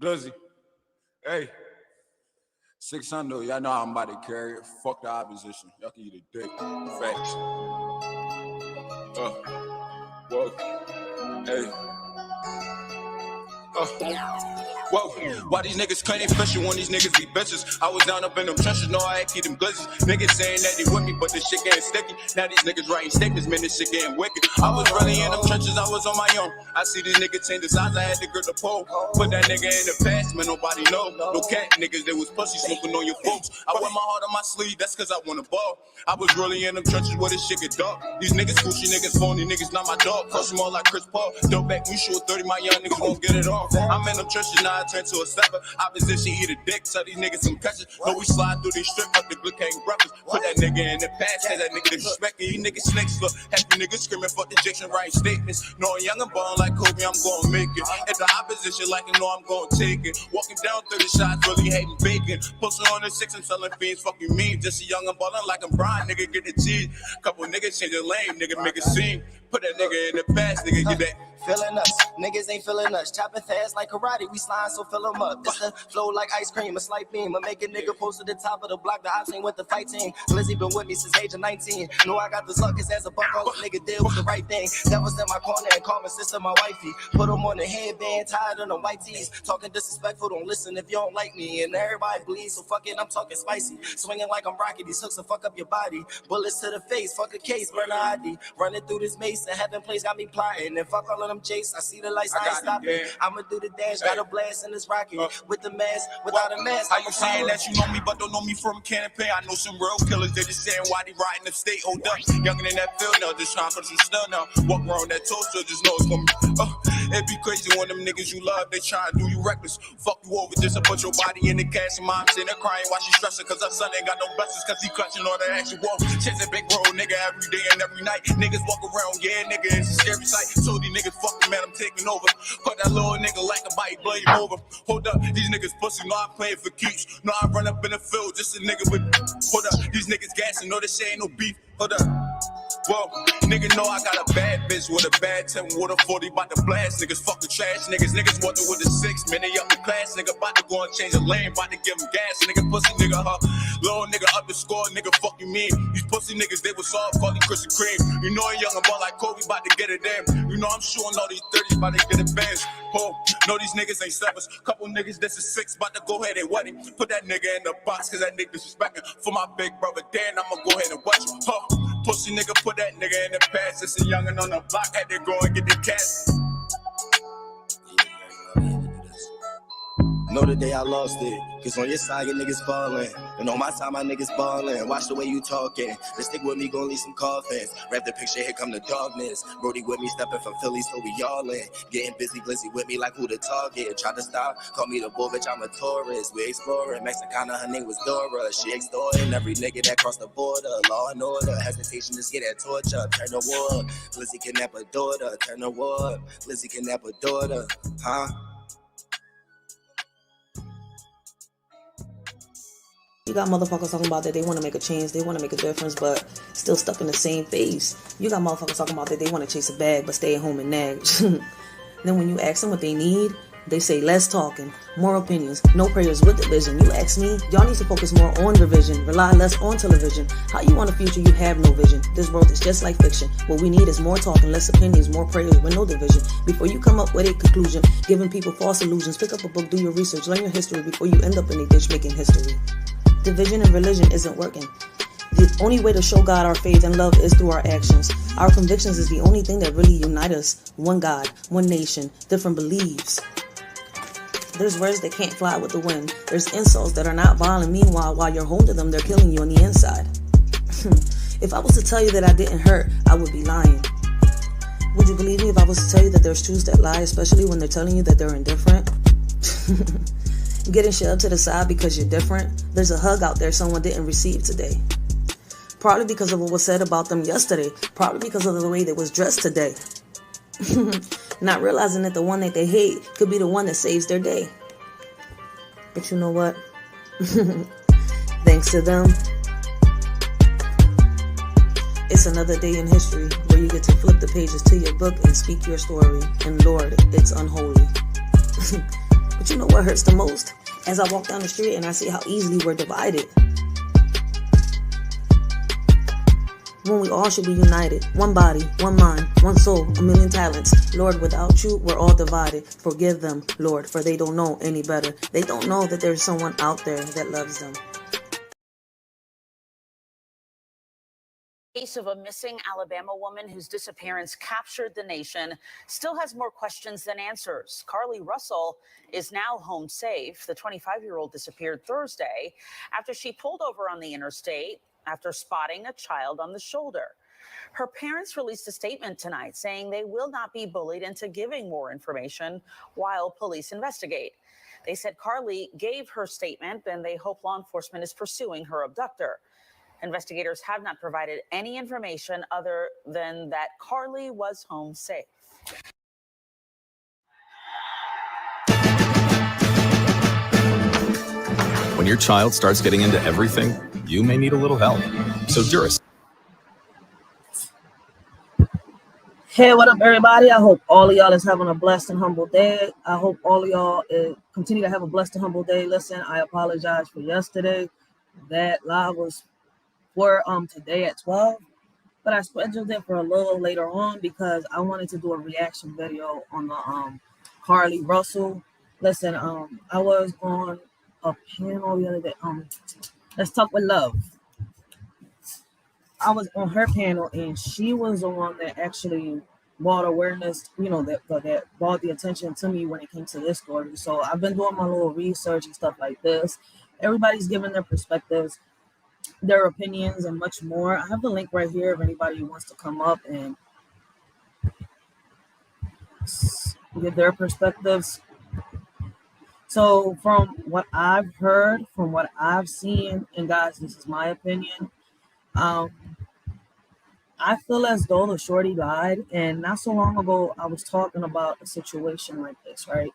Glizzy. Hey. 600, y'all know I'm about to carry it. Fuck the opposition. Y'all can eat a dick. Facts. Whoa. Hey. Whoa, why these niggas claim they special when these niggas be bitches? I was down up in them trenches, know I ain't keep them glizzies. Niggas saying that they with me, but this shit getting sticky. Now these niggas writing statements, man, this shit getting wicked. I was really in them trenches, I was on my own. I see these niggas change the size, I had to grip the pole. Put that nigga in the past, man, nobody know. No cat niggas, they was pussy smoking on your folks. I wear my heart on my sleeve, that's cause I wanna ball. I was really in them trenches where this shit get dark. These niggas Gucci niggas phony, niggas not my dog. Crush them all like Chris Paul. Dope back, we shoot 30, my young niggas won't get it off. I'm in them trenches, now I turn to a stepper. Opposition eat a dick, tell these niggas some catches. No, we slide through these strip up the Glick ain't breakfast. Put that nigga in the past, cause that nigga disrespecting. You niggas snakes, look. Happy niggas screaming, fuck the Jackson writing statements. Knowing young and ballin' like Kobe, I'm gonna make it. If the opposition like you know I'm gonna take it. Walking down 30 shots, really hating bacon. Posting on the 6 and selling fiends, fuck you mean. Just a young and ballin' like I'm Brian, nigga, get the cheese. Couple niggas change the lane, nigga, make a scene. Put that nigga in the past, nigga, get that. Feeling us, niggas ain't feeling us. Chopping fast like karate, we slide, so fill them up. This the flow like ice cream, a slight beam. I make a nigga post to the top of the block. The ops ain't with the fight team. Lizzie been with me since age of 19. Know I got the suckers as a buck. All the nigga did was the right thing. That was in my corner and called my sister my wifey. Put them on the headband, tied on the white tees. Talking disrespectful, don't listen if you don't like me. And everybody bleeds, so fuck it, I'm talking spicy. Swinging like I'm Rocky, these hooks will fuck up your body. Bullets to the face, fuck a case, burn a ID. Running through this maze and heaven place got me plotting. And fuck all of them jakes, I see the lights, I ain't stopping. I'ma do the dash, got a blast in this rocket. With the mask, without a mask. How you saying that you know me, but don't know me from Kidnapping? I know some real killers, they just saying why they riding the state, hold up. Younger than that field now, just trying to put some still now. Walk around that toaster, just know it's gonna be. It be crazy when them niggas you love, they try to do you reckless. Fuck you over just to put your body in the cash. And mom sitting there crying while she stressing, cause her son ain't got no blessings, cause he clutching on that action wall. Chasing big road, nigga, every day and every night. Niggas walk around, yeah, nigga, it's a scary sight. So these niggas fuck me, man, I'm taking over. Put that little nigga like a bite, blow him over. Hold up, these niggas pussy, know I'm playing for keeps. Know I run up in the field, just a nigga with. Hold up, these niggas gassing, know this shit ain't no beef. Hold up. Whoa, nigga know I got a bad bitch with a bad 10 with a 40, bout to blast. Niggas fuck the trash, niggas walking with a 6, man, they up the class. Nigga bout to go and change the lane, bout to give him gas. Nigga pussy, nigga, little nigga up the score, nigga fuck you mean. These pussy niggas, they was soft, call me Krispy Kreme. You know a young and ball like Kobe, bout to get it in. You know I'm shooting all these 30s, bout to get it bands. Oh, know these niggas ain't steppers. Couple niggas, this is 6, bout to go ahead and wet him. Put that nigga in the box, cause that nigga disrespecting. For my big brother Dan, I'ma go ahead and watch you. Pussy nigga, put that nigga in the past. It's a youngin' on the block, had to go and get the cash. Know the day I lost it, cause on your side your niggas fallin'. And on my side my niggas ballin'. Watch the way you talkin', just stick with me, gon' leave some coffins. Wrap the picture, here come the darkness. Brody with me, steppin' from Philly, so we all in. Getting busy, glizzy with me like who the target. Try to stop, call me the bull, bitch, I'm a tourist. We exploring, Mexicana, her name was Dora. She extorting every nigga that crossed the border. Law and order, hesitation, just get that torture. Turn the war, Glizzy kidnap a daughter. Turn the war, Glizzy kidnap a daughter. Huh? You got motherfuckers talking about that they want to make a change, they want to make a difference, but still stuck in the same phase. You got motherfuckers talking about that they want to chase a bag, but stay at home and nag. Then when you ask them what they need, they say less talking, more opinions, no prayers with division. You ask me, y'all need to focus more on division, rely less on television. How you want a future, you have no vision. This world is just like fiction. What we need is more talking, less opinions, more prayers with no division. Before you come up with a conclusion, giving people false illusions, pick up a book, do your research, learn your history before you end up in a ditch making history. Division and religion isn't working. The only way to show God our faith and love is through our actions. Our convictions is the only thing that really unite us. One God, one nation, different beliefs. There's words that can't fly with the wind. There's insults that are not violent. Meanwhile, while you're home to them, they're killing you on the inside. If I was to tell you that I didn't hurt, I would be lying. Would you believe me if I was to tell you that there's truths that lie, especially when they're telling you that they're indifferent? Getting shoved to the side because you're different. There's a hug out there someone didn't receive today. Probably because of what was said about them yesterday. Probably because of the way they was dressed today. Not realizing that the one that they hate could be the one that saves their day. But you know what? Thanks to them, it's another day in history where you get to flip the pages to your book and speak your story. And Lord, it's unholy. But you know what hurts the most? As I walk down the street and I see how easily we're divided. When we all should be united. One body, one mind, one soul, a million talents. Lord, without you, we're all divided. Forgive them, Lord, for they don't know any better. They don't know that there's someone out there that loves them. Case of a missing Alabama woman whose disappearance captured the nation still has more questions than answers. Carlee Russell is now home safe. The 25-year-old disappeared Thursday after she pulled over on the interstate after spotting a child on the shoulder. Her parents released a statement tonight saying they will not be bullied into giving more information while police investigate. They said Carlee gave her statement and they hope law enforcement is pursuing her abductor. Investigators have not provided any information other than that Carlee was home safe. When your child starts getting into everything, you may need a little help. So Hey, what up, everybody? I hope all of y'all is having a blessed and humble day. I hope all of y'all continue to have a blessed and humble day. Listen, I apologize for yesterday. That live was for today at 12, but I scheduled it for a little later on because I wanted to do a reaction video on the Carlee Russell. Listen, I was on a panel the other day. Let's Talk with Love. I was on her panel and she was the one that actually brought awareness, that brought the attention to me when it came to this story. So I've been doing my little research and stuff like this. Everybody's giving their perspectives, their opinions, and much more. I have the link right here if anybody wants to come up and give their perspectives. So from what I've heard, from what I've seen, and guys, this is my opinion, I feel as though the shorty died, and not so long ago I was talking about a situation like this, right?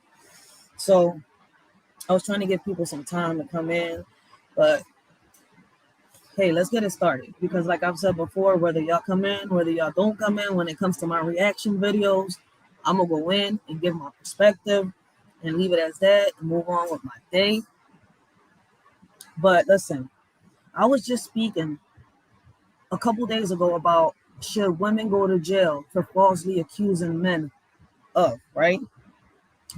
So I was trying to give people some time to come in, but hey, let's get it started. Because like I've said before, whether y'all come in, whether y'all don't come in, when it comes to my reaction videos, I'm going to go in and give my perspective and leave it as that and move on with my day. But listen, I was just speaking a couple days ago about should women go to jail for falsely accusing men of, right?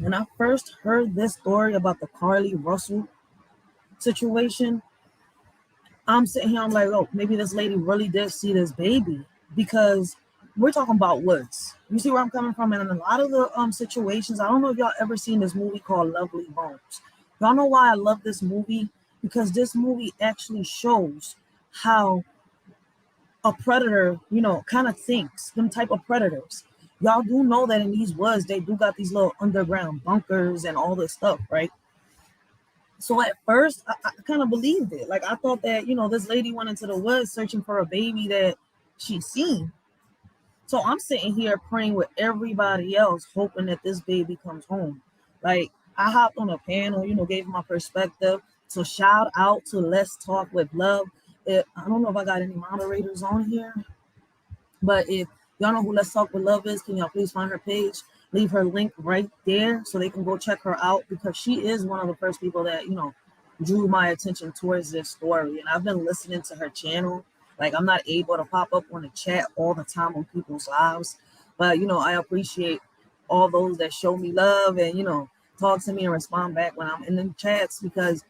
When I first heard this story about the Carlee Russell situation, I'm sitting here, I'm like, oh, maybe this lady really did see this baby, because we're talking about woods. You see where I'm coming from? And in a lot of the situations, I don't know if y'all ever seen this movie called Lovely Bones. Y'all know why I love this movie? Because this movie actually shows how a predator, kind of thinks, them type of predators. Y'all do know that in these woods, they do got these little underground bunkers and all this stuff, right? So at first, I kind of believed it. Like, I thought that, this lady went into the woods searching for a baby that she seen. So I'm sitting here praying with everybody else, hoping that this baby comes home. Like, I hopped on a panel, gave my perspective. So shout out to Let's Talk with Love. I don't know if I got any moderators on here, but if y'all know who Let's Talk with Love is, can y'all please find her page? Leave her link right there so they can go check her out, because she is one of the first people that, drew my attention towards this story. And I've been listening to her channel. Like, I'm not able to pop up on the chat all the time on people's lives, but, I appreciate all those that show me love and, talk to me and respond back when I'm in the chats, because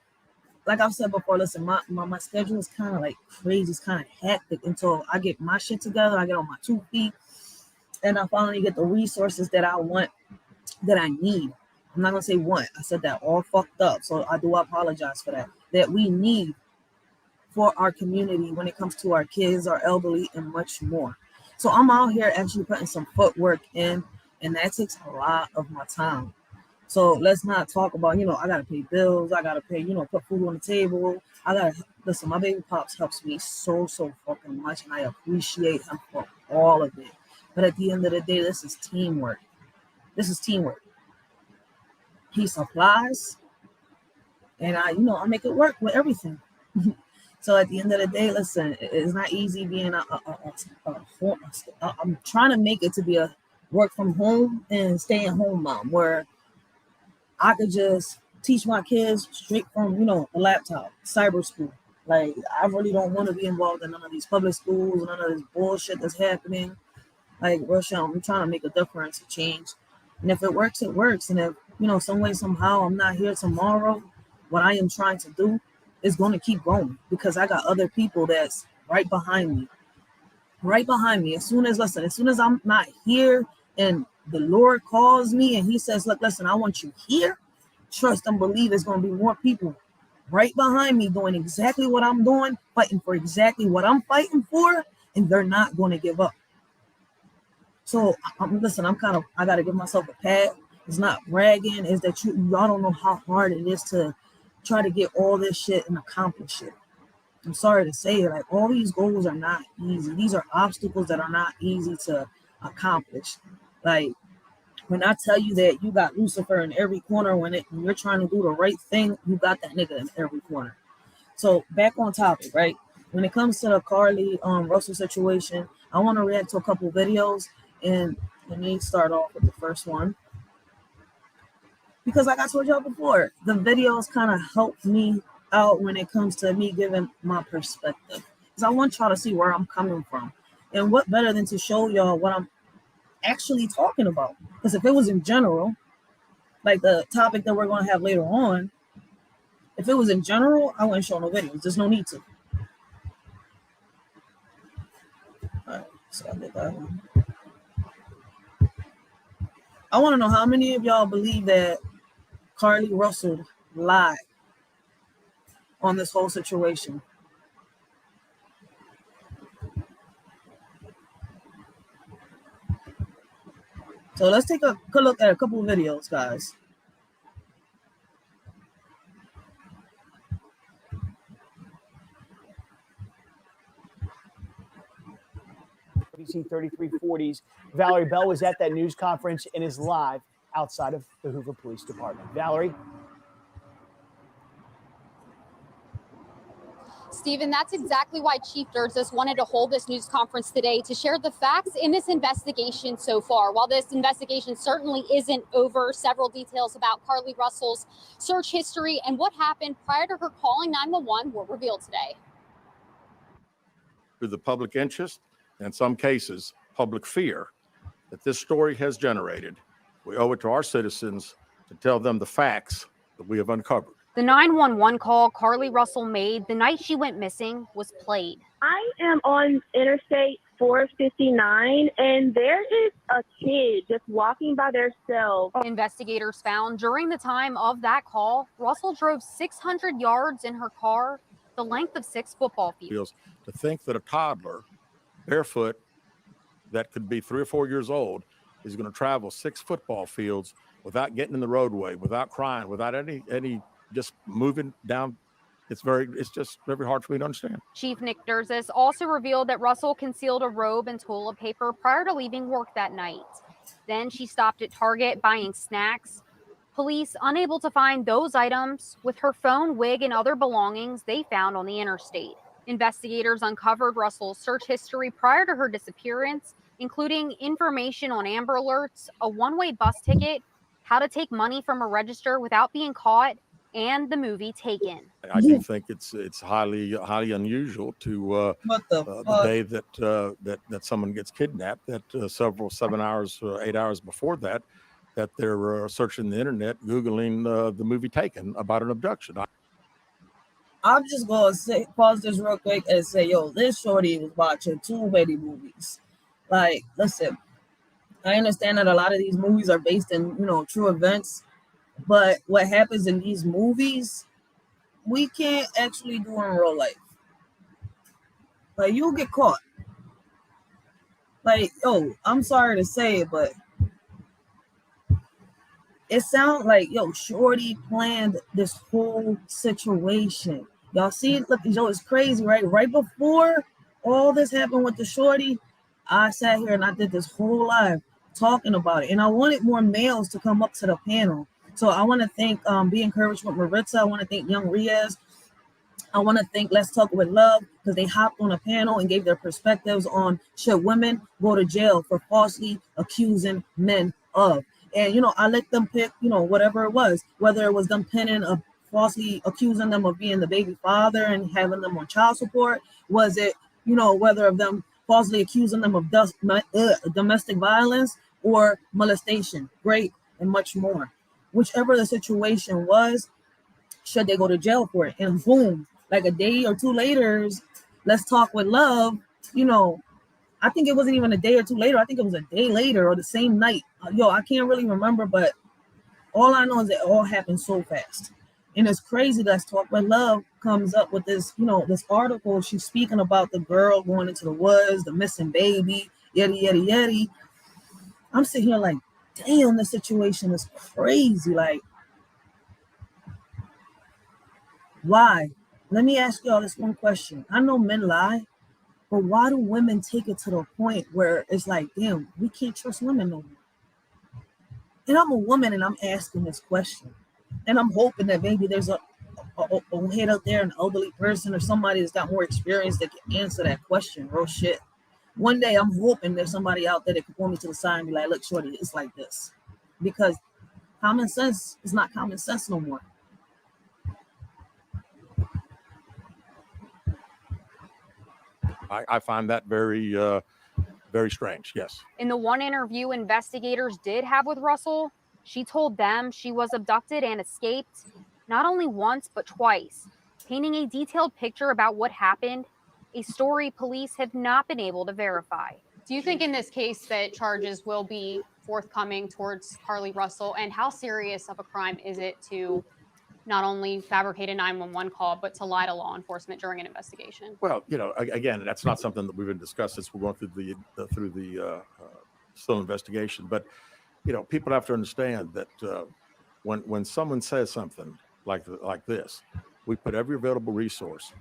like I've said before, listen, my schedule is kind of like crazy. It's kind of hectic until I get my shit together. I get on my 2 feet and I finally get the resources that I want, that I need. I'm not going to say want. I said that all fucked up. So I do apologize for that. That we need for our community when it comes to our kids, our elderly, and much more. So I'm out here actually putting some footwork in, and that takes a lot of my time. So let's not talk about, I got to pay bills. I got to pay, put food on the table. Listen, my baby pops helps me so fucking much, and I appreciate him for all of it. But at the end of the day, this is teamwork. He supplies, and I make it work with everything. So at the end of the day, listen, it's not easy being I'm trying to make it to be a work from home and stay at home mom, where I could just teach my kids straight from, a laptop, cyber school. Like, I really don't want to be involved in none of these public schools, none of this bullshit that's happening. Like, Russia, I'm trying to make a difference, a change. And if it works, it works. And if, some way, somehow I'm not here tomorrow, what I am trying to do is going to keep going because I got other people that's right behind me. Right behind me. As soon as I'm not here and the Lord calls me and he says, look, listen, I want you here. Trust and believe there's going to be more people right behind me doing exactly what I'm doing, fighting for exactly what I'm fighting for, and they're not going to give up. So, I got to give myself a pat. It's not bragging. It's that y'all don't know how hard it is to try to get all this shit and accomplish it. I'm sorry to say it, like, all these goals are not easy. These are obstacles that are not easy to accomplish. Like, when I tell you that you got Lucifer in every corner when you're trying to do the right thing, you got that nigga in every corner. So back on topic, right? When it comes to the Carlee Russell situation, I want to react to a couple videos, and let me start off with the first one. Because like I told y'all before, the videos kind of help me out when it comes to me giving my perspective. Because I want y'all to see where I'm coming from. And what better than to show y'all what I'm actually talking about? Because if it was in general, like the topic that we're going to have later on, if it was in general, I wouldn't show no videos. There's no need to. All right, so I did that one. I want to know how many of y'all believe that Carlee Russell lied on this whole situation. So let's take a good look at a couple of videos, guys. ABC 3340's Valerie Bell was at that news conference and is live outside of the Hoover Police Department. Valerie? Stephen, that's exactly why Chief Ryders wanted to hold this news conference today, to share the facts in this investigation so far. While this investigation certainly isn't over, several details about Carlee Russell's search history and what happened prior to her calling 911 were revealed today. Through the public interest, and in some cases, public fear that this story has generated, we owe it to our citizens to tell them the facts that we have uncovered. The 911 call Carlee Russell made the night she went missing was played. I am on Interstate 459, and there is a kid just walking by themselves. Investigators found during the time of that call, Russell drove 600 yards in her car, the length of 6 football fields. To think that a toddler, barefoot, that could be 3 or 4 years old, is going to travel 6 football fields without getting in the roadway, without crying, without any just moving down. It's just very hard for me to understand. Chief Nick Ryders also revealed that Russell concealed a robe and toilet paper prior to leaving work that night. Then she stopped at Target buying snacks. Police unable to find those items with her phone, wig, and other belongings they found on the interstate. Investigators uncovered Russell's search history prior to her disappearance, including information on Amber Alerts, a one-way bus ticket, how to take money from a register without being caught, and the movie Taken. I do think it's highly unusual to the day that someone gets kidnapped, that 7 hours, 8 hours before that they're searching the internet, Googling the movie Taken about an abduction. I'm just going to pause this real quick and say, yo, this shorty was watching too many movies. Like, listen, I understand that a lot of these movies are based in, true events. But what happens in these movies, we can't actually do in real life. Like, you'll get caught. Like, yo, I'm sorry to say it, but it sounds like, yo, shorty planned this whole situation. Y'all see, look, yo, it's crazy, right? Right before all this happened with the shorty, I sat here and I did this whole live talking about it. And I wanted more males to come up to the panel. So I want to thank Be Encouraged with Maritza. I want to thank Young Riaz. I want to thank Let's Talk with Love, because they hopped on a panel and gave their perspectives on should women go to jail for falsely accusing men of. And, I let them pick, whatever it was, whether it was them pinning falsely accusing them of being the baby father and having them on child support. Was it, whether of them falsely accusing them of domestic violence or molestation, rape, and much more. Whichever the situation was, should they go to jail for it? And boom, like a day or two later, let's talk with love, I think it wasn't even a day or two later. I think it was a day later or the same night. I can't really remember, but all I know is it all happened so fast. And it's crazy that Talk With Love comes up with this, this article. She's speaking about the girl going into the woods, the missing baby, yeti, yeti, yeti. I'm sitting here like, damn, this situation is crazy. Like, why? Let me ask y'all this one question. I know men lie, but why do women take it to the point where it's like, damn, we can't trust women no more? And I'm a woman and I'm asking this question. And I'm hoping that maybe there's a head out there, an elderly person or somebody that's got more experience that can answer that question. Real shit. One day I'm hoping there's somebody out there that can pull me to the side and be like, look, shorty, it's like this. Because common sense is not common sense no more. I find that very, very strange. Yes. In the one interview investigators did have with Russell, she told them she was abducted and escaped not only once, but twice, painting a detailed picture about what happened, a story police have not been able to verify. Do you think in this case that charges will be forthcoming towards Carlee Russell? And how serious of a crime is it to not only fabricate a 911 call, but to lie to law enforcement during an investigation? Well, again, that's not something that we've been discussing as we're going through the still investigation. But, people have to understand that when someone says something like this, we put every available resource.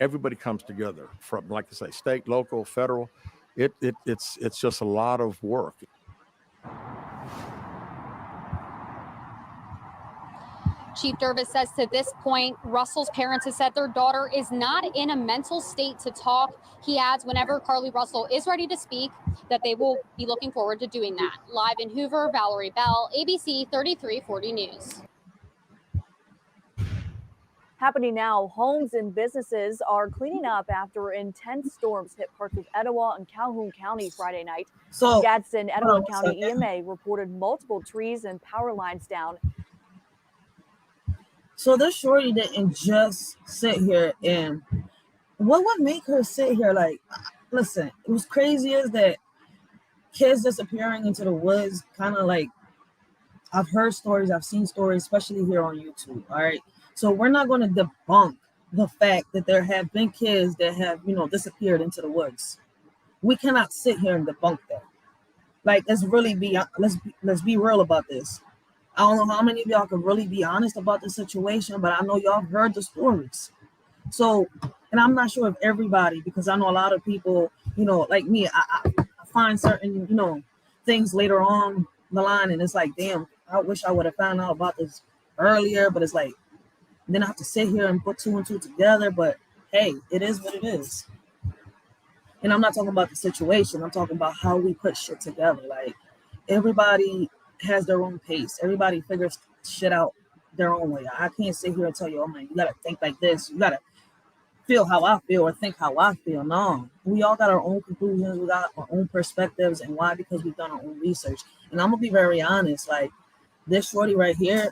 Everybody comes together from, like I say, state, local, federal. It's just a lot of work. Chief Dervis says to this point, Russell's parents have said their daughter is not in a mental state to talk. He adds whenever Carlee Russell is ready to speak, that they will be looking forward to doing that. Live in Hoover, Valerie Bell, ABC 3340 News. Happening now, homes and businesses are cleaning up after intense storms hit parts of Etowah and Calhoun County Friday night. Gadsden, Etowah County EMA reported multiple trees and power lines down. So this shorty didn't just sit here and what would make her sit here? Like, listen, it was crazy is that kids disappearing into the woods, kind of like, I've heard stories, I've seen stories, especially here on YouTube. All right. So we're not going to debunk the fact that there have been kids that have, disappeared into the woods. We cannot sit here and debunk that. Like, let's be real about this. I don't know how many of y'all can really be honest about the situation, but I know y'all have heard the stories. So, and I'm not sure if everybody, because I know a lot of people, like me, I find certain, things later on the line, and it's like, damn, I wish I would have found out about this earlier, but it's like, then I have to sit here and put two and two together, but hey, it is what it is. And I'm not talking about the situation. I'm talking about how we put shit together. Like, everybody has their own pace. Everybody figures shit out their own way. I can't sit here and tell you, oh man, you gotta think like this. You gotta feel how I feel or think how I feel. No, we all got our own conclusions. We got our own perspectives. And why? Because we've done our own research. And I'm gonna be very honest. Like, this shorty right here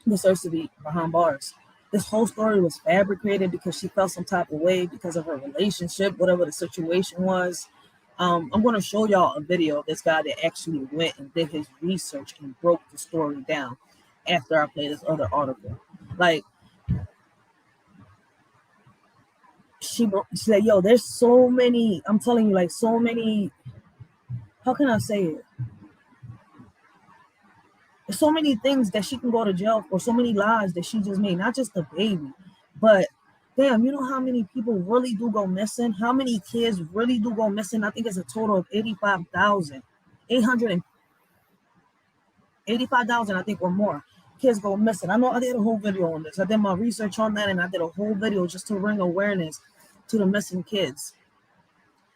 deserves to be behind bars. This whole story was fabricated because she felt some type of way because of her relationship, whatever the situation was. I'm going to show y'all a video of this guy that actually went and did his research and broke the story down after I played this other article. Like, she said, yo, there's so many, I'm telling you, like, so many, how can I say it? There's so many things that she can go to jail for, so many lies that she just made, not just the baby, but damn, you know how many people really do go missing? How many kids really do go missing? I think it's a total of 85,000, I think, or more kids go missing. I know I did a whole video on this. I did my research on that, and I did a whole video just to bring awareness to the missing kids.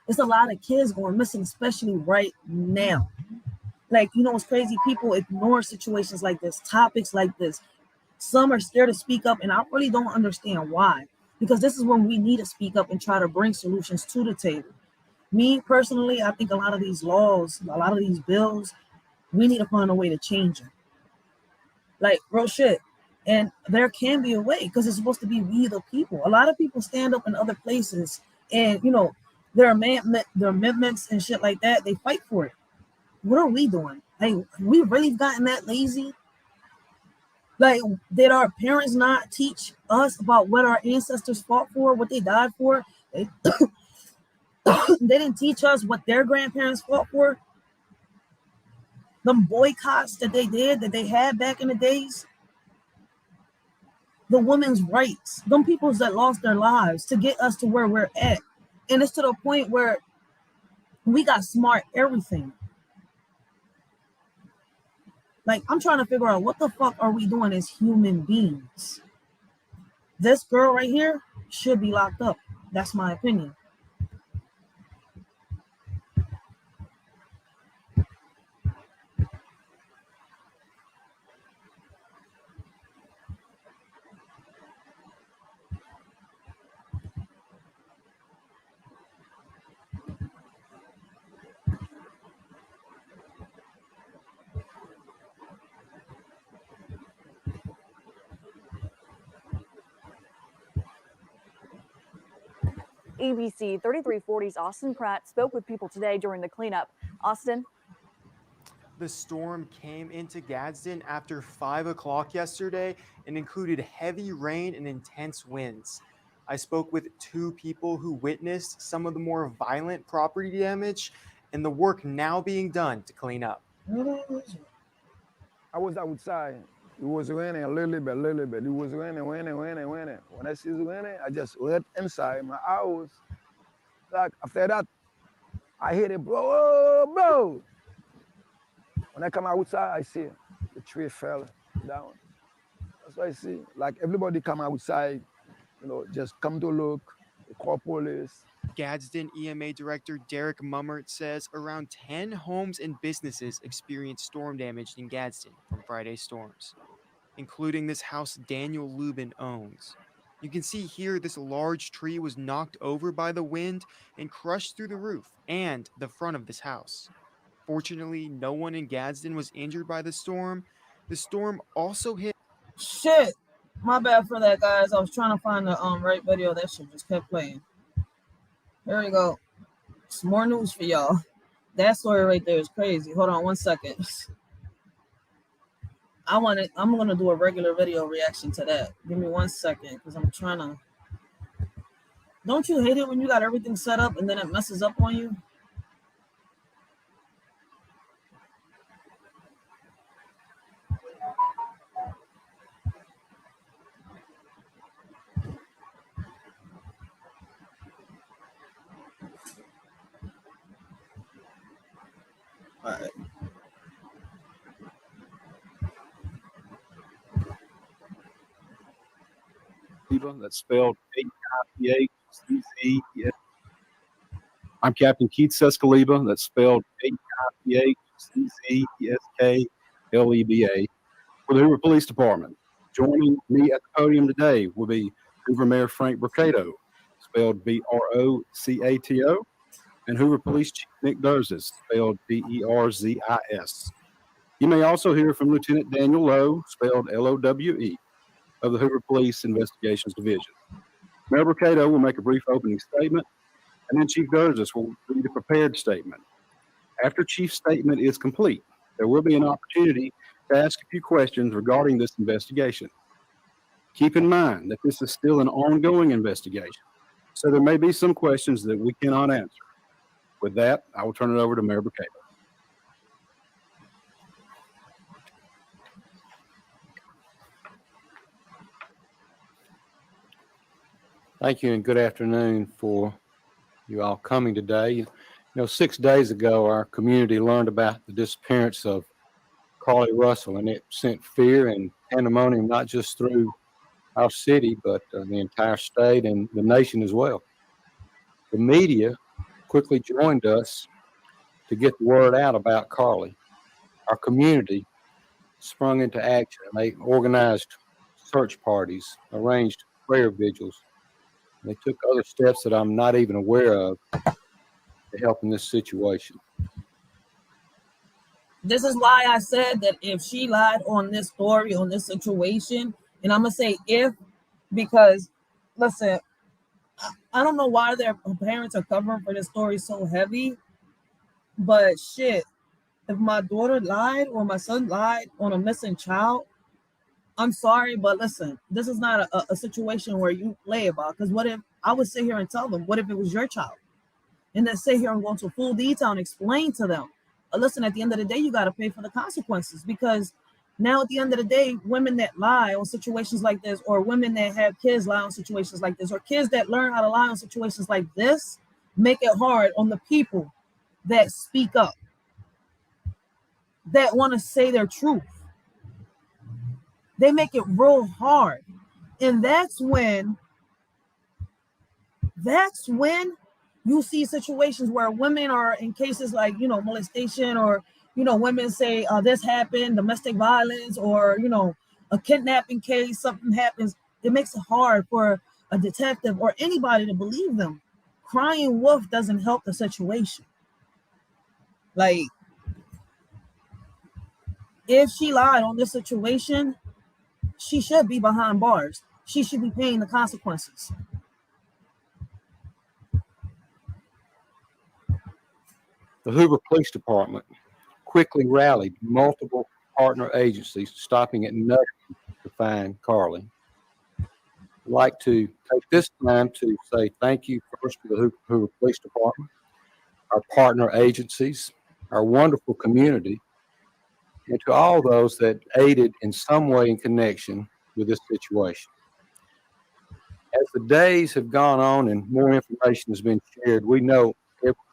It's a lot of kids going missing, especially right now. Like, you know, it's crazy. People ignore situations like this, topics like this. Some are scared to speak up, and I really don't understand why. Because this is when we need to speak up and try to bring solutions to the table. Me, personally, I think a lot of these laws, a lot of these bills, we need to find a way to change them. Like, real shit. And there can be a way, because it's supposed to be we the people. A lot of people stand up in other places and, you know, their amendments and shit like that, they fight for it. What are we doing? Like, we really gotten that lazy? Like, did our parents not teach us about what our ancestors fought for, what they died for? They didn't teach us what their grandparents fought for. Them boycotts that they did, that they had back in the days. The women's rights. Them peoples that lost their lives to get us to where we're at. And it's to the point where we got smart everything. Like, I'm trying to figure out what the fuck are we doing as human beings? This girl right here should be locked up. That's my opinion. ABC 3340's Austin Pratt spoke with people today during the cleanup. Austin? The storm came into Gadsden after 5 o'clock yesterday and included heavy rain and intense winds. I spoke with 2 people who witnessed some of the more violent property damage and the work now being done to clean up. I was outside. It was raining a little bit. It was raining. When I see it raining, I just went inside my house. Like, after that, I hear it, bro. When I come outside, I see the tree fell down. That's what I see. Like, everybody come outside, you know, just come to look, call police. Gadsden EMA Director Derek Mummert says around 10 homes and businesses experienced storm damage in Gadsden from Friday's storms, including this house Daniel Lubin owns. You can see here this large tree was knocked over by the wind and crushed through the roof and the front of this house. Fortunately, no one in Gadsden was injured by the storm. The storm also hit... Shit! My bad for that, guys. I was trying to find the right video. That shit just kept playing. Here we go. Some more news for y'all. That story right there is crazy. Hold on 1 second. I'm gonna do a regular video reaction to that. Give me 1 second, because I'm trying to. Don't you hate it when you got everything set up and then it messes up on you? All right. That's spelled A-I-P-H-C-Z-E-S. I'm Captain Keith Sescaleba. That's spelled A-I-P-H-C-Z-E-S-K-L-E-B-A for the Hoover Police Department. Joining me at the podium today will be Hoover Mayor Frank Brocato, spelled B-R-O-C-A-T-O, and Hoover Police Chief Nick Durzis, spelled D-E-R-Z-I-S. You may also hear from Lieutenant Daniel Lowe, spelled L-O-W-E, of the Hoover Police Investigations Division. Mayor Brocato will make a brief opening statement, and then Chief Durzis will read a prepared statement. After Chief's statement is complete, there will be an opportunity to ask a few questions regarding this investigation. Keep in mind that this is still an ongoing investigation, so there may be some questions that we cannot answer. With that, I will turn it over to Mayor Brocato. Thank you and good afternoon for you all coming today. You know, 6 days ago, our community learned about the disappearance of Carlee Russell, and it sent fear and pandemonium not just through our city, but the entire state and the nation as well. The media quickly joined us to get the word out about Carlee. our community sprung into action. They organized search parties, arranged prayer vigils. They took other steps that I'm not even aware of to help in this situation. This is why I said that if she lied on this story, on this situation, and I'm going to say if, because, listen, I don't know why their parents are covering for this story so heavy, but shit, if my daughter lied or my son lied on a missing child, I'm sorry, but listen, this is not a situation where you play about, because what if, I would sit here and tell them, what if it was your child? And then sit here and go into full detail and explain to them, listen, at the end of the day, you got to pay for the consequences, because now at the end of the day, women that lie on situations like this, or women that have kids lie on situations like this, or kids that learn how to lie on situations like this, make it hard on the people that speak up, that want to say their truth. They make it real hard. And that's when you see situations where women are in cases like, molestation, or, women say this happened, domestic violence, or, a kidnapping case, something happens. It makes it hard for a detective or anybody to believe them. Crying wolf doesn't help the situation. Like, if she lied on this situation, she should be behind bars. She should be paying the consequences. The Hoover Police Department quickly rallied multiple partner agencies, stopping at nothing to find Carlee. I'd like to take this time to say thank you first to the Hoover Police Department, our partner agencies, our wonderful community, and to all those that aided in some way in connection with this situation. As the days have gone on and more information has been shared, we know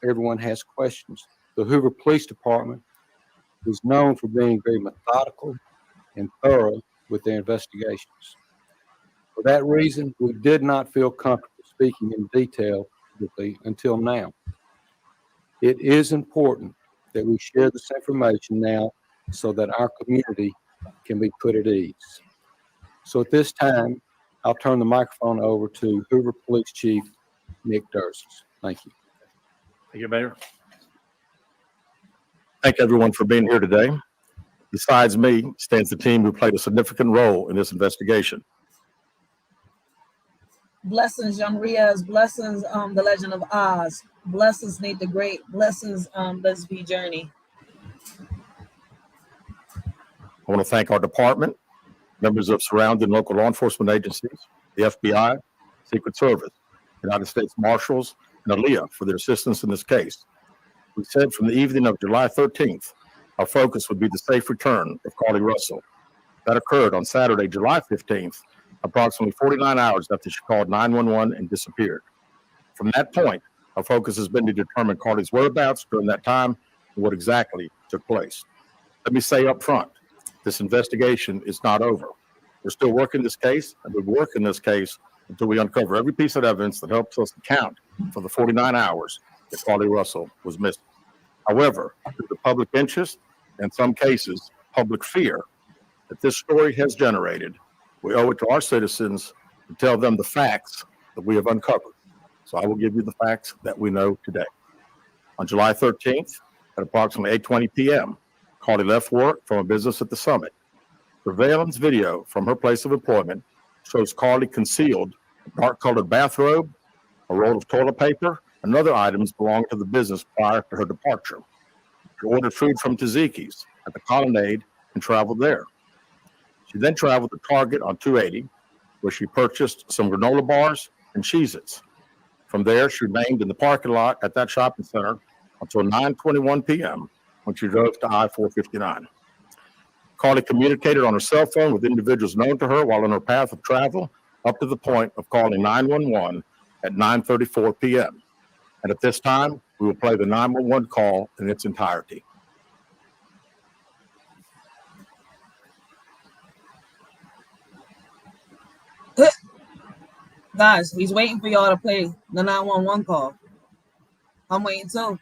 everyone has questions. The Hoover Police Department is known for being very methodical and thorough with their investigations. For that reason, we did not feel comfortable speaking in detail until now. It is important that we share this information now so that our community can be put at ease. So at this time, I'll turn the microphone over to Hoover Police Chief Nick Dursis. Thank you. Thank you, Mayor. Thank everyone for being here today. Besides me stands the team who played a significant role in this investigation. Blessings, Young Riaz. Blessings, The Legend of Oz. Blessings, Nate the Great. Blessings, Let's Be Journey. I want to thank our department, members of surrounding local law enforcement agencies, the FBI, Secret Service, United States Marshals, and ALEA for their assistance in this case. We said from the evening of July 13th, our focus would be the safe return of Carlee Russell. That occurred on Saturday, July 15th, approximately 49 hours after she called 911 and disappeared. From that point, our focus has been to determine Carlee's whereabouts during that time and what exactly took place. Let me say up front, this investigation is not over. We're still working this case, and we'll work in this case until we uncover every piece of evidence that helps us account for the 49 hours that Carlee Russell was missing. However, due to public interest, and in some cases, public fear that this story has generated, we owe it to our citizens to tell them the facts that we have uncovered. So I will give you the facts that we know today. On July 13th, at approximately 8:20 p.m., Carlee left work from a business at the Summit. Surveillance video from her place of employment shows Carlee concealed a dark-colored bathrobe, a roll of toilet paper, and other items belonging to the business prior to her departure. She ordered food from Tzatziki's at the Colonnade and traveled there. She then traveled to Target on 280, where she purchased some granola bars and Cheez-Its. From there, she remained in the parking lot at that shopping center until 9:21 p.m. when she drove to I-459. Carlee communicated on her cell phone with individuals known to her while on her path of travel up to the point of calling 911 at 9:34 p.m. And at this time, we will play the 911 call in its entirety. Guys, he's waiting for y'all to play the 911 call. I'm waiting too.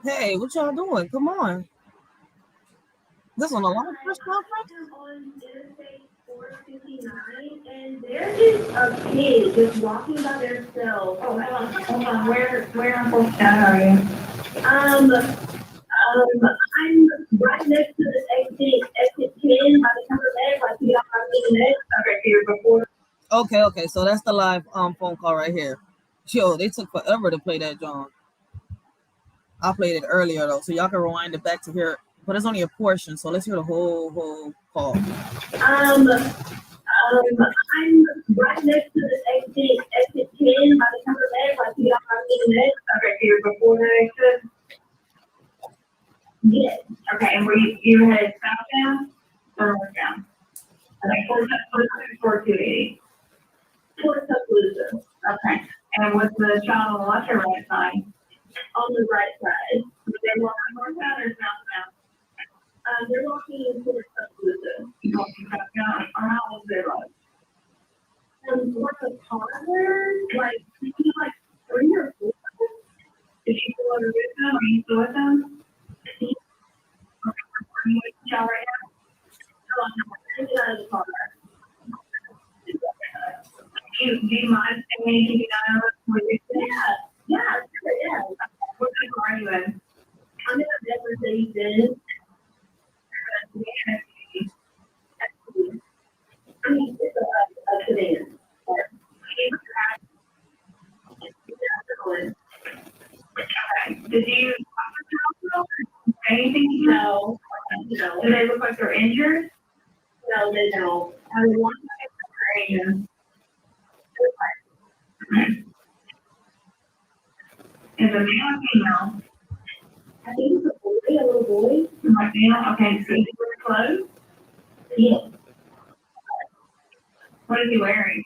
Hey, what y'all doing? Come on. This on a live press conference? On Interstate 459, and there is a kid just walking by themselves. Oh, hold on. Where on 459 are you? I'm right next to the exit 10 by the cover bag, like you got my next. Okay, here before. Okay. So that's the live phone call right here. Yo, they took forever to play that, John. I played it earlier though, so y'all can rewind it back to hear. But it's only a portion, so let's hear the whole call. I'm right next to the exit 10 by the cover bag, like you got my next. Okay, here before the exit. Yes. Okay, and were you headed southbound or northbound? Okay, towards 280. Towards Tuscaloosa. Okay. And was the child on the left or right side? On the right side. Were they walking northbound or southbound? They're walking towards Tuscaloosa. Walking southbound. Or how old they was? What a toddler? Like 3 or 4? Did she still with them? Are you still with them? Are you with the child right now? No, I'm not. Do you mind keeping an eye on us? Yeah, sure, yeah. What car are you in? I'm in a Mercedes-Benz. I mean, it's a sedan. Okay. Did you say anything? No. Do they look like they're injured? No, they don't. I mean, one time is a male or female? I think it's a boy, a little boy. Like male? Okay, so he's wearing clothes? Yes. What is he wearing?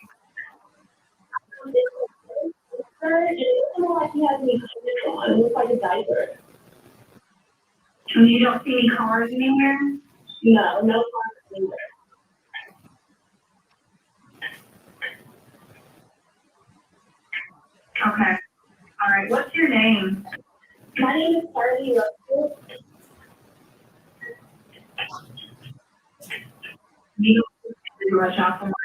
It looks like he has any clothes on. It looks like a diaper. And you don't see any cars anywhere? No cars anywhere. Okay. All right. What's your name? My name is Carlee Russell. You don't rush off from work.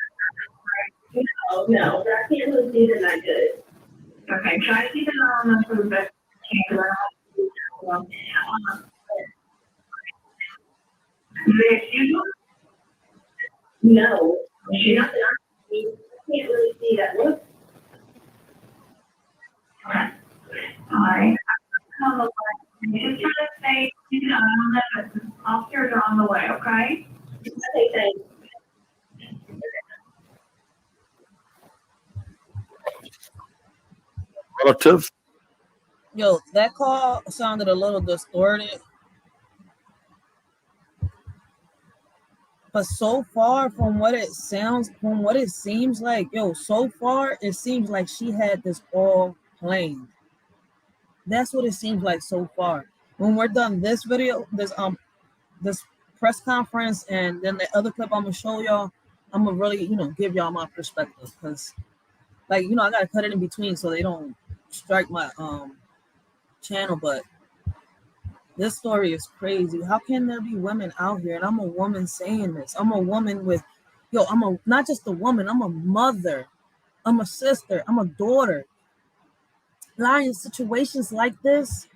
No, but I can't really see them that good. Okay, try to keep an eye on them for the best you can. Do they have shoes on? No, she's not that I can't really see that. Look. Okay. All right. Just try to stay, keep an eye on them, but the officers are on the way, okay? Okay, thanks. Relative. Yo, that call sounded a little distorted. But so far from what it seems like, so far it seems like she had this all planned. That's what it seems like so far. When we're done this video, this press conference, and then the other clip I'm gonna show y'all, I'm gonna really, give y'all my perspective, because I gotta cut it in between so they don't strike my channel. But this story is crazy. How can there be women out here? And I'm a woman saying this. I'm a woman with, not just a woman, I'm a mother. I'm a sister. I'm a daughter. Lying in situations like this,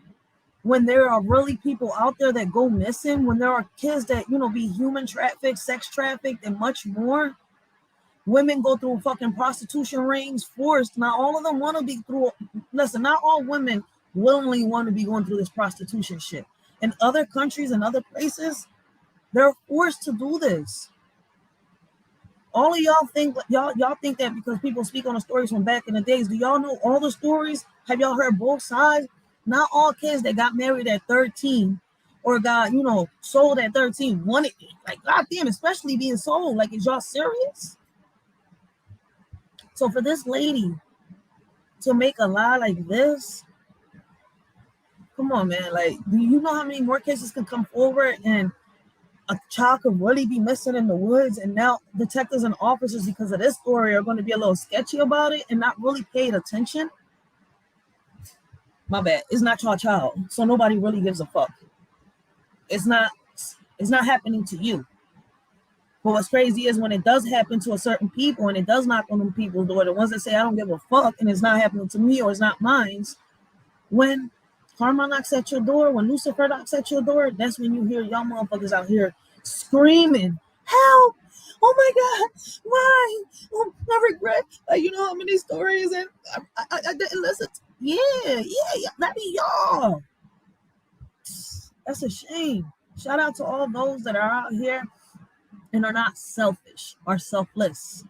when there are really people out there that go missing, when there are kids that, be human trafficked, sex trafficked, and much more. Women go through fucking prostitution rings, forced. Not all of them want to be through. Listen, not all women willingly want to be going through this prostitution shit. In other countries and other places, they're forced to do this. All of y'all think that because people speak on the stories from back in the days. Do y'all know all the stories? Have y'all heard both sides? Not all kids that got married at 13 or got, sold at 13 wanted it. Like, goddamn, especially being sold. Like, is y'all serious? So for this lady to make a lie like this, come on, man. Like, do you know how many more cases can come forward and a child could really be missing in the woods? And now detectives and officers, because of this story, are going to be a little sketchy about it and not really paying attention. My bad. It's not your child. So nobody really gives a fuck. It's not happening to you. But what's crazy is when it does happen to a certain people and it does knock on them people's door, the ones that say, I don't give a fuck and it's not happening to me or it's not mine, when karma knocks at your door, when Lucifer knocks at your door, that's when you hear y'all motherfuckers out here screaming, help! Oh my God, why? Oh, I regret. You know how many stories and I didn't listen. Yeah, that be y'all. That's a shame. Shout out to all those that are out here and are not selfish or selfless.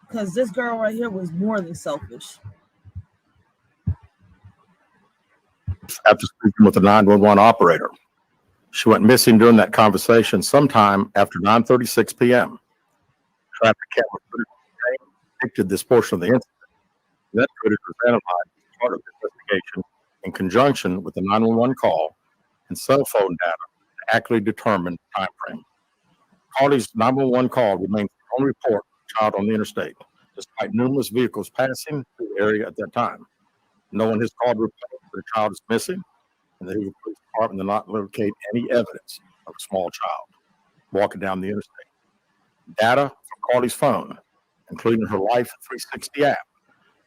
Because this girl right here was more than selfish. After speaking with the 911 operator, she went missing during that conversation sometime after 9:36 p.m. Traffic camera footage depicted this portion of the incident. That footage was analyzed as part of the investigation in conjunction with the 911 call and cell phone data to accurately determine the time frame. Carlee's 911 call remains the only report of a child on the interstate, despite numerous vehicles passing through the area at that time. No one has called to report that a child is missing, and the Hoover Police Department did not locate any evidence of a small child walking down the interstate. Data from Carlee's phone, including her Life 360 app,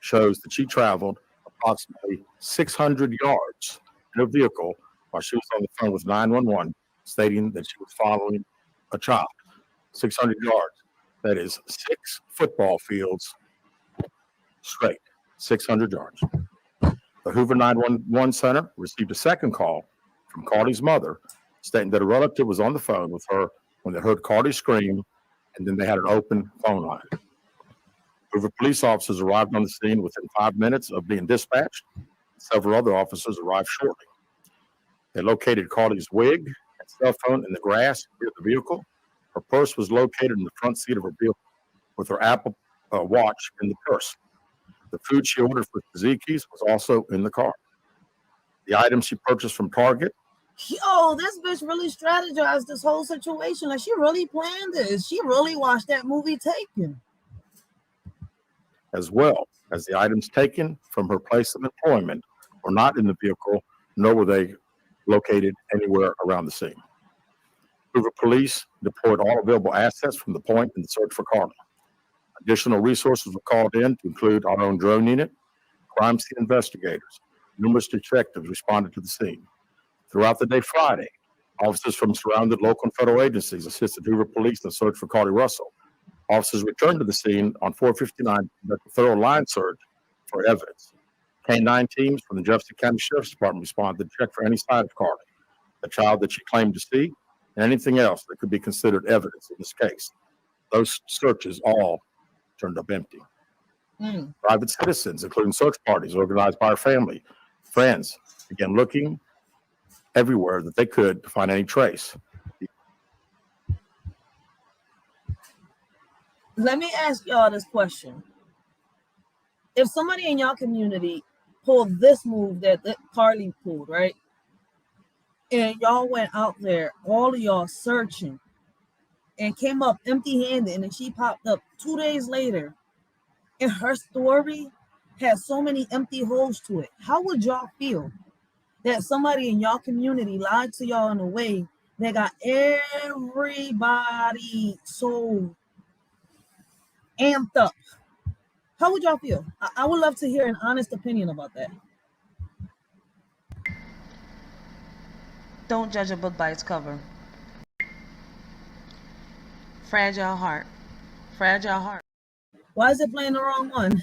shows that she traveled approximately 600 yards in a vehicle while she was on the phone with 911, stating that she was following a child. 600 yards. That is 6 football fields straight. 600 yards. The Hoover 911 Center received a second call from Carlee's mother, stating that a relative was on the phone with her when they heard Carlee scream, and then they had an open phone line. Hoover police officers arrived on the scene within 5 minutes of being dispatched. Several other officers arrived shortly. They located Carlee's wig and cell phone in the grass near the vehicle. Her purse was located in the front seat of her vehicle with her Apple Watch in the purse. The food she ordered for Tzatziki's was also in the car. The items she purchased from Target. Yo, this bitch really strategized this whole situation. Like, she really planned this. She really watched that movie Taken. As well as the items taken from her place of employment were not in the vehicle, nor were they located anywhere around the scene. Hoover police deployed all available assets from the point in the search for Carlee. Additional resources were called in to include our own drone unit, crime scene investigators. Numerous detectives responded to the scene. Throughout the day Friday, officers from surrounding local and federal agencies assisted Hoover police in the search for Carlee Russell. Officers returned to the scene on 459 to conduct a thorough line search for evidence. K-9 teams from the Jefferson County Sheriff's Department responded to check for any sign of Carlee, the child that she claimed to see, and anything else that could be considered evidence in this case. Those searches all turned up empty. Private citizens, including search parties organized by her family, friends, began looking everywhere that they could to find any trace. Let me ask y'all this question. If somebody in y'all community pulled this move that Carlee pulled, right? And y'all went out there, all of y'all searching, and came up empty-handed, and then she popped up 2 days later, and her story has so many empty holes to it. How would y'all feel that somebody in y'all community lied to y'all in a way that got everybody so amped up? How would y'all feel? I would love to hear an honest opinion about that. Don't judge a book by its cover. Fragile heart. Fragile heart. Why is it playing the wrong one?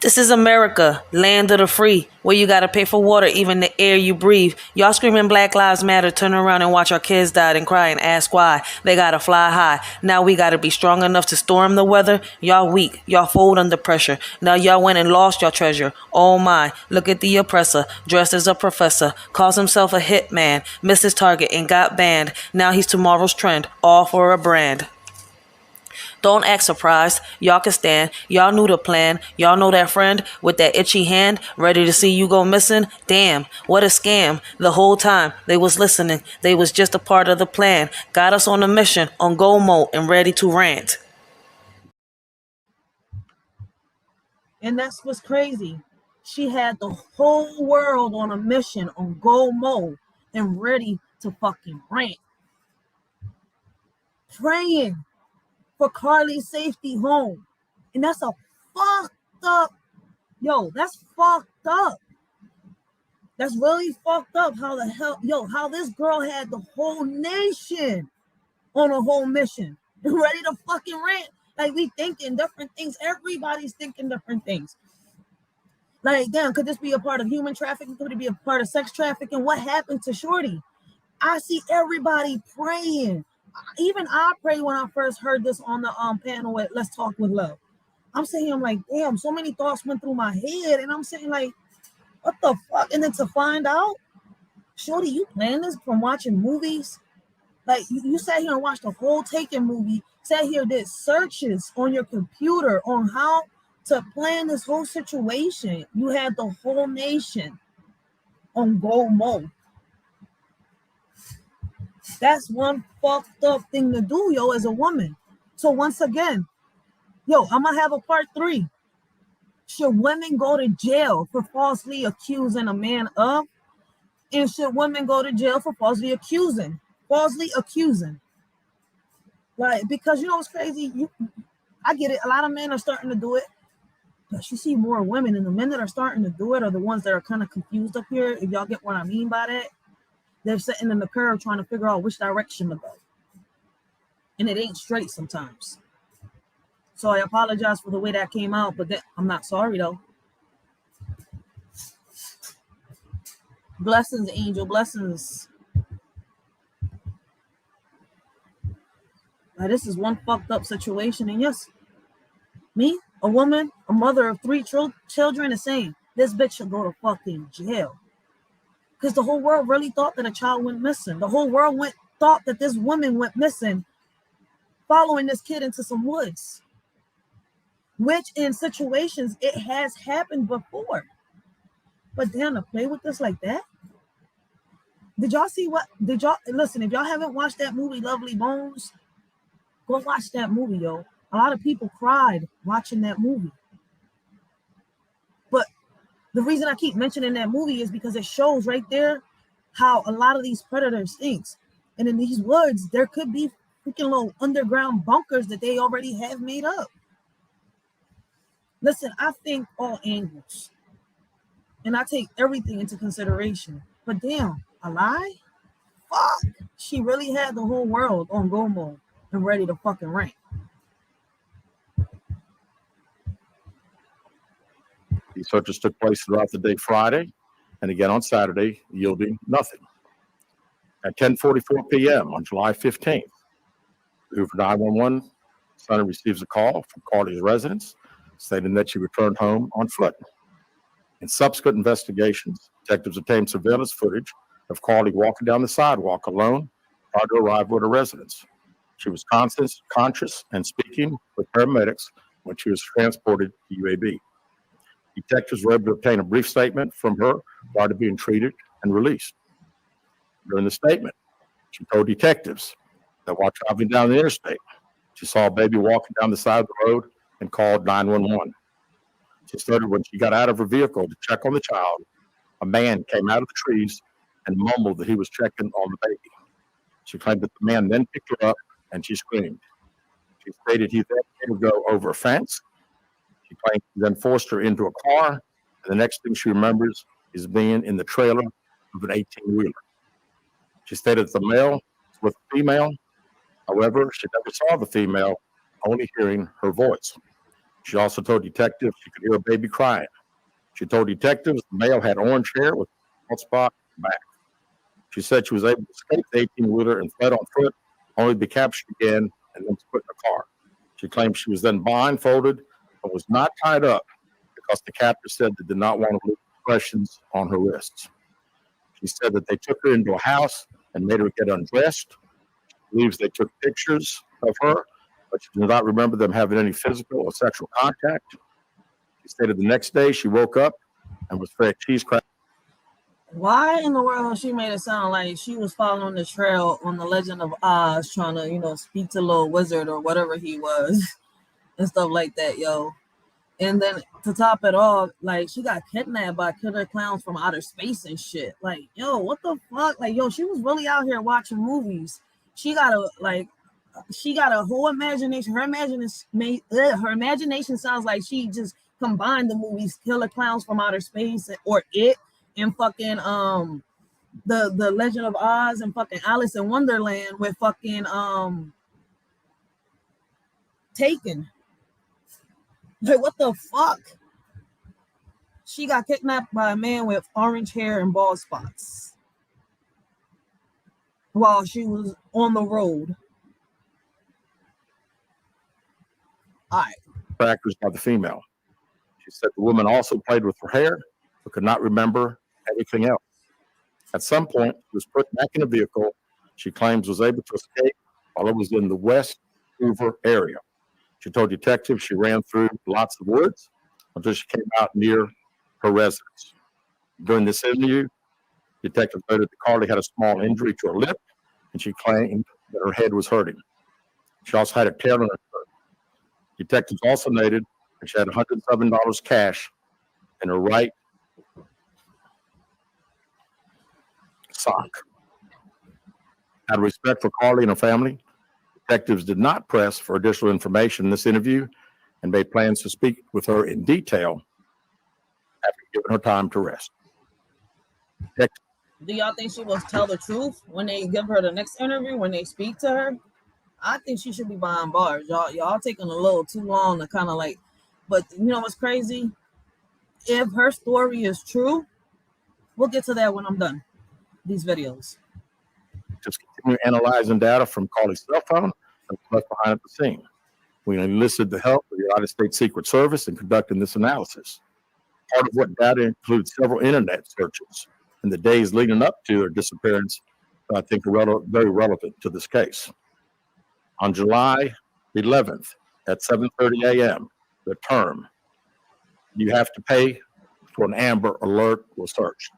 This is America, land of the free, where you gotta pay for water, even the air you breathe. Y'all screaming Black Lives Matter, turn around and watch our kids die and cry and ask why. They gotta fly high. Now we gotta be strong enough to storm the weather. Y'all weak, y'all fold under pressure. Now y'all went and lost your treasure. Oh my, look at the oppressor, dressed as a professor, calls himself a hitman, missed his target and got banned. Now he's tomorrow's trend, all for a brand. Don't act surprised. Y'all can stand. Y'all knew the plan. Y'all know that friend with that itchy hand, ready to see you go missing? Damn, what a scam. The whole time they was listening. They was just a part of the plan. Got us on a mission, on go mode and ready to rant. And that's what's crazy. She had the whole world on a mission on go mode and ready to fucking rant. Praying for Carlee's safety home. And that's a fucked up. Yo, that's fucked up. That's really fucked up. How the hell, how this girl had the whole nation on a whole mission. Ready to fucking rant. Like, we thinking different things. Everybody's thinking different things. Like, damn, could this be a part of human trafficking? Could it be a part of sex trafficking? What happened to Shorty? I see everybody praying. Even I prayed when I first heard this on the panel at Let's Talk with Love. I'm saying, I'm like, damn, so many thoughts went through my head. And I'm saying, like, what the fuck? And then to find out, Shorty, you planned this from watching movies? Like, you sat here and watched the whole Taken movie, sat here, did searches on your computer on how to plan this whole situation. You had the whole nation on go mode. That's one fucked up thing to do, yo, as a woman. So once again, yo, I'm going to have a part 3. Should women go to jail for falsely accusing a man of? And should women go to jail for falsely accusing? Like, because you know what's crazy? I get it. A lot of men are starting to do it. But you see more women, and the men that are starting to do it are the ones that are kind of confused up here. If y'all get what I mean by that, they're sitting in the curve trying to figure out which direction to go. And it ain't straight sometimes. So I apologize for the way that came out, but I'm not sorry, though. Blessings, Angel. Blessings. Now, this is one fucked up situation. And yes, me, a woman, a mother of 3 children, is saying this bitch should go to fucking jail. Because the whole world really thought that a child went missing. The whole world thought that this woman went missing following this kid into some woods. Which in situations, it has happened before. But damn, to play with this like that? Listen, if y'all haven't watched that movie, Lovely Bones, go watch that movie, yo. A lot of people cried watching that movie. But the reason I keep mentioning that movie is because it shows right there how a lot of these predators think. And in these woods, there could be freaking little underground bunkers that they already have made up. Listen, I think all angles. And I take everything into consideration. But damn, a lie? Fuck. She really had the whole world on go mode and ready to fucking rank. These searches took place throughout the day Friday and again on Saturday, yielding nothing. At 10:44 p.m. on July 15th, Hoover 911 center receives a call from Carlee's residence stating that she returned home on foot. In subsequent investigations, detectives obtained surveillance footage of Carlee walking down the sidewalk alone prior to arrival at her residence. She was conscious and speaking with paramedics when she was transported to UAB. Detectives were able to obtain a brief statement from her prior to being treated and released. During the statement, she told detectives that while traveling down the interstate, she saw a baby walking down the side of the road and called 911. She stated when she got out of her vehicle to check on the child, a man came out of the trees and mumbled that he was checking on the baby. She claimed that the man then picked her up and she screamed. She stated he then made her go over a fence. She claimed he then forced her into a car, and the next thing she remembers is being in the trailer of an 18-wheeler. She stated that the male was with a female. However, she never saw the female, only hearing her voice. She also told detectives she could hear a baby crying. She told detectives the male had orange hair with a bald spot on the back. She said she was able to escape the 18-wheeler and fled on foot, only to be captured again and then put in a car. She claimed she was then blindfolded but was not tied up because the captor said they did not want to leave impressions on her wrists. She said that they took her into a house and made her get undressed. She believes they took pictures of her, but she does not remember them having any physical or sexual contact. She stated the next day she woke up and was fed cheese crackers. Why in the world she made it sound like she was following the trail on the Legend of Oz, trying to, speak to Little Wizard or whatever he was and stuff like that, yo? And then to top it off, like, she got kidnapped by killer clowns from outer space and shit. Like, yo, what the fuck? Like, yo, she was really out here watching movies. She got a whole imagination. Her imagination sounds like she just combined the movies Killer Clowns from Outer Space or It and fucking the Legend of Oz and fucking Alice in Wonderland with fucking Taken. Like, what the fuck? She got kidnapped by a man with orange hair and bald spots while she was on the road. All right. Factors by the female. She said the woman also played with her hair, but could not remember anything else. At some point, she was put back in a vehicle she claims was able to escape while it was in the West Hoover area. She told detectives she ran through lots of woods until she came out near her residence. During this interview, detectives noted that Carlee had a small injury to her lip, and she claimed that her head was hurting. She also had a tear in her shirt. Detectives also noted that she had $107 cash in her right sock. Out of respect for Carlee and her family, detectives did not press for additional information in this interview and made plans to speak with her in detail after giving her time to rest. Do y'all think she will tell the truth when they give her the next interview, when they speak to her? I think she should be behind bars. Y'all taking a little too long to kind of like, but you know what's crazy? If her story is true, we'll get to that when I'm done. These videos. Just continue analyzing data from Carlee's cell phone and left behind at the scene. We enlisted the help of the United States Secret Service in conducting this analysis. Part of what data includes several internet searches in the days leading up to her disappearance that I think are very relevant to this case. On July 11th at 7:30 a.m., the term "you have to pay for an Amber Alert" was searched.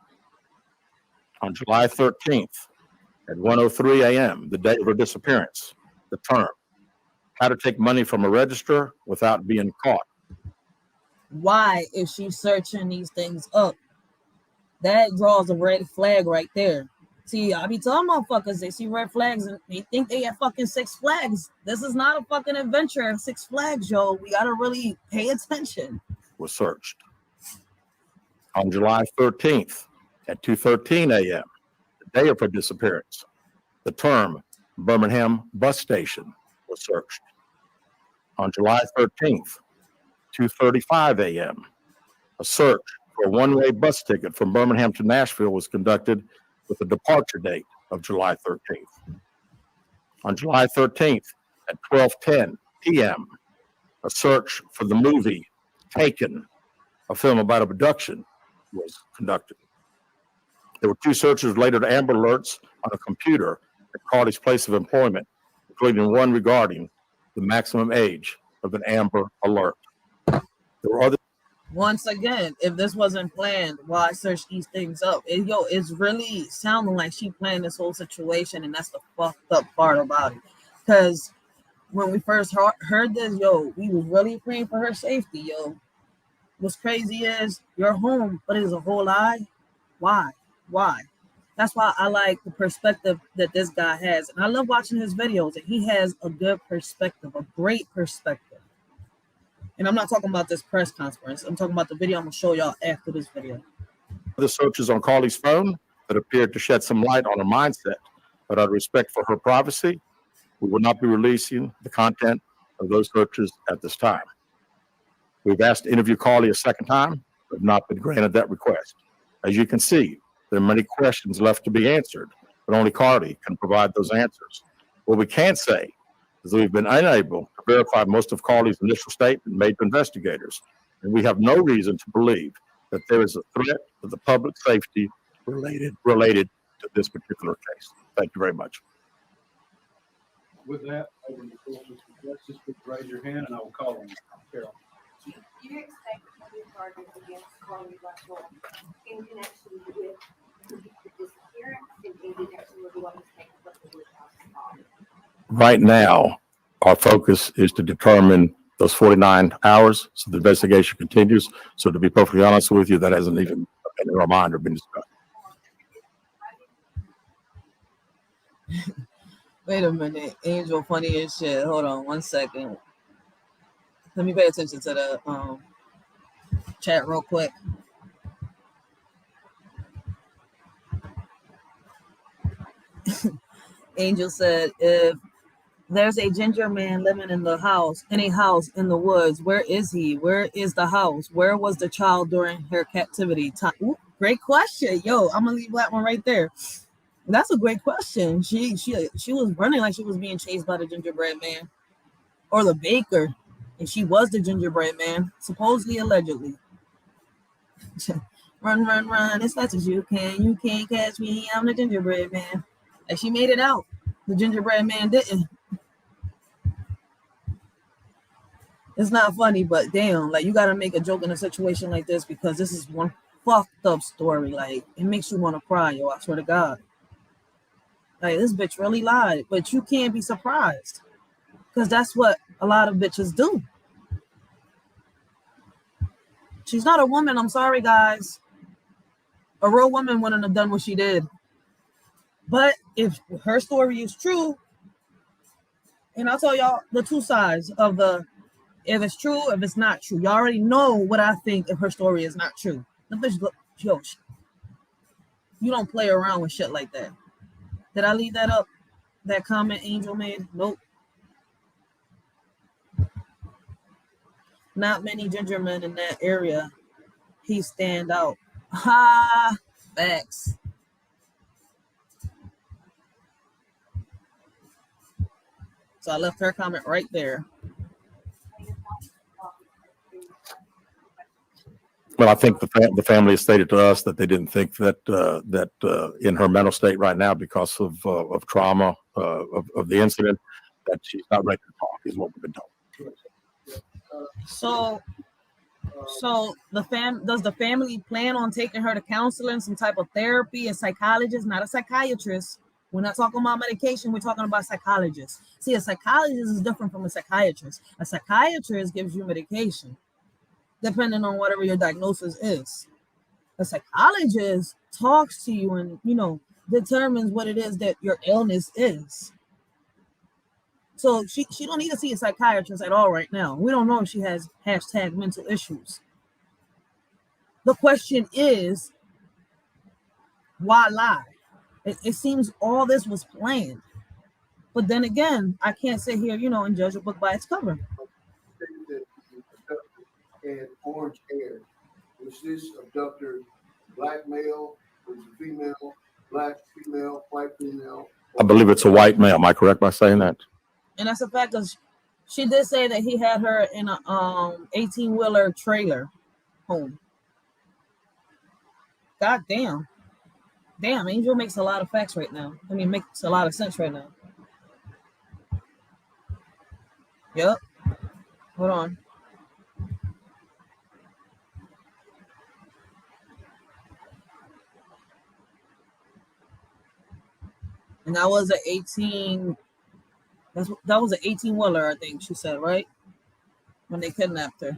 On July 13th at 1:03 a.m., the day of her disappearance, the term "how to take money from a register without being caught." Why is she searching these things up? That draws a red flag right there. See, I be telling motherfuckers, they see red flags and they think they at fucking Six Flags. This is not a fucking adventure at Six Flags, yo. We gotta really pay attention. Was searched. On July 13th at 2:13 a.m., the day of her disappearance, the term "Birmingham Bus Station" was searched. On July 13th, 2:35 a.m., a search for a one-way bus ticket from Birmingham to Nashville was conducted with a departure date of July 13th. On July 13th at 12:10 p.m., a search for the movie Taken, a film about abduction, was conducted. There were two searches related to Amber Alerts on a computer at Carlee's place of employment, including one regarding the maximum age of an Amber Alert. There were other. Once again, if this wasn't planned, why search these things up? It's really sounding like she planned this whole situation, and that's the fucked up part about it. Because when we first heard this, we was really praying for her safety, yo. What's crazy is you're home, but it's a whole lie. Why? That's why I like the perspective that this guy has. And I love watching his videos, and he has a good perspective, a great perspective. And I'm not talking about this press conference. I'm talking about the video I'm going to show y'all after this video. The searches on Carlee's phone that appeared to shed some light on her mindset, but out of respect for her privacy, we will not be releasing the content of those searches at this time. We've asked to interview Carlee a second time, but have not been granted that request. As you can see, there are many questions left to be answered, but only Carlee can provide those answers. What we can say is that we've been unable to verify most of Carlee's initial statement made to investigators, and we have no reason to believe that there is a threat to the public safety related to this particular case. Thank you very much. With that, over the course of justice, please raise your hand and I will call on you. Carol. Do you expect new charges against Carlee Russell in connection with the disappearance and in connection with what was taken from the Woodhouse? Right now, our focus is to determine those 49 hours. So the investigation continues. So to be perfectly honest with you, that hasn't even been in our mind or been discussed. Wait a minute. Angel, funny as shit. Hold on 1 second. Let me pay attention to the chat real quick. Angel said, if there's a ginger man living in the house, in a house in the woods, where is he? Where is the house? Where was the child during her captivity time? Ooh, great question. Yo, I'm gonna leave that one right there. That's a great question. She was running like she was being chased by the gingerbread man or the baker, and she was the gingerbread man, supposedly, allegedly. Run, run, run, as fast as you can. You can't catch me. I'm the gingerbread man. And she made it out. The gingerbread man didn't. It's not funny, but damn, like you gotta make a joke in a situation like this because this is one fucked up story. Like it makes you want to cry, yo. I swear to God. Like this bitch really lied, but you can't be surprised because that's what a lot of bitches do. She's not a woman. I'm sorry, guys. A real woman wouldn't have done what she did. But if her story is true, and I'll tell y'all the two sides of the, if it's true, if it's not true. Y'all already know what I think if her story is not true. The bitch, yo, you don't play around with shit like that. Did I leave that up? That comment Angel made? Nope. Not many ginger men in that area. He stand out. Ha! Facts. So I left her comment right there. Well, I think the family has stated to us that they didn't think that in her mental state right now, because of trauma of the incident, that she's not ready to talk, is what we've been told. So does the family plan on taking her to counseling, some type of therapy, a psychologist, not a psychiatrist? We're not talking about medication. We're talking about psychologists. See, a psychologist is different from a psychiatrist. A psychiatrist gives you medication, depending on whatever your diagnosis is. A psychologist talks to you and, determines what it is that your illness is. So she don't need to see a psychiatrist at all right now. We don't know if she has hashtag mental issues. The question is, why lie? It seems all this was planned. But then again, I can't sit here, and judge a book by its cover. And orange hair. Was this abductor black male? Was it female? Black female? White female? I believe it's a white male. Am I correct by saying that? And that's a fact, because she did say that he had her in a 18-wheeler trailer home. God damn. Damn, Angel makes a lot of facts right now. Makes a lot of sense right now. Yep. Hold on. And that was an 18. That was an 18-wheeler, I think she said, right? When they kidnapped her.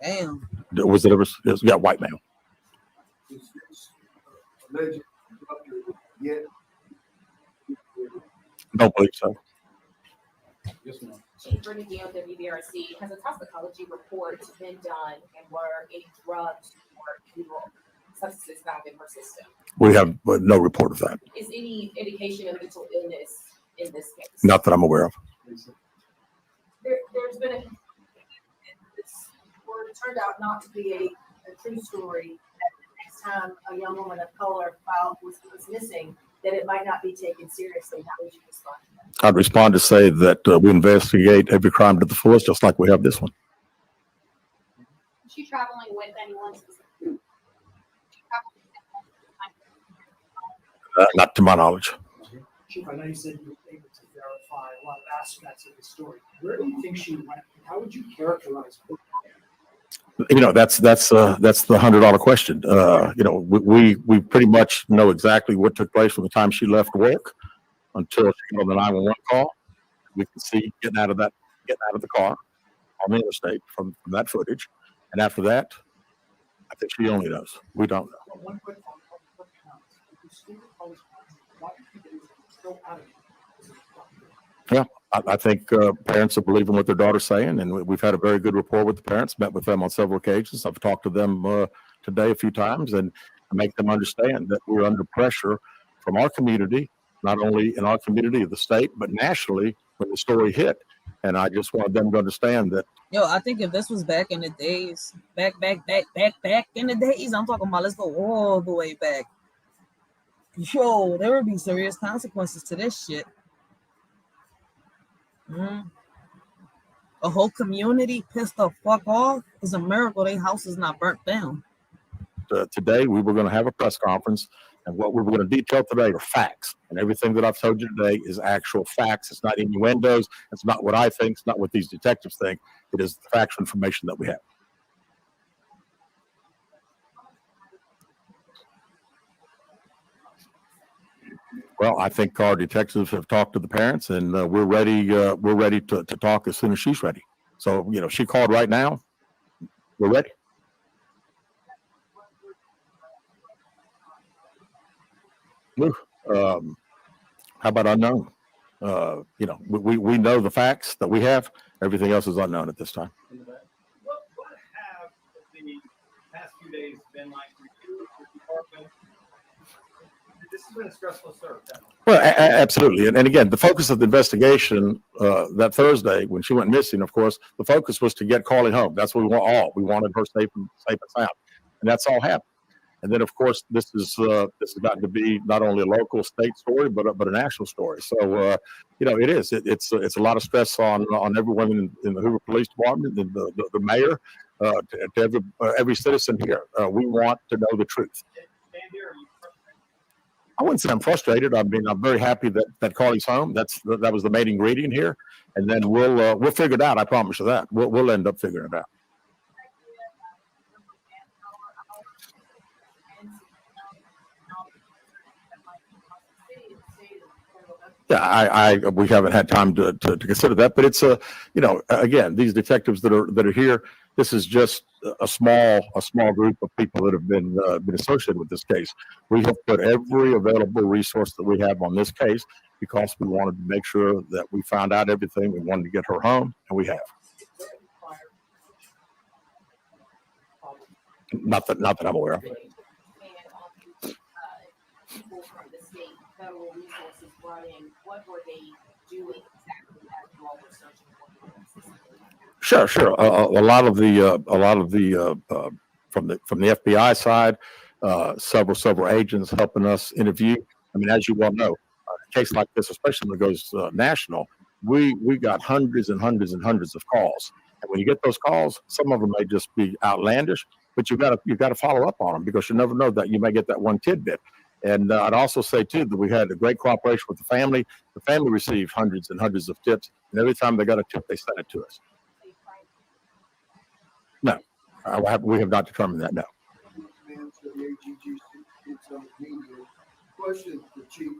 Damn. Was it ever? Yeah, white male. Is this alleged abductor yet? Don't believe so. Yes, ma'am. Chief Brittany Gale, WBRC, has a toxicology report been done, and were any drugs or illegal substances found in her system? We have no report of that. Is any indication of mental illness in this case? Not that I'm aware of. There's been this turned out not to be a true story. That the next time a young woman of color was missing, that it might not be taken seriously. How would you respond to that? I'd respond to say that we investigate every crime to the fullest, just like we have this one. Is she traveling with anyone specific? Not to my knowledge. Chief, I know you said you were able to verify a lot of aspects of the story. Where do you think she went? How would you characterize her? That's the $100 question. We pretty much know exactly what took place from the time she left work until she got on the 911 call. We can see getting out of that getting out of the car on the interstate from that footage. And after that, I think she only knows. We don't know. Well, one quick phone call for parents. If you speak with police, why do you think it is still out of it? Yeah, I think parents are believing what their daughter's saying, and we've had a very good rapport with the parents, met with them on several occasions. I've talked to them today a few times and make them understand that we're under pressure from our community, not only in our community of the state, but nationally when the story hit. And I just wanted them to understand that. Yo, I think if this was back in the days, back in the days, I'm talking about, let's go all the way back. Yo, there would be serious consequences to this shit. A whole community pissed the fuck off. It's a miracle their house is not burnt down. Today we were going to have a press conference, and what we were going to detail today are facts. And everything that I've told you today is actual facts. It's not innuendos. It's not what I think. It's not what these detectives think. It is the factual information that we have. Well, I think our detectives have talked to the parents, and we're ready. We're ready to talk as soon as she's ready. So, she called right now. We're ready. How about unknown? We know the facts that we have. Everything else is unknown at this time. What have the past few days been like for you, your department? This has been a stressful search. Well, absolutely. And again, the focus of the investigation that Thursday when she went missing, of course, the focus was to get Carlee home. That's what we want all. We wanted her safe and sound. And that's all happened. And then, of course, this has gotten to be not only a local state story, but a national story. So, it is. It's a lot of stress on everyone in the Hoover Police Department, and the mayor, to every citizen here. We want to know the truth. I wouldn't say I'm frustrated. I mean, I'm very happy that Carlee's home. That was the main ingredient here, and then we'll figure it out. I promise you that. We'll end up figuring it out. Yeah, we haven't had time to consider that, but it's again, these detectives that are here. This is just a small group of people that have been associated with this case. We have put every available resource that we have on this case because we wanted to make sure that we found out everything. We wanted to get her home, and we have. Not that I'm aware of. People from the state, federal resources brought in, what were they doing exactly as you all were searching for? Sure. A lot of the from the FBI side, several agents helping us interview. I mean, as you well know, a case like this, especially when it goes national, we got hundreds and hundreds and hundreds of calls. And when you get those calls, some of them may just be outlandish, but you've got to follow up on them because you never know that you may get that one tidbit. And I'd also say, too, that we had a great cooperation with the family. The family received hundreds and hundreds of tips, and every time they got a tip, they sent it to us. No, we have not determined that, no. Question for Chief.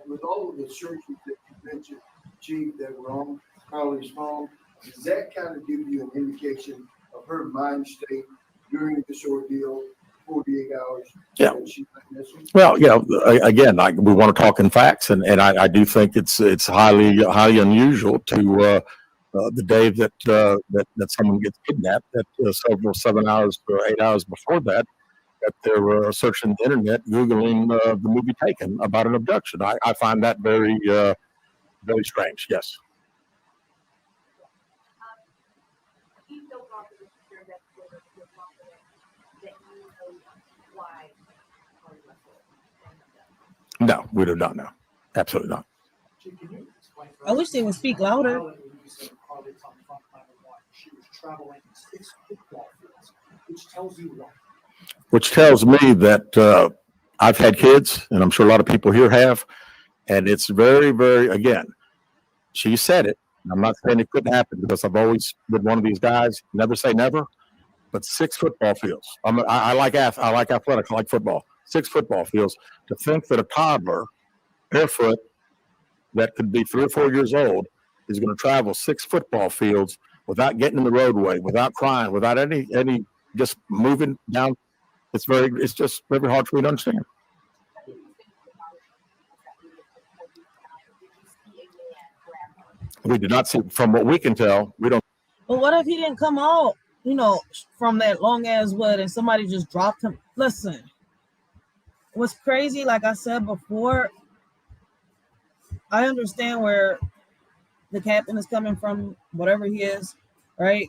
With all of the searches that you mentioned, Chief, that were on Carlee's phone, does that kind of give you an indication of her mind state during this ordeal? 48 hours. Yeah. Well, again, we want to talk in facts, and I do think it's highly unusual to the day that someone gets kidnapped. That 7 hours or 8 hours before that they're searching the internet, googling the movie Taken about an abduction. I find that very very strange. Yes. No, we do not know. Absolutely not. I wish they would speak louder. Which tells me that I've had kids, and I'm sure a lot of people here have, and it's very, very, again, she said it. I'm not saying it couldn't happen because I've always been one of these guys, never say never, but 6 football fields. I like athletics, I like football. 6 football fields. To think that a toddler, barefoot, that could be 3 or 4 years old, is going to travel 6 football fields without getting in the roadway, without crying, without any just moving down. It's just very hard for me to understand. We did not see, from what we can tell, we don't. But what if he didn't come out, from that long ass wood and somebody just dropped him? Listen, what's crazy, like I said before, I understand where the captain is coming from, whatever he is, right?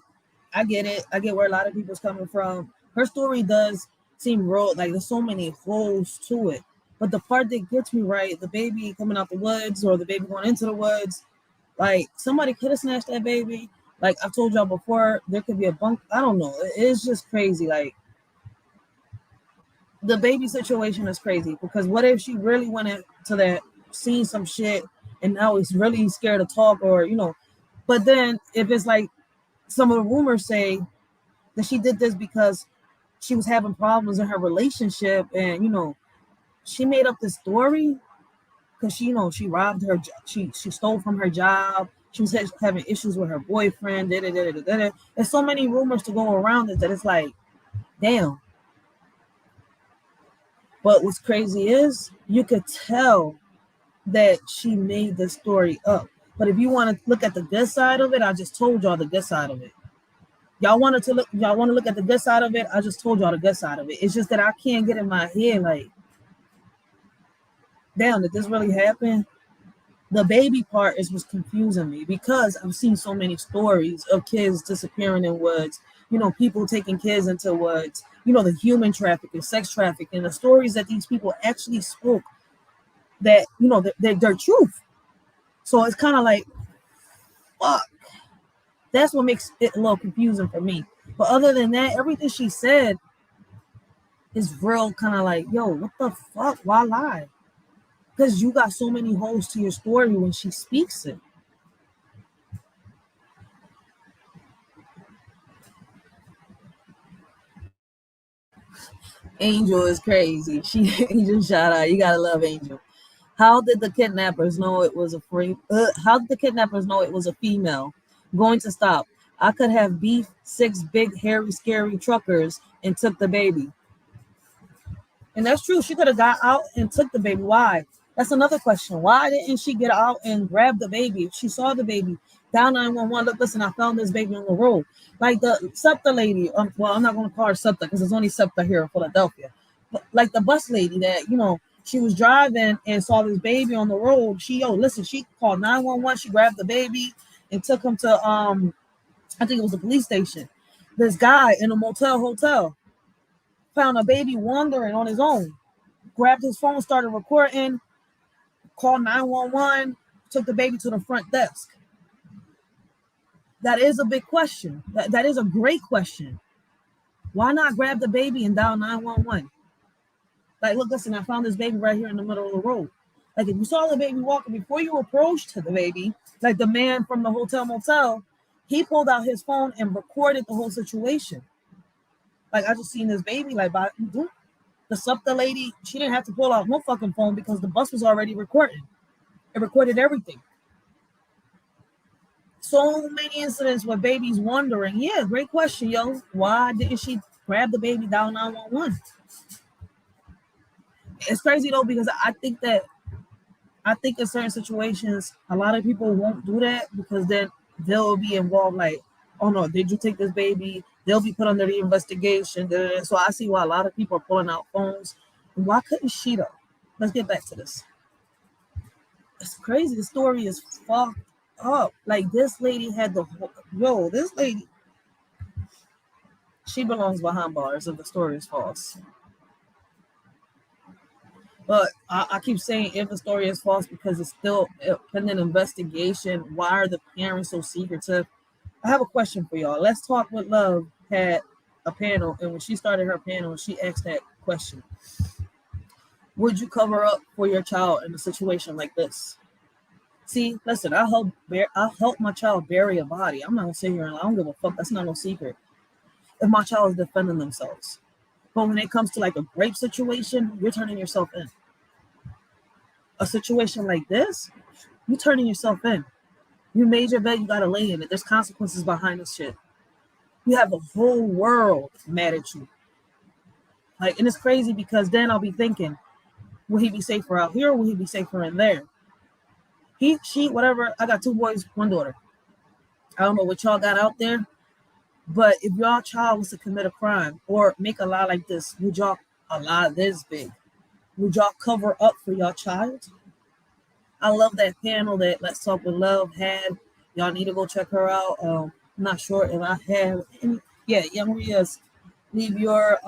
I get it. I get where a lot of people's coming from. Her story does seem real, like there's so many holes to it. But the part that gets me, right, the baby coming out the woods or the baby going into the woods, like somebody could have snatched that baby. Like I've told y'all before, there could be a bunk. I don't know. It's just crazy. Like the baby situation is crazy because what if she really went into that, seen some shit, and now he's really scared to talk or, but then if it's like some of the rumors say that she did this because she was having problems in her relationship and, she made up this story because she robbed her, she stole from her job. She was having issues with her boyfriend. There's so many rumors to go around it that it's like, damn. But what's crazy is you could tell that she made the story up. But if you want to look at the good side of it, I just told y'all the good side of it. Y'all want to look at the good side of it, I just told y'all the good side of it. It's just that I can't get in my head like, damn, did this really happen? The baby part is what's confusing me because I've seen so many stories of kids disappearing in woods, people taking kids into woods, the human trafficking, sex trafficking, the stories that these people actually spoke that, they're truth. So it's kind of like, fuck. That's what makes it a little confusing for me. But other than that, everything she said is real kind of like, yo, what the fuck? Why lie? Because you got so many holes to your story when she speaks it. Angel is crazy. Angel shout out. You gotta love Angel. How did the kidnappers know it was a female going to stop? I could have beef 6 big, hairy, scary truckers and took the baby. And that's true. She could have got out and took the baby. Why? That's another question. Why didn't she get out and grab the baby? If she saw the baby, down 911, look, listen, I found this baby on the road. Like the SEPTA lady, well, I'm not going to call her SEPTA because there's only SEPTA here in Philadelphia. But like the bus lady that, she was driving and saw this baby on the road. She called 911. She grabbed the baby and took him to, I think it was a police station. This guy in a hotel found a baby wandering on his own, grabbed his phone, started recording, called 911, took the baby to the front desk. That is a big question. That is a great question. Why not grab the baby and dial 911? Like, look, listen, I found this baby right here in the middle of the road. Like, if you saw the baby walking before you approached the baby, like the man from the motel, he pulled out his phone and recorded the whole situation. Like, I just seen this baby, like, the SEPTA lady, she didn't have to pull out no fucking phone because the bus was already recording. It recorded everything. So many incidents with babies wandering. Yeah, great question, yo. Why didn't she grab the baby down 911? It's crazy though, because I think in certain situations, a lot of people won't do that because then they'll be involved like, oh no, did you take this baby? They'll be put under the investigation. So I see why a lot of people are pulling out phones. Why couldn't she though? Let's get back to this. It's crazy. The story is fucked up. Like this lady had this lady, she belongs behind bars if the story is false. But I keep saying if the story is false because it's still a pending investigation. Why are the parents so secretive? I have a question for y'all. Let's Talk with Love had a panel, and when she started her panel, she asked that question. Would you cover up for your child in a situation like this? See, listen, I'll help my child bury a body. I'm not gonna sit here and I don't give a fuck. That's not no secret. If my child is defending themselves. But when it comes to like a rape situation, you're turning yourself in. A situation like this, you're turning yourself in. You made your bed, you gotta lay in it. There's consequences behind this shit. You have the whole world mad at you. Like, and it's crazy because then I'll be thinking, will he be safer out here or will he be safer in there? She, whatever. I got 2 boys, 1 daughter. I don't know what y'all got out there, but if y'all child was to commit a crime or make a lie like this, would y'all, a lie this big, would y'all cover up for y'all child? I love that panel that Let's Talk with Love had. Y'all need to go check her out. I'm not sure if I have any. Yeah, Young Ria's. Leave your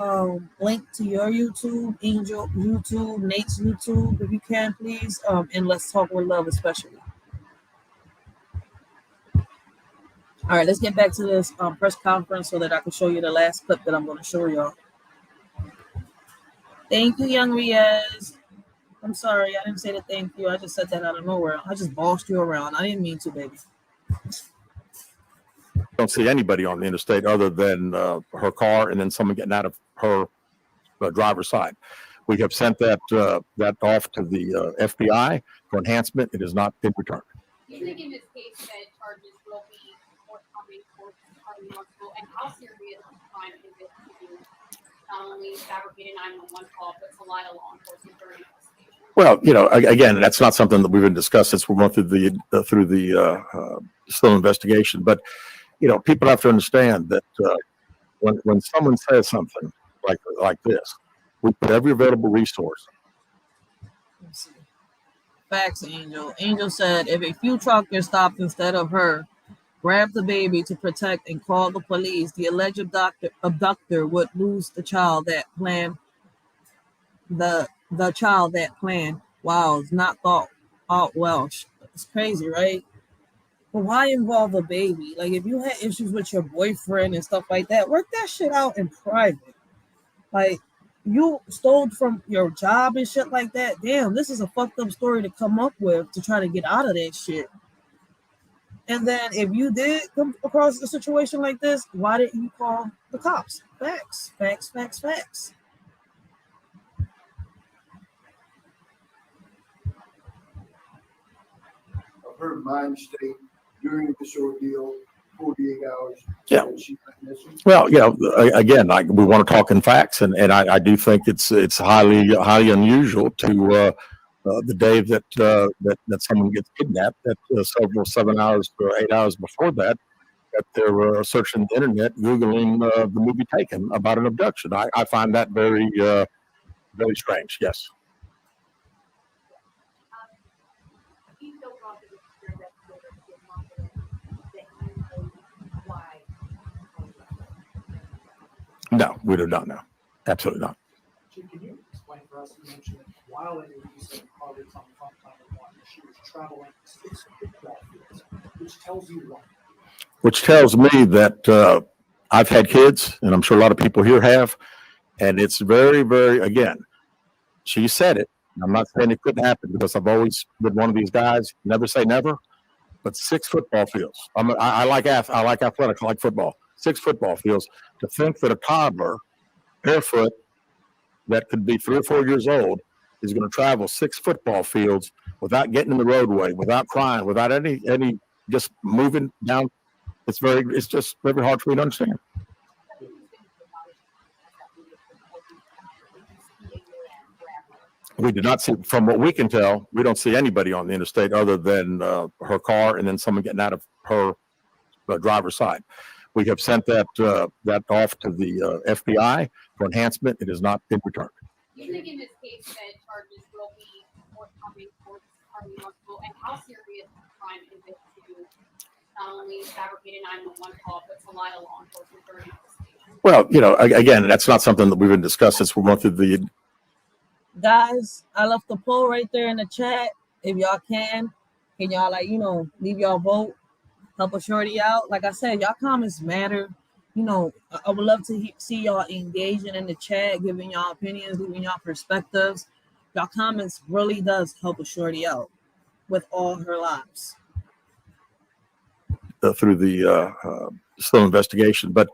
link to your YouTube, Angel YouTube, Nate's YouTube, if you can, please. And Let's Talk with Love, especially. All right, let's get back to this press conference so that I can show you the last clip that I'm going to show y'all. Thank you, Young Riaz. I'm sorry, I didn't say the thank you. I just said that out of nowhere. I just bossed you around. I didn't mean to, baby. Don't see anybody on the interstate other than her car and then someone getting out of her driver's side. We have sent that off to the FBI for enhancement. It has not been returned. Do you think in this case that charges will be forthcoming for Carlee Russell, and how serious a crime is it to not only fabricate a 911 call but to lie to law enforcement during an investigation? Well, again, that's not something that we've been discussed since we're going through the still investigation. But people have to understand that when someone says something like this, we put every available resource. Facts, Angel. Angel said if a few truckers stopped instead of her, grabbed the baby to protect and call the police, the alleged abductor would lose the child that planned. The child that planned. Wow, it's not thought out well. It's crazy, right? But why involve a baby? Like, if you had issues with your boyfriend and stuff like that, work that shit out in private. Like, you stole from your job and shit like that. Damn, this is a fucked up story to come up with to try to get out of that shit. And then if you did come across a situation like this, why didn't you call the cops? Facts, facts, facts, facts. Of her mind state during this ordeal, 48 hours. Yeah. Well, again, we want to talk in facts, and I do think it's highly unusual to the day that someone gets kidnapped, that 7 hours or 8 hours before that they're searching the internet, Googling the movie Taken about an abduction. I find that very, very strange. Yes. No, we do not know. Absolutely not. Can you explain for us? You mentioned that while in your use of Carlee was on the front line of one, she was traveling 6 football fields, which tells you what? Which tells me that I've had kids, and I'm sure a lot of people here have, and it's very, very, again, she said it. I'm not saying it couldn't happen because I've always been one of these guys, never say never, but 6 football fields. I like athletics, I like football. 6 football fields. To think that a toddler, barefoot, that could be 3 or 4 years old, is going to travel 6 football fields without getting in the roadway, without crying, without any just moving down. It's just very hard for me to understand. We do not see, from what we can tell, we don't see anybody on the interstate other than her car and then someone getting out of her driver's side. We have sent that off to the FBI for enhancement. It has not been returned. Do you think in this case that charges will be forthcoming for Carlee Russell, and how serious a crime is it to not only fabricate a 911 call but to lie to law enforcement during an investigation? Well, again, that's not something that we've been discussed since we went through the. Guys, I left the poll right there in the chat. If y'all can y'all leave y'all vote. Help a shorty out. Like I said, y'all comments matter. I would love to see y'all engaging in the chat, giving y'all opinions, giving y'all perspectives. Y'all comments really does help a shorty out with all her lives. Through the still investigation, but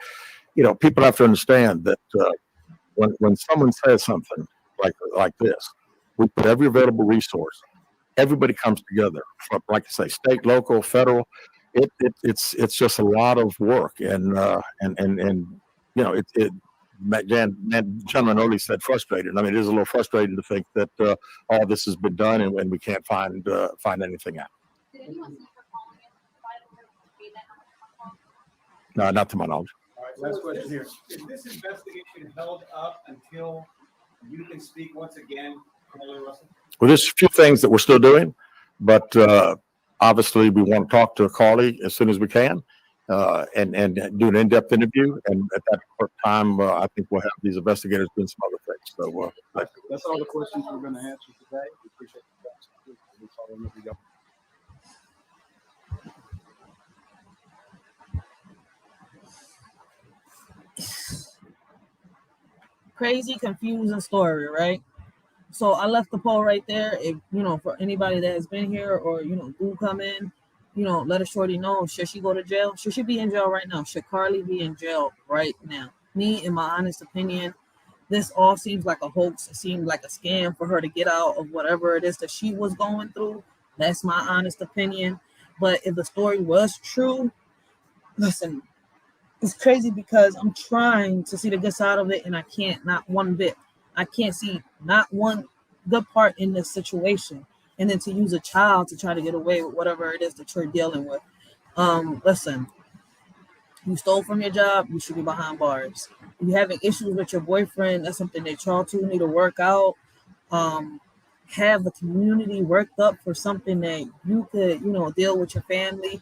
people have to understand that when someone says something like this, we put every available resource everybody comes together. From, like I say, state, local, federal. It's just a lot of work, and you know gentleman earlier said frustrated. I mean, it is a little frustrating to think that all this has been done and we can't find anything out. No, not to my knowledge. All right, last question here. Is this investigation held up until you can speak once again, Carlee Russell? Well, there's a few things that we're still doing, but obviously we want to talk to Carlee as soon as we can and do an in-depth interview. And at that time, I think we'll have these investigators doing some other things. So that's all the questions we're going to answer today. We appreciate you. Crazy, confusing story, right? So I left the poll right there. If for anybody that has been here or do come in, let a shorty know. Should she go to jail? Should she be in jail right now? Should Carlee be in jail right now? Me, in my honest opinion, this all seems like a hoax. It seemed like a scam for her to get out of whatever it is that she was going through. That's my honest opinion. But if the story was true, listen, it's crazy because I'm trying to see the good side of it and I can't, not one bit. I can't see not one good part in this situation. And then to use a child to try to get away with whatever it is that you're dealing with. Listen, you stole from your job, you should be behind bars. If you're having issues with your boyfriend, that's something that y'all two need to work out. Have the community worked up for something that you could, deal with your family.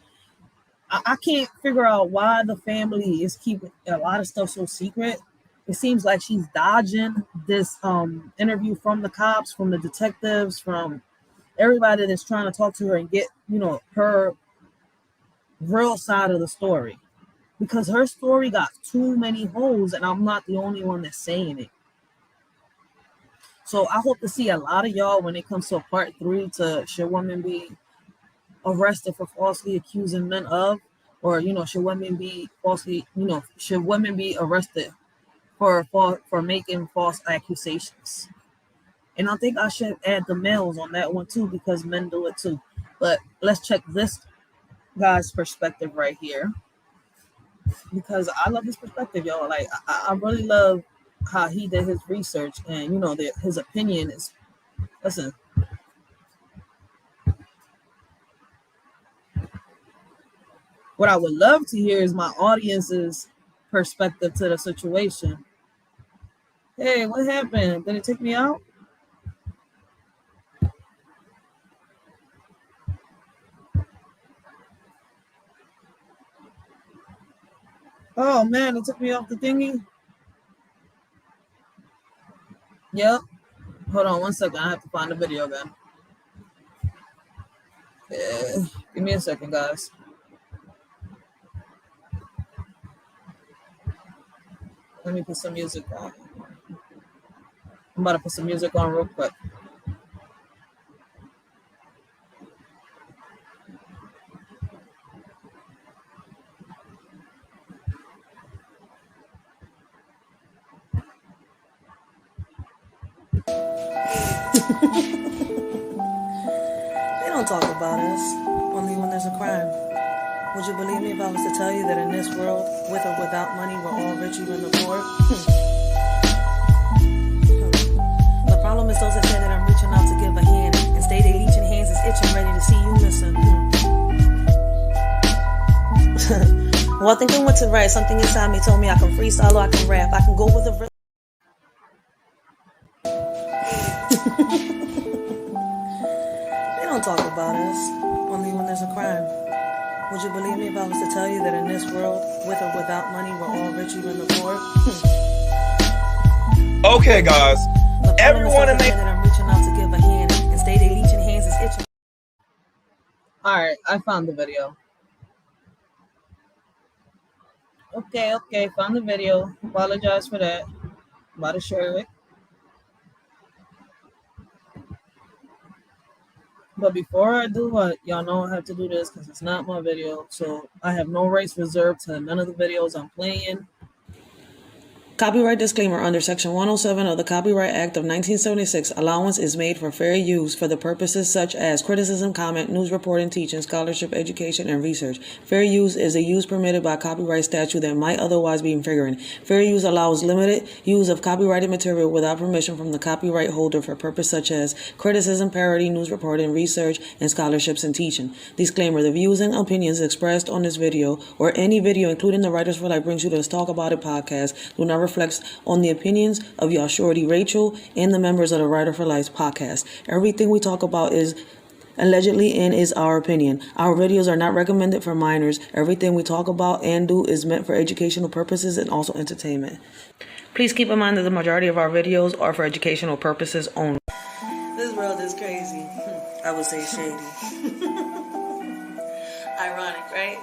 I can't figure out why the family is keeping a lot of stuff so secret. It seems like she's dodging this interview from the cops, from the detectives, from everybody that's trying to talk to her and get, her real side of the story. Because her story got too many holes and I'm not the only one that's saying it. So I hope to see a lot of y'all when it comes to part 3 to should women be arrested for falsely accusing men of, or should women be falsely, should women be arrested for making false accusations? And I think I should add the males on that one too, because men do it too. But let's check this guy's perspective right here, because I love his perspective, y'all. Like I really love how he did his research, and that his opinion is, listen. What I would love to hear is my audience's perspective to the situation. Hey, what happened? Did it take me out? Oh man, it took me off the thingy. Yep. Hold on 1 second. I have to find the video again. Give me a second, guys. Let me put some music on. I'm about to put some music on real quick. They don't talk about us, only when there's a crime. Would you believe me if I was to tell you that in this world, with or without money, we're all rich, even the poor? The problem is those that say that I'm reaching out to give a hand and stay they leeching hands is itching, ready to see you missing. Well, I think I went to write. Something inside me told me I can freestyle or I can rap. I can go with a They don't talk about us, only when there's a crime. Would you believe me if I was to tell you that in this world, with or without money, we're all rich, even the poor? Okay, guys. Everyone in that I'm reaching out to give a hand and stay they leeching hands is itching. All right, I found the video. Okay, found the video. Apologize for that. I'm about to share it. But before I do what, y'all know I have to do this because it's not my video. So I have no rights reserved to none of the videos I'm playing. Copyright disclaimer: under Section 107 of the Copyright Act of 1976, allowance is made for fair use for the purposes such as criticism, comment, news reporting, teaching, scholarship, education, and research. Fair use is a use permitted by copyright statute that might otherwise be infringing. Fair use allows limited use of copyrighted material without permission from the copyright holder for purposes such as criticism, parody, news reporting, research, and scholarships and teaching. Disclaimer: the views and opinions expressed on this video or any video, including the Writers for Life Brings You to Let's Talk About It podcast, do not reflects on the opinions of y'all shorty Rachel and the members of the Writer for Life podcast. Everything we talk about is allegedly and is our opinion. Our videos are not recommended for minors. Everything we talk about and do is meant for educational purposes and also entertainment. Please keep in mind that the majority of our videos are for educational purposes only. This world is crazy. I would say shady. Ironic, right?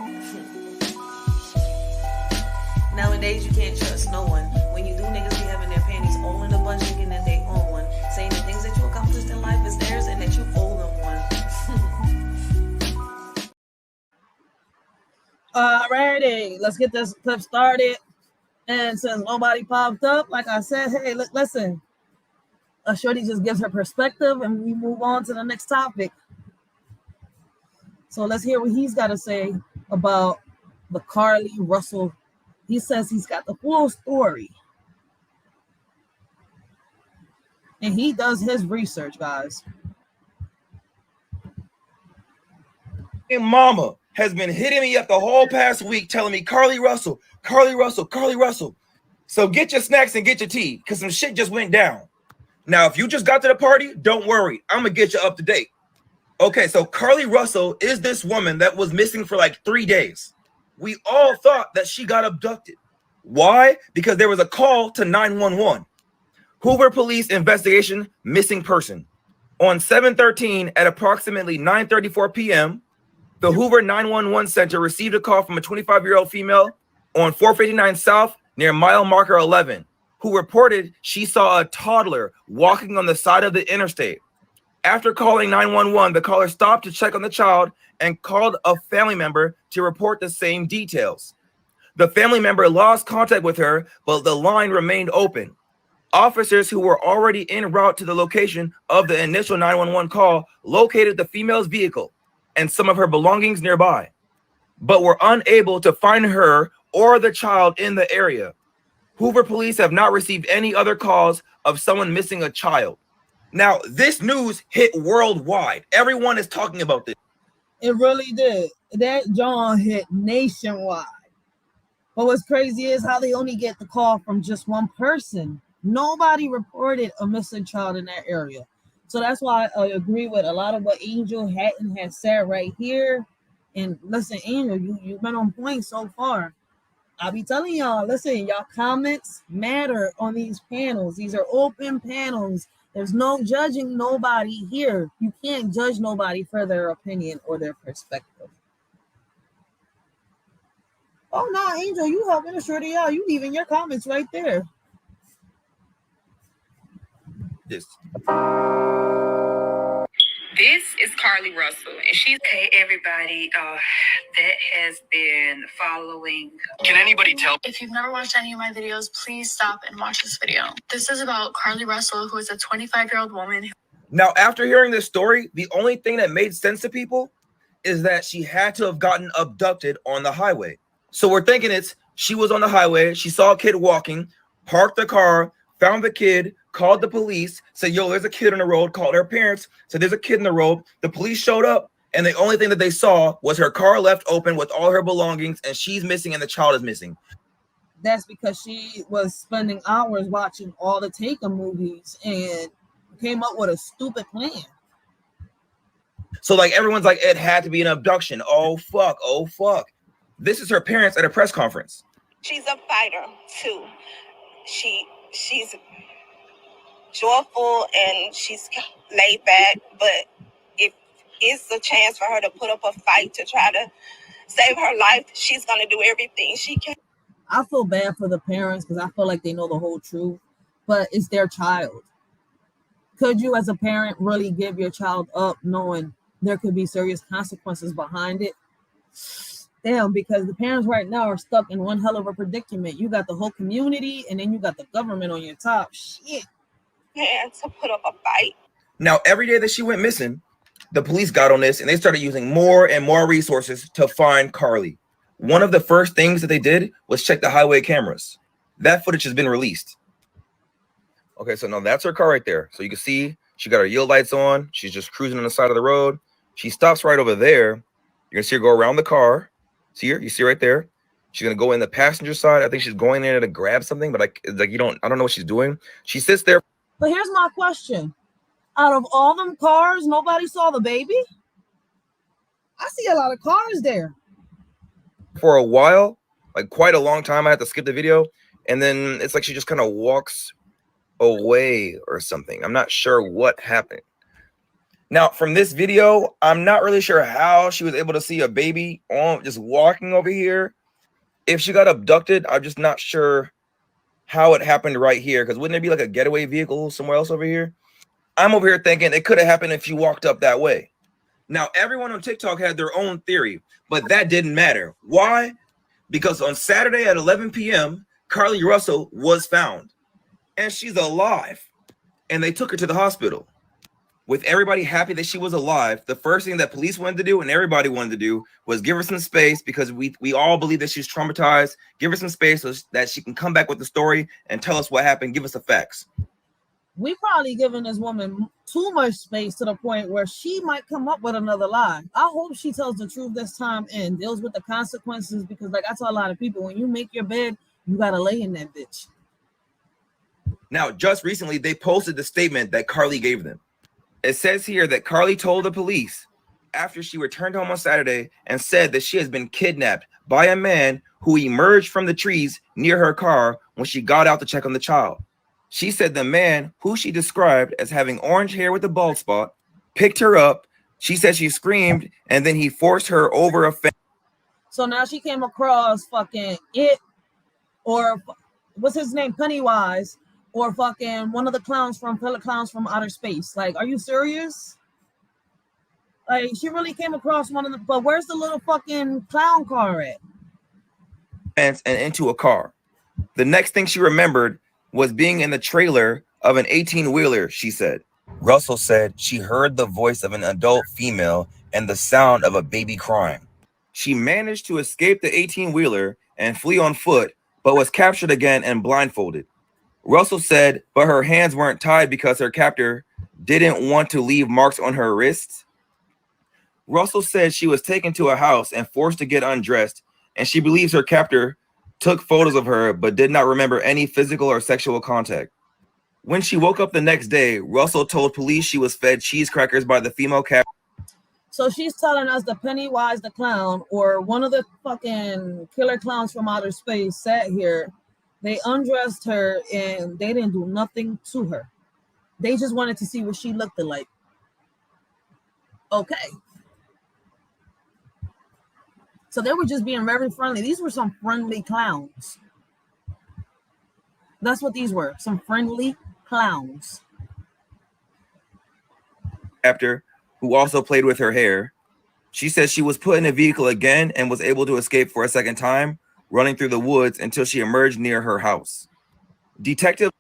Nowadays, you can't trust no one. When you do, niggas be having their panties all in a bunch, thinking that they own one. Saying the things that you accomplished in life is theirs and that you owe them one. Alrighty, let's get this clip started. And since nobody popped up, like I said, hey, listen. Shorty just gives her perspective and we move on to the next topic. So let's hear what he's got to say about the Carlee Russell. He says he's got the full story. And he does his research, guys. Mama has been hitting me up the whole past week telling me, Carlee Russell, Carlee Russell, Carlee Russell. So get your snacks and get your tea because some shit just went down. Now, if you just got to the party, don't worry. I'm going to get you up to date. Okay, so Carlee Russell is this woman that was missing for like 3 days. We all thought that she got abducted. Why? Because there was a call to 911. Hoover Police investigation, missing person. On 7/13 at approximately 9:34 p.m., the Hoover 911 center received a call from a 25-year-old female on 459 South near mile marker 11, who reported she saw a toddler walking on the side of the interstate. After calling 911, the caller stopped to check on the child and called a family member to report the same details. The family member lost contact with her, but the line remained open. Officers who were already en route to the location of the initial 911 call located the female's vehicle and some of her belongings nearby, but were unable to find her or the child in the area. Hoover police have not received any other calls of someone missing a child. Now, this news hit worldwide. Everyone is talking about this. It really did. That John hit nationwide. But what's crazy is how they only get the call from just one person. Nobody reported a missing child in that area. So that's why I agree with a lot of what Angel Hatton has said right here. And listen, Angel, you've been on point so far. I'll be telling y'all, listen, y'all comments matter on these panels. These are open panels. There's no judging nobody here. You can't judge nobody for their opinion or their perspective. Oh, no, Angel, you helping a shorty out. You leaving your comments right there. This is Carlee Russell, and she's hey everybody that has been following. Can anybody tell? If you've never watched any of my videos, please stop and watch this video. This is about Carlee Russell, who is a 25-year-old woman. Now, after hearing this story, the only thing that made sense to people is that she had to have gotten abducted on the highway. So we're thinking she was on the highway, she saw a kid walking, parked the car, found the kid, called the police, said, yo, there's a kid on the road, called her parents, said there's a kid in the road. The police showed up, and the only thing that they saw was her car left open with all her belongings, and she's missing and the child is missing. That's because she was spending hours watching all the Taken movies and came up with a stupid plan. So like everyone's like, it had to be an abduction. Oh, fuck. Oh, fuck. This is her parents at a press conference. She's a fighter, too. She's joyful and she's laid back, but if it's a chance for her to put up a fight to try to save her life, she's going to do everything she can. I feel bad for the parents because I feel like they know the whole truth, but it's their child. Could you as a parent really give your child up knowing there could be serious consequences behind it? Damn, because the parents right now are stuck in one hell of a predicament. You got the whole community, and then you got the government on your top. Shit. Man, to put up a fight. Now, every day that she went missing, the police got on this and they started using more and more resources to find Carlee. One of the first things that they did was check the highway cameras. That footage has been released. Okay, so now that's her car right there. So you can see she got her yield lights on. She's just cruising on the side of the road. She stops right over there. You're gonna see her go around the car. See her? You see right there? She's gonna go in the passenger side. I think she's going there to grab something, but I don't know what she's doing. She sits there. But here's my question. Out of all them cars, nobody saw the baby? I see a lot of cars there. For a while, like quite a long time. I had to skip the video, and then it's like she just kind of walks away or something. I'm not sure what happened. Now, from this video, I'm not really sure how she was able to see a baby on just walking over here. If she got abducted, I'm just not sure how it happened right here, because wouldn't there be like a getaway vehicle somewhere else over here? I'm over here thinking it could have happened if you walked up that way. Now, everyone on TikTok had their own theory, but that didn't matter. Why? Because on Saturday at 11 p.m., Carlee Russell was found, and she's alive, and they took her to the hospital. With everybody happy that she was alive, the first thing that police wanted to do and everybody wanted to do was give her some space, because we all believe that she's traumatized. Give her some space so that she can come back with the story and tell us what happened. Give us the facts. We probably giving this woman too much space to the point where she might come up with another lie. I hope she tells the truth this time and deals with the consequences, because like I tell a lot of people, when you make your bed, you got to lay in that bitch. Now, just recently, they posted the statement that Carlee gave them. It says here that Carlee told the police after she returned home on Saturday and said that she has been kidnapped by a man who emerged from the trees near her car when she got out to check on the child. She said the man, who she described as having orange hair with a bald spot, picked her up. She said she screamed, and then he forced her over a fence. So now she came across fucking it, or what's his name, Pennywise, or fucking one of the clowns from outer space. Like, are you serious? Like, she really came across one of the, but where's the little fucking clown car at? And into a car. The next thing she remembered was being in the trailer of an 18-wheeler, she said. Russell said she heard the voice of an adult female and the sound of a baby crying. She managed to escape the 18-wheeler and flee on foot, but was captured again and blindfolded. Russell said, but her hands weren't tied because her captor didn't want to leave marks on her wrists. Russell said she was taken to a house and forced to get undressed, and she believes her captor took photos of her but did not remember any physical or sexual contact. When she woke up the next day, Russell told police she was fed cheese crackers by the female captor. So she's telling us the Pennywise the clown, or one of the fucking killer clowns from outer space, sat here. They undressed her and they didn't do nothing to her. They just wanted to see what she looked like. Okay. So they were just being very friendly. These were some friendly clowns. That's what these were, some friendly clowns. Captor, who also played with her hair. She says she was put in a vehicle again and was able to escape for a second time, running through the woods until she emerged near her house. Detective.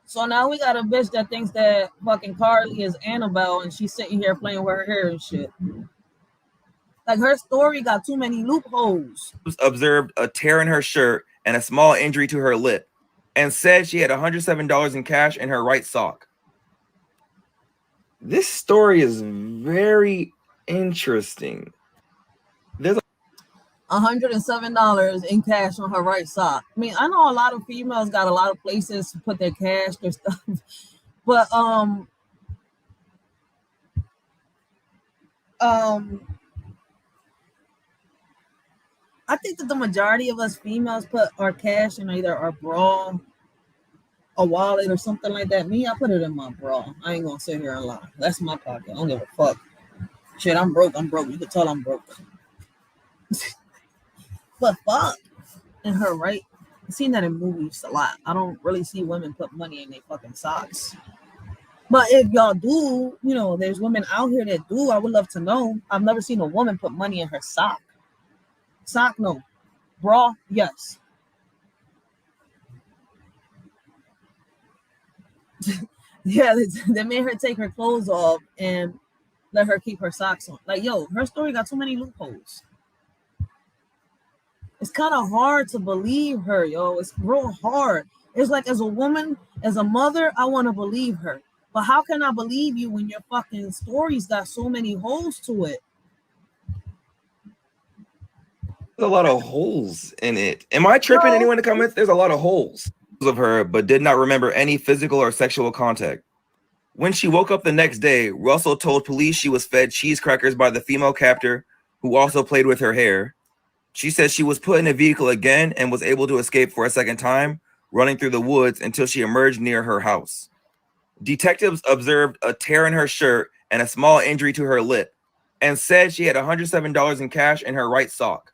So now we got a bitch that thinks that fucking Carlee is Annabelle and she's sitting here playing with her hair and shit. Like, her story got too many loopholes. Observed a tear in her shirt and a small injury to her lip, and said she had $107 in cash in her right sock. This story is very interesting. There's $107 in cash on her right sock. I mean, I know a lot of females got a lot of places to put their cash, their stuff, but I think that the majority of us females put our cash in either our bra, a wallet, or something like that. Me, I put it in my bra. I ain't gonna sit here and lie. That's my pocket. I don't give a fuck. Shit, I'm broke. You can tell I'm broke. But fuck. In her right. I've seen that in movies a lot. I don't really see women put money in their fucking socks. But if y'all do, there's women out here that do, I would love to know. I've never seen a woman put money in her sock. Sock, no. Bra, yes. Yeah, they made her take her clothes off and let her keep her socks on. Like, yo, her story got too many loopholes. It's kind of hard to believe her, yo. It's real hard. It's like, as a woman, as a mother, I want to believe her. But how can I believe you when your fucking story's got so many holes to it? There's a lot of holes in it. Am I tripping? No. Anyone in the comments? There's a lot of holes of her, but did not remember any physical or sexual contact. When she woke up the next day, Russell told police she was fed cheese crackers by the female captor, who also played with her hair. She said she was put in a vehicle again and was able to escape for a second time, running through the woods until she emerged near her house. Detectives observed a tear in her shirt and a small injury to her lip, and said she had $107 in cash in her right sock.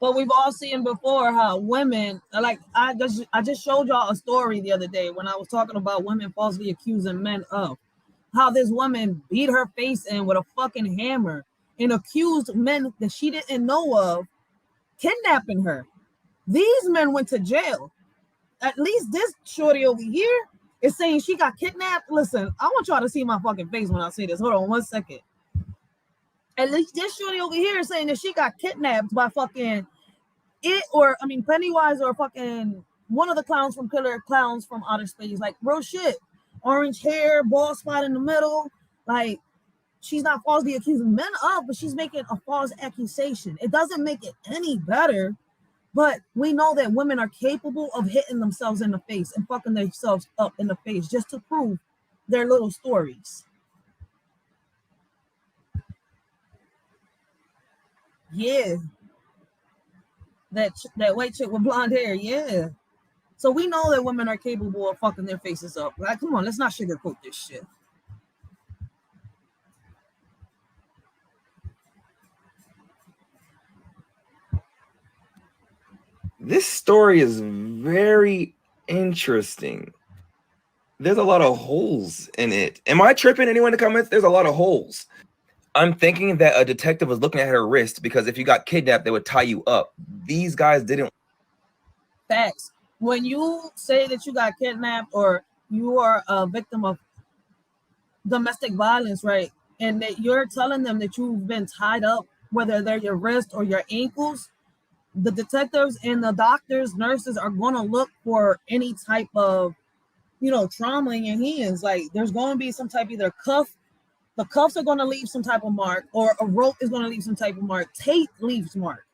But we've all seen before how women, like, I just showed y'all a story the other day when I was talking about women falsely accusing men of how this woman beat her face in with a fucking hammer and accused men that she didn't know of kidnapping her. These men went to jail. At least this shorty over here is saying she got kidnapped. Listen, I want y'all to see my fucking face when I say this. Hold on 1 second. At least this shorty over here is saying that she got kidnapped by fucking Pennywise or fucking one of the clowns from Killer Clowns from Outer Space. Like, real shit. Orange hair, bald spot in the middle. Like, she's not falsely accusing men of, but she's making a false accusation. It doesn't make it any better, but we know that women are capable of hitting themselves in the face and fucking themselves up in the face just to prove their little stories. Yeah. That white chick with blonde hair, yeah. So we know that women are capable of fucking their faces up. Like, come on, let's not sugarcoat this shit. This story is very interesting. There's a lot of holes in it. Am I tripping? Anyone in the comments? There's a lot of holes. I'm thinking that a detective was looking at her wrist because if you got kidnapped, they would tie you up. These guys didn't. Facts. When you say that you got kidnapped or you are a victim of domestic violence, right, and that you're telling them that you've been tied up, whether they're your wrist or your ankles, the detectives and the doctors, nurses are going to look for any type of, trauma in your hands. Like, there's going to be some type of either cuff. The cuffs are going to leave some type of mark, or a rope is going to leave some type of mark. Tape leaves mark.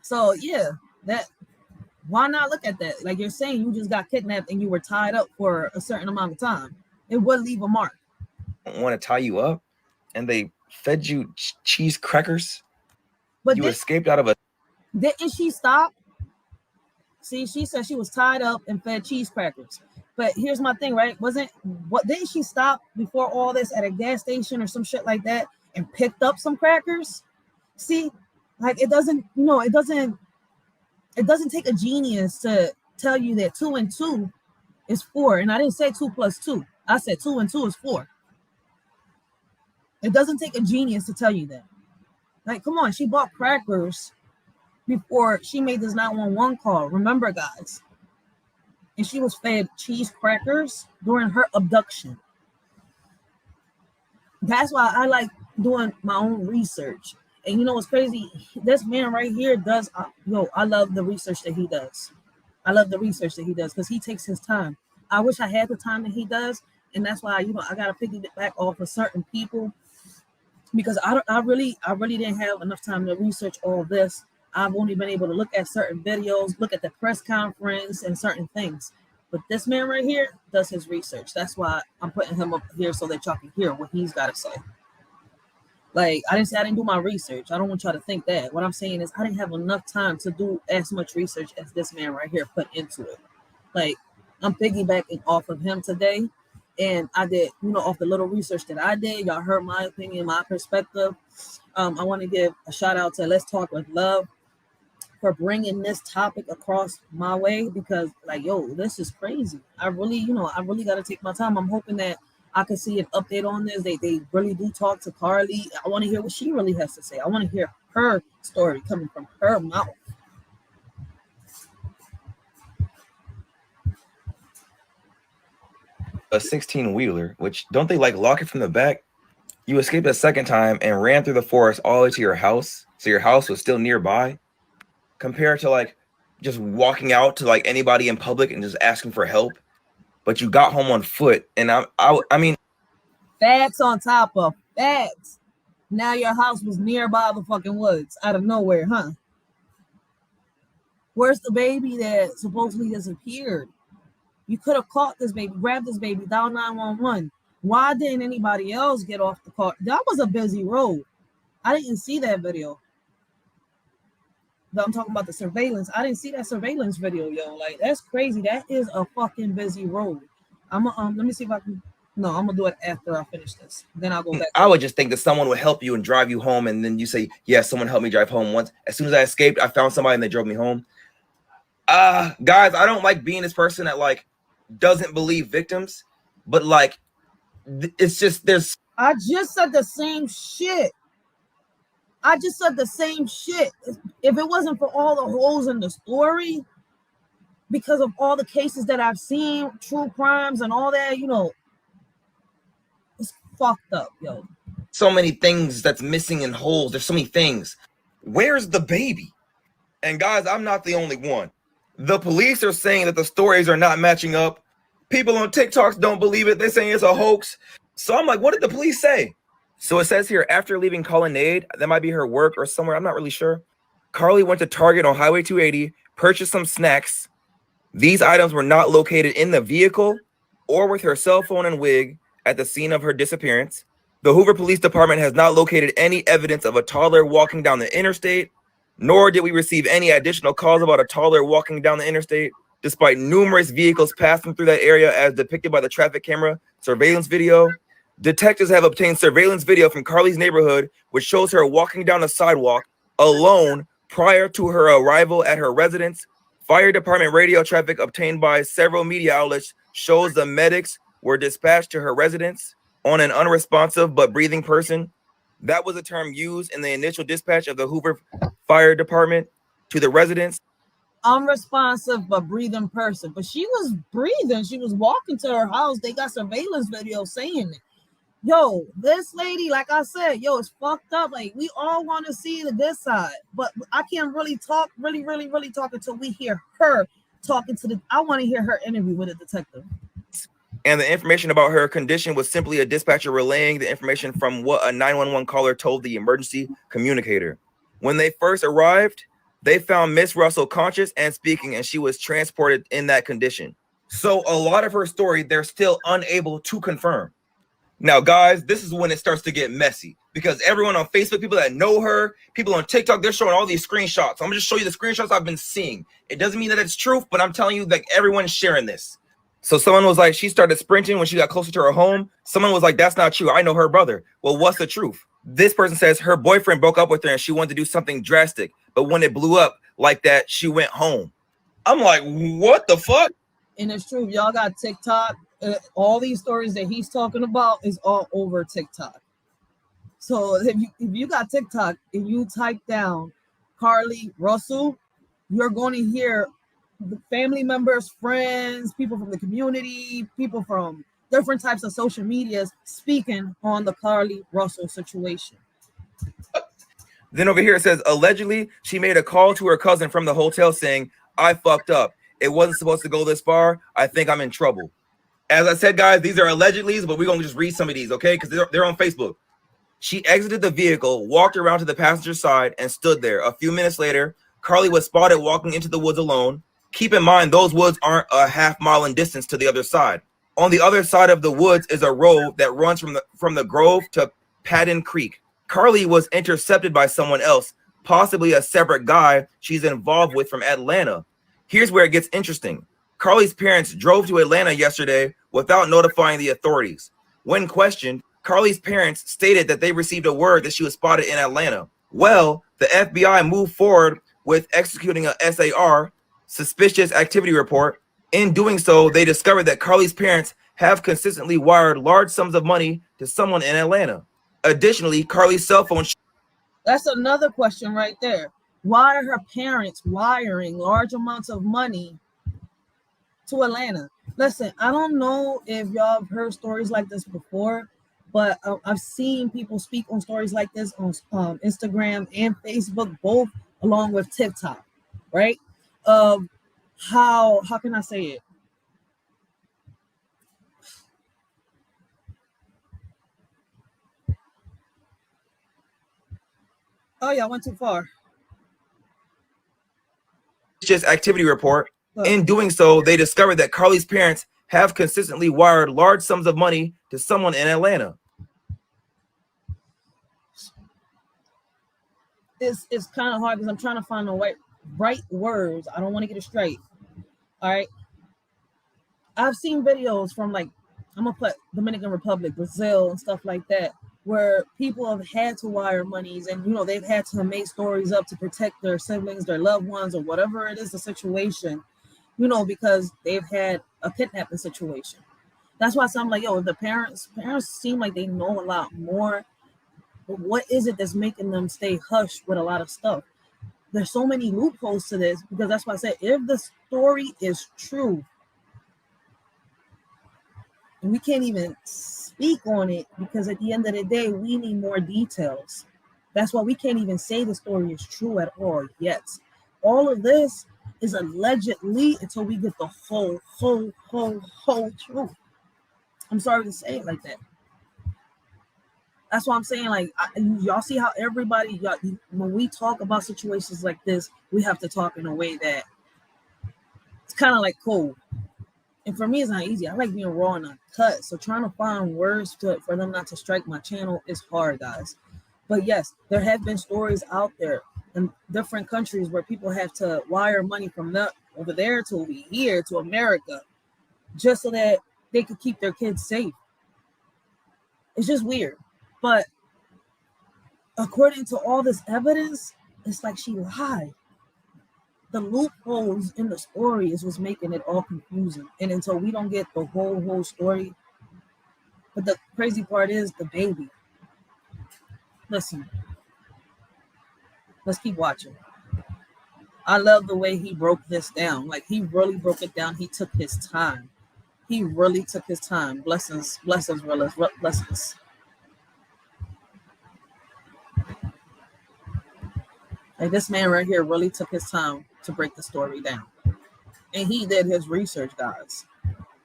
So yeah, why not look at that? Like, you're saying you just got kidnapped and you were tied up for a certain amount of time. It would leave a mark. Want to tie you up, and they fed you cheese crackers. But you escaped out of a. Didn't she stop? See, she said she was tied up and fed cheese crackers. But here's my thing, right? Didn't she stop before all this at a gas station or some shit like that and picked up some crackers? See, like, it doesn't take a genius to tell you that 2 and 2 is 4. And I didn't say 2 plus 2. I said 2 and 2 is 4. It doesn't take a genius to tell you that. Like, come on, she bought crackers before she made this 911 call. Remember, guys. And she was fed cheese crackers during her abduction. That's why I like doing my own research. And you know what's crazy? This man right here does, I love the research that he does. I love the research that he does because he takes his time. I wish I had the time that he does. And that's why, I got to piggyback off of certain people because I really didn't have enough time to research all this. I've only been able to look at certain videos, look at the press conference and certain things. But this man right here does his research. That's why I'm putting him up here so that y'all can hear what he's got to say. Like, I didn't say I didn't do my research. I don't want y'all to think that. What I'm saying is I didn't have enough time to do as much research as this man right here put into it. Like, I'm piggybacking off of him today. And I did, off the little research that I did, y'all heard my opinion, my perspective. I want to give a shout out to Let's Talk with Love for bringing this topic across my way, because like, yo, this is crazy. I really got to take my time. I'm hoping that I can see an update on this. They really do talk to Carlee. I want to hear what she really has to say. I want to hear her story coming from her mouth. A 16-wheeler, which don't they like lock it from the back? You escaped a second time and ran through the forest all the way to your house, so your house was still nearby, compared to like just walking out to like anybody in public and just asking for help. But you got home on foot, and I mean, Facts on top of facts. Now your house was nearby the fucking woods out of nowhere, huh? Where's the baby that supposedly disappeared? You could have caught this baby, grabbed this baby, dialed 911. Why didn't anybody else get off the car? That was a busy road. I didn't see that video. I'm talking about the surveillance. I didn't see that surveillance video, yo. Like, that's crazy. That is a fucking busy road. Let me see if I can. No, I'm gonna do it after I finish this. Then I'll go back. I would just think that someone would help you and drive you home, and then you say, "Yeah, someone helped me drive home once." As soon as I escaped, I found somebody and they drove me home. Guys, I don't like being this person that like doesn't believe victims, but like it's just there's. I just said the same shit. If it wasn't for all the holes in the story, because of all the cases that I've seen, true crimes and all that, you know, it's fucked up, yo. So many things that's missing in holes. There's so many things. Where's the baby? And guys, I'm not the only one. The police are saying that the stories are not matching up. People on TikToks don't believe it. They're saying it's a hoax. So I'm like, what did the police say? So it says here, after leaving Colonnade, that might be her work or somewhere, I'm not really sure, Carlee went to Target on Highway 280, purchased some snacks. These items were not located in the vehicle or with her cell phone and wig at the scene of her disappearance. The Hoover Police Department has not located any evidence of a toddler walking down the interstate, nor did we receive any additional calls about a toddler walking down the interstate, despite numerous vehicles passing through that area as depicted by the traffic camera surveillance video. Detectives have obtained surveillance video from Carlee's neighborhood, which shows her walking down the sidewalk alone prior to her arrival at her residence. Fire department radio traffic obtained by several media outlets shows the medics were dispatched to her residence on an unresponsive but breathing person. That was a term used in the initial dispatch of the Hoover Fire Department to the residence. Unresponsive but breathing person. But she was breathing. She was walking to her house. They got surveillance video saying it. Yo, this lady, like I said, yo, it's fucked up. Like, we all want to see the good side, but I can't really talk, really talk until we hear her talking to I want to hear her interview with a detective. And the information about her condition was simply a dispatcher relaying the information from what a 911 caller told the emergency communicator. When they first arrived, they found Miss Russell conscious and speaking, and she was transported in that condition. So a lot of her story, they're still unable to confirm. Now, guys, this is when it starts to get messy, because everyone on Facebook, people that know her, people on TikTok, they're showing all these screenshots. I'm gonna just show you the screenshots I've been seeing. It doesn't mean that it's truth, but I'm telling you that everyone is sharing this. So someone was like, she started sprinting when she got closer to her home. Someone was like, that's not true. I know her brother. Well, what's the truth? This person says her boyfriend broke up with her and she wanted to do something drastic. But when it blew up like that, she went home. I'm like, what the fuck? And it's true. Y'all got TikTok. All these stories that he's talking about is all over TikTok. So if you got TikTok and you type down Carlee Russell, you're going to hear the family members, friends, people from the community, people from different types of social medias speaking on the Carlee Russell situation. Then over here it says, allegedly, she made a call to her cousin from the hotel saying, I fucked up. It wasn't supposed to go this far. I think I'm in trouble. As I said, guys, these are allegedly, but we're going to just read some of these, okay? Because they're on Facebook. She exited the vehicle, walked around to the passenger side, and stood there. A few minutes later, Carlee was spotted walking into the woods alone. Keep in mind, those woods aren't a half mile in distance to the other side. On the other side of the woods is a road that runs from the Grove to Padden Creek. Carlee was intercepted by someone else, possibly a separate guy she's involved with from Atlanta. Here's where it gets interesting. Carlee's parents drove to Atlanta yesterday without notifying the authorities. When questioned, Carlee's parents stated that they received a word that she was spotted in Atlanta. Well, the FBI moved forward with executing a SAR, suspicious activity report. In doing so, they discovered that Carlee's parents have consistently wired large sums of money to someone in Atlanta. Additionally, Carlee's cell phone. That's another question right there. Why are her parents wiring large amounts of money to Atlanta? Listen, I don't know if y'all have heard stories like this before, but I've seen people speak on stories like this on Instagram and Facebook, both along with TikTok, right? How can I say it? Oh yeah, I went too far. Suspicious activity report. In doing so, they discovered that Carlee's parents have consistently wired large sums of money to someone in Atlanta. It's kind of hard because I'm trying to find the right words. I don't want to get it straight. All right. I've seen videos from, like, I'm gonna put Dominican Republic, Brazil, and stuff like that, where people have had to wire monies, and they've had to make stories up to protect their siblings, their loved ones, or whatever it is the situation, because they've had a kidnapping situation. That's why I'm like, yo, the parents seem like they know a lot more. But what is it that's making them stay hushed with a lot of stuff? There's so many loopholes to this, because that's why I said, if the story is true, and we can't even speak on it, because at the end of the day, we need more details. That's why we can't even say the story is true at all yet. All of this is allegedly until we get the whole truth. I'm sorry to say it like that. That's why I'm saying, like, y'all see how everybody, when we talk about situations like this, we have to talk in a way that it's kind of like cold. And for me, it's not easy. I like being raw and uncut. So trying to find words for them not to strike my channel is hard, guys. But yes, there have been stories out there in different countries where people have to wire money from over there to over here to America just so that they could keep their kids safe. It's just weird. But according to all this evidence, it's like she lied. The loopholes in the story is what's making it all confusing. And until we don't get the whole story, but the crazy part is the baby. Listen, let's keep watching. I love the way he broke this down. Like, he really broke it down. He took his time. He really took his time. Blessings, blessings. Like, this man right here really took his time to break the story down. And he did his research, guys.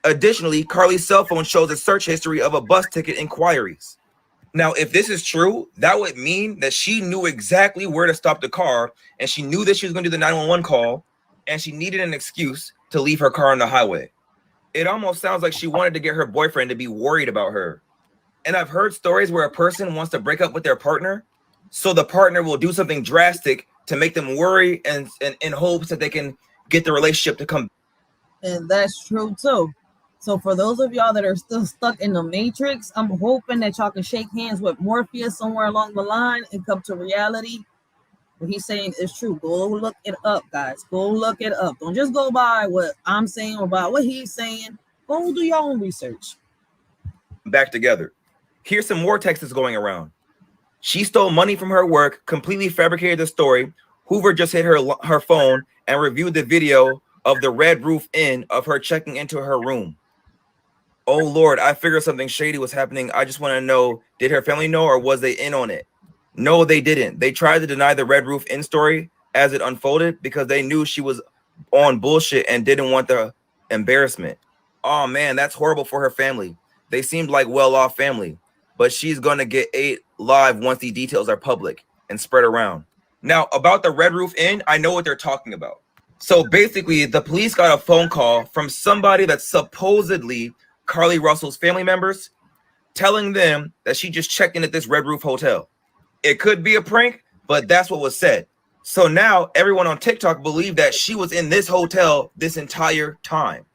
Additionally, Carlee's cell phone shows a search history of a bus ticket inquiries. Now, if this is true, that would mean that she knew exactly where to stop the car, and she knew that she was going to do the 911 call, and she needed an excuse to leave her car on the highway. It almost sounds like she wanted to get her boyfriend to be worried about her. And I've heard stories where a person wants to break up with their partner, so the partner will do something drastic to make them worry and in hopes that they can get the relationship to come. And that's true too. So for those of y'all that are still stuck in the matrix, I'm hoping that y'all can shake hands with Morpheus somewhere along the line and come to reality. What he's saying is true. Go look it up, guys. Go look it up. Don't just go by what I'm saying or by what he's saying. Go do your own research. Back together. Here's some more texts going around. She stole money from her work, completely fabricated the story. Hoover just hit her phone and reviewed the video of the Red Roof Inn of her checking into her room. Oh, Lord, I figured something shady was happening. I just want to know, did her family know or was they in on it? No, they didn't. They tried to deny the Red Roof Inn story as it unfolded because they knew she was on bullshit and didn't want the embarrassment. Oh, man, that's horrible for her family. They seemed like well-off family, but she's going to get ate live once the details are public and spread around. Now, about the Red Roof Inn, I know what they're talking about. So basically, the police got a phone call from somebody that's supposedly Carlee Russell's family members, telling them that she just checked in at this Red Roof Hotel. It could be a prank, but that's what was said. So now everyone on TikTok believed that she was in this hotel this entire time,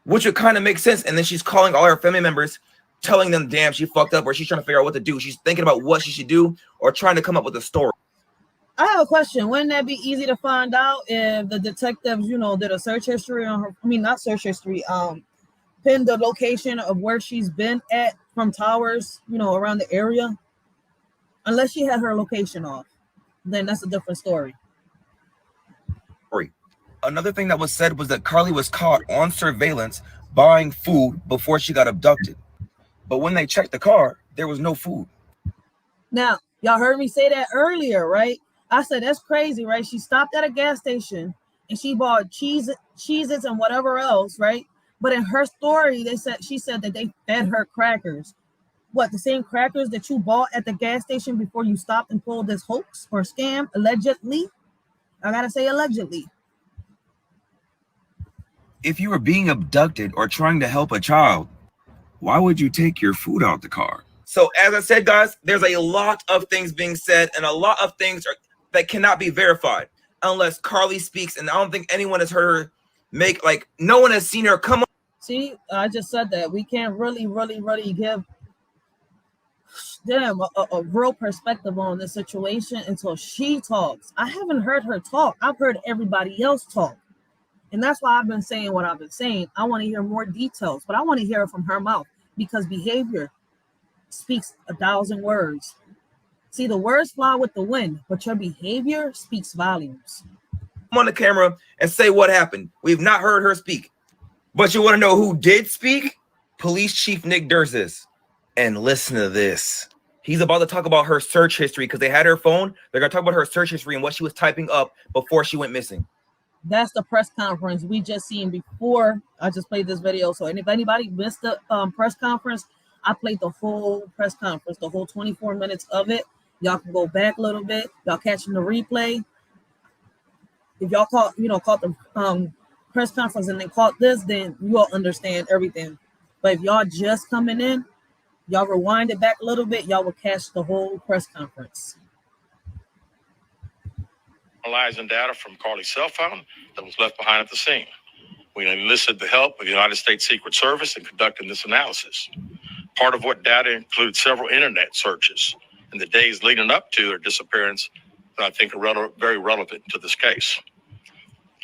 which would kind of make sense. And then she's calling all her family members, telling them, damn, she fucked up, or she's trying to figure out what to do. She's thinking about what she should do or trying to come up with a story. I have a question. Wouldn't that be easy to find out if the detectives, did a search history on her? I mean, not search history. Pinned the location of where she's been at from towers, around the area. Unless she had her location off, then that's a different story. Another thing that was said was that Carlee was caught on surveillance buying food before she got abducted. But when they checked the car, there was no food. Now, y'all heard me say that earlier, right? I said, that's crazy, right? She stopped at a gas station and she bought Cheez-Its and whatever else, right? But in her story, she said that they fed her crackers. What, the same crackers that you bought at the gas station before you stopped and pulled this hoax or scam, allegedly? I gotta say allegedly. If you were being abducted or trying to help a child, why would you take your food out the car? So as I said, guys, there's a lot of things being said and a lot of things that cannot be verified unless Carlee speaks. And I don't think anyone has heard her no one has seen her come on. See, I just said that we can't really give them a real perspective on this situation until she talks. I haven't heard her talk. I've heard everybody else talk. And that's why I've been saying what I've been saying. I want to hear more details, but I want to hear it from her mouth because behavior speaks 1,000 words. See, the words fly with the wind, but your behavior speaks volumes. Come on the camera and say what happened. We've not heard her speak. But you want to know who did speak? Police Chief Nick Durzis. And listen to this. He's about to talk about her search history because they had her phone. They're going to talk about her search history and what she was typing up before she went missing. That's the press conference we just seen before. I just played this video. So if anybody missed the press conference, I played the whole press conference, the whole 24 minutes of it. Y'all can go back a little bit. Y'all catching the replay. If y'all caught the press conference and then caught this, then you all understand everything. But if y'all just coming in, y'all rewind it back a little bit, y'all will catch the whole press conference. Analyzing data from Carlee's cell phone that was left behind at the scene. We enlisted the help of the United States Secret Service in conducting this analysis. Part of what data includes several internet searches in the days leading up to her disappearance that I think are very relevant to this case.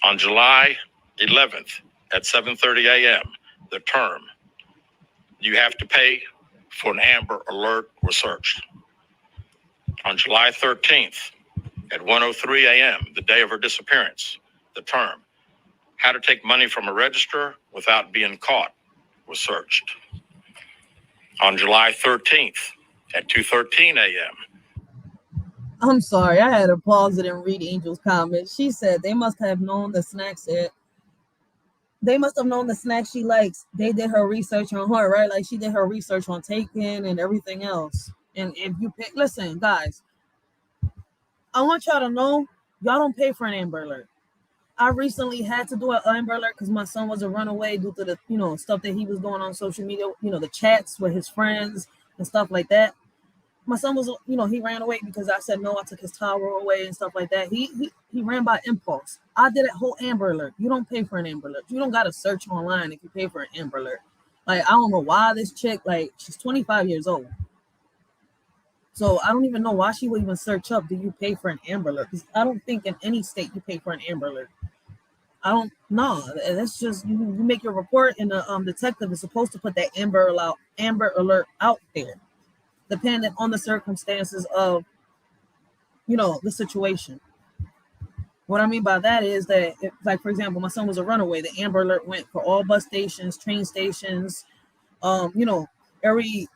On July 11th at 7:30 a.m., the term, "You have to pay for an Amber Alert" was searched. On July 13th at 1:03 a.m., the day of her disappearance, the term, "How to take money from a register without being caught" was searched. On July 13th at 2:13 a.m. I'm sorry, I had to pause it and read Angel's comment. She said they must have known the snacks she likes. They did her research on her, right? Like she did her research on Taken and everything else. And if you pick, listen, guys, I want y'all to know, y'all don't pay for an Amber Alert. I recently had to do an Amber Alert because my son was a runaway due to the, stuff that he was doing on social media, the chats with his friends and stuff like that. My son was, he ran away because I said no. I took his tower away and stuff like that. He ran by impulse. I did a whole Amber Alert. You don't pay for an Amber Alert. You don't got to search online if you pay for an Amber Alert. Like, I don't know why this chick, she's 25 years old. So I don't even know why she would even search up, do you pay for an Amber Alert? Because I don't think in any state you pay for an Amber Alert. I don't know. That's just, you make your report and the detective is supposed to put that Amber Alert out there, depending on the circumstances of, the situation. What I mean by that is that, for example, my son was a runaway. The Amber Alert went for all bus stations, train stations, every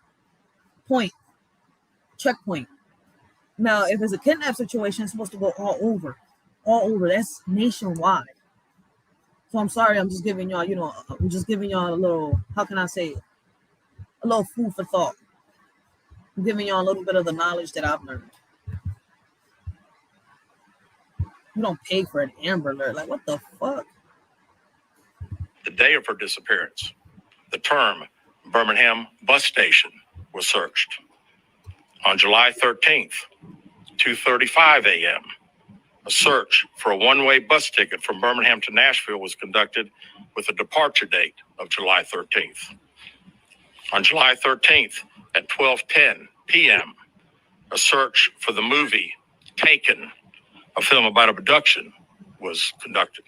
checkpoint. Now, if it's a kidnap situation, it's supposed to go all over. That's nationwide. So I'm sorry, I'm just giving y'all, a little, how can I say it? A little food for thought. I'm giving y'all a little bit of the knowledge that I've learned. You don't pay for an Amber Alert. Like, what the fuck? The day of her disappearance, the term Birmingham bus station was searched. On July 13th, 2:35 a.m., a search for a one-way bus ticket from Birmingham to Nashville was conducted with a departure date of July 13th. On July 13th at 12:10 p.m., a search for the movie Taken a film about abduction was conducted.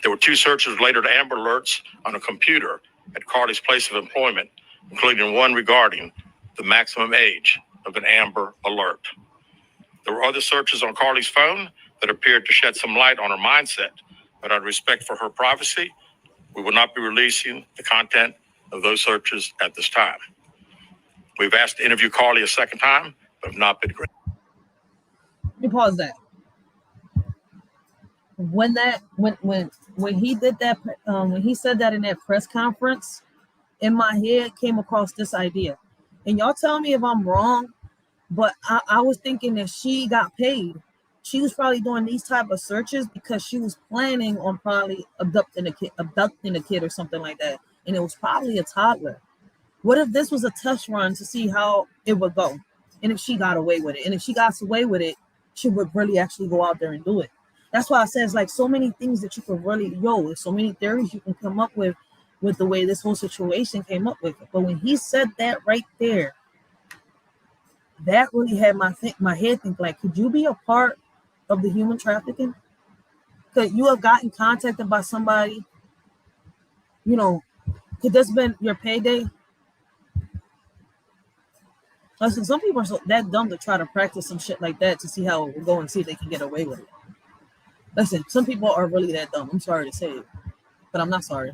There were 2 searches related to Amber Alerts on a computer at Carlee's place of employment, including one regarding the maximum age of an Amber Alert. There were other searches on Carlee's phone that appeared to shed some light on her mindset, but out of respect for her privacy, we will not be releasing the content of those searches at this time. We've asked to interview Carlee a second time, but have not been granted. Let me pause that. When he did that, when he said that in that press conference, in my head came across this idea, and y'all tell me if I'm wrong, but I was thinking that she got paid. She was probably doing these type of searches because she was planning on probably abducting a kid or something like that, and it was probably a toddler. What if this was a test run to see how it would go, and if she got away with it, and if she got away with it, she would really actually go out there and do it. That's why I said it's like so many things that you could really, there's so many theories you can come up with the way this whole situation came up with it. But when he said that right there, that really had my head think like, could you be a part of the human trafficking? Could you have gotten contacted by somebody? Could this been your payday? Listen, some people are so that dumb to try to practice some shit like that to see how it will go and see if they can get away with it. Listen, some people are really that dumb. I'm sorry to say it, but I'm not sorry.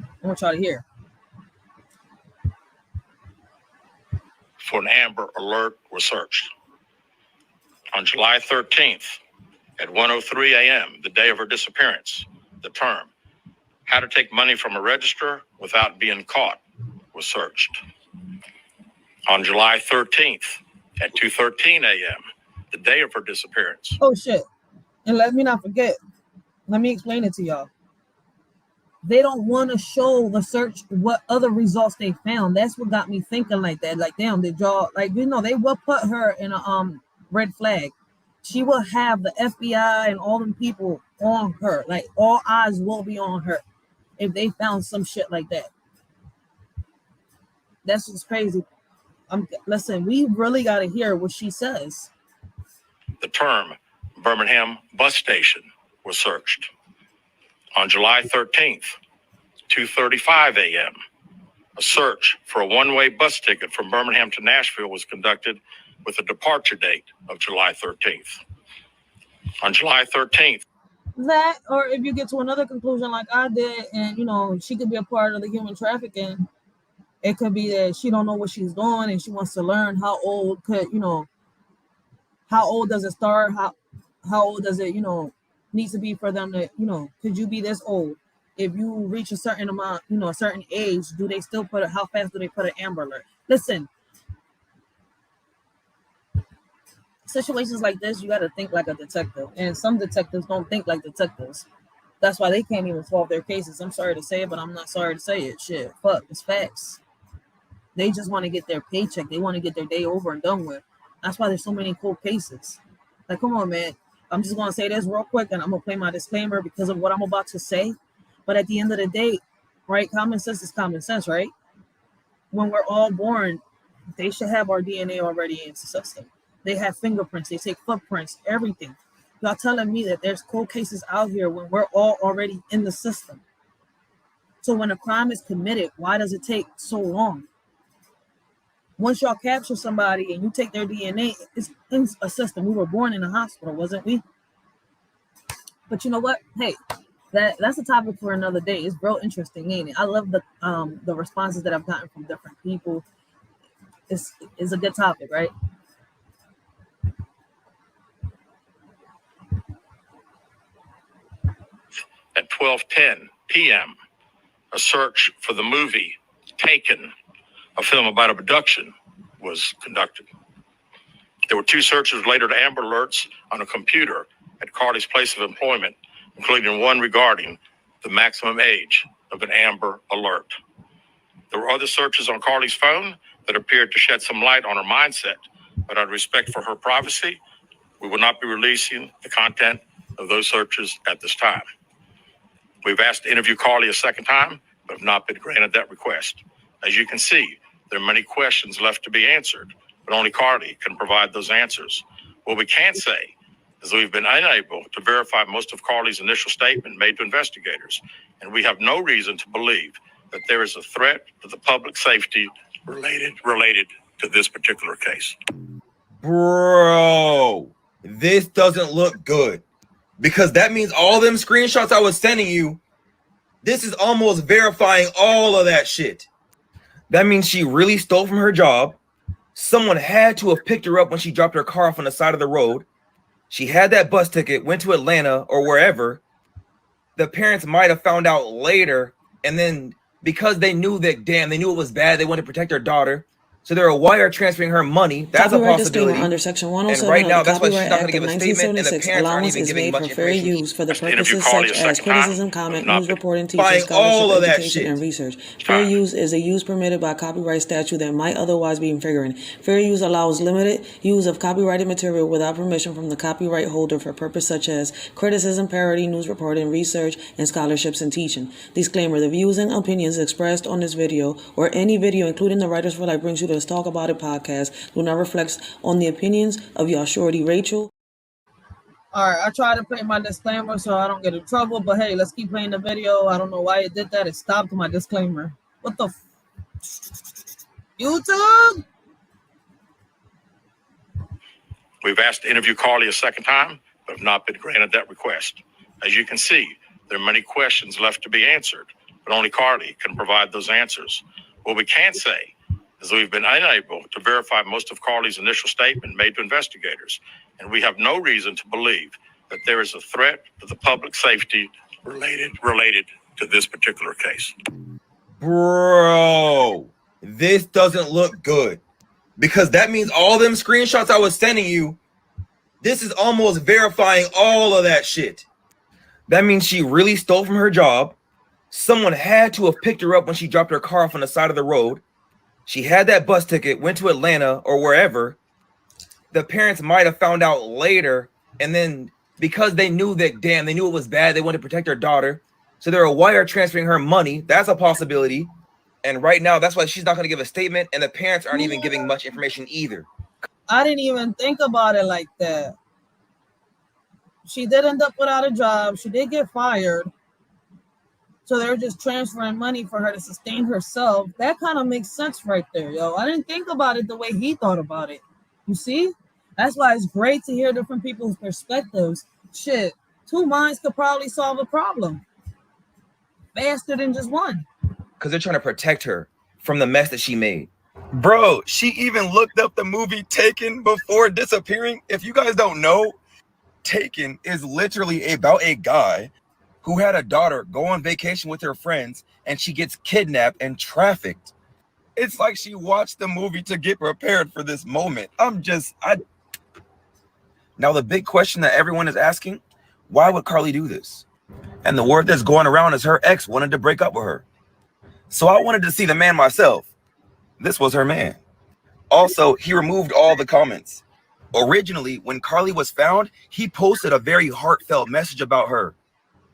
I want y'all to hear. For an Amber Alert was searched. On July 13th at 1:03 a.m., the day of her disappearance, the term, how to take money from a register without being caught, was searched. On July 13th at 2:13 a.m., the day of her disappearance. Oh, shit. And let me not forget. Let me explain it to y'all. They don't want to show the search what other results they found. That's what got me thinking like that. Like, damn, did y'all, they will put her in a red flag. She will have the FBI and all them people on her. Like, all eyes will be on her if they found some shit like that. That's just crazy. Listen, we really got to hear what she says. The term Birmingham bus station was searched. On July 13th, 2:35 a.m., a search for a one-way bus ticket from Birmingham to Nashville was conducted with a departure date of July 13th. On July 13th. That, or if you get to another conclusion like I did, and, she could be a part of the human trafficking, it could be that she don't know what she's doing and she wants to learn how old does it start? How old does it, needs to be for them to, could you be this old? If you reach a certain amount, a certain age, do they still how fast do they put an Amber Alert? Listen, situations like this, you got to think like a detective. And some detectives don't think like detectives. That's why they can't even solve their cases. I'm sorry to say it, but I'm not sorry to say it. Shit, fuck, it's facts. They just want to get their paycheck. They want to get their day over and done with. That's why there's so many cold cases. Like, come on, man. I'm just going to say this real quick, and I'm going to play my disclaimer because of what I'm about to say. But at the end of the day, right, common sense is common sense, right? When we're all born, they should have our DNA already in the system. They have fingerprints. They take footprints, everything. Y'all telling me that there's cold cases out here when we're all already in the system. So when a crime is committed, why does it take so long? Once y'all capture somebody and you take their DNA, it's in a system. We were born in a hospital, wasn't we? But you know what? Hey, that's a topic for another day. It's real interesting, ain't it? I love the responses that I've gotten from different people. It's a good topic, right? At 12:10 p.m., a search for the movie Taken, a film about abduction, was conducted. There were 2 searches related to Amber Alerts on a computer at Carlee's place of employment, including one regarding the maximum age of an Amber Alert. There were other searches on Carlee's phone that appeared to shed some light on her mindset, but out of respect for her privacy, we will not be releasing the content of those searches at this time. We've asked to interview Carlee a second time, but have not been granted that request. As you can see, there are many questions left to be answered, but only Carlee can provide those answers. What we can say is we've been unable to verify most of Carlee's initial statement made to investigators, and we have no reason to believe that there is a threat to the public safety related to this particular case. Bro, this doesn't look good, because that means all them screenshots I was sending you, this is almost verifying all of that shit. That means she really stole from her job. Someone had to have picked her up when she dropped her car off on the side of the road. She had that bus ticket, went to Atlanta or wherever. The parents might have found out later, and then because they knew that, damn, they knew it was bad, they wanted to protect their daughter. So they're wire transferring her money. That's a possibility. Under Section 107 and right now, of the that's why she's Copyright not Act going to of give a statement, and the 1976, parents aren't allowance even is giving made much for fair information. use for the Interview purposes Carlee a such as second time. criticism, comment, Not news been reporting, buying teaching, all scholarship, of that education, shit. and research. Fair use is a use permitted by copyright statute that might otherwise be infringing. Fair use allows limited use of copyrighted material without permission from the copyright holder for purpose such as criticism, parody, news reporting, research, and scholarships and teaching. Disclaimer: the views and opinions expressed on this video or any video, including the Writers for Life Brings You to the Talk About It podcast, do not reflect on the opinions of your shorty Rachel. All right, I try to play my disclaimer so I don't get in trouble, but hey, let's keep playing the video. I don't know why it did that. It stopped my disclaimer. What the YouTube? We've asked to interview Carlee a second time, but have not been granted that request. As you can see, there are many questions left to be answered, but only Carlee can provide those answers. What we can say is we've been unable to verify most of Carlee's initial statement made to investigators, and we have no reason to believe that there is a threat to the public safety related to this particular case. Bro, this doesn't look good, because that means all them screenshots I was sending you, this is almost verifying all of that shit. That means she really stole from her job. Someone had to have picked her up when she dropped her car off on the side of the road. She had that bus ticket, went to Atlanta or wherever. The parents might have found out later, and then because they knew that, damn, they knew it was bad, they wanted to protect their daughter. So they're wire transferring her money. That's a possibility. And right now, that's why she's not going to give a statement, and the parents aren't even giving much information either. I didn't even think about it like that. She did end up without a job. She did get fired. So they're just transferring money for her to sustain herself. That kind of makes sense right there, yo. I didn't think about it the way he thought about it. You see? That's why it's great to hear different people's perspectives. Shit, two minds could probably solve a problem faster than just one. Because they're trying to protect her from the mess that she made. Bro, she even looked up the movie Taken before disappearing. If you guys don't know, Taken is literally about a guy who had a daughter go on vacation with her friends, and she gets kidnapped and trafficked. It's like she watched the movie to get prepared for this moment. Now the big question that everyone is asking, why would Carlee do this? And the word that's going around is her ex wanted to break up with her. So I wanted to see the man myself. This was her man. Also, he removed all the comments. Originally, when Carlee was found, he posted a very heartfelt message about her.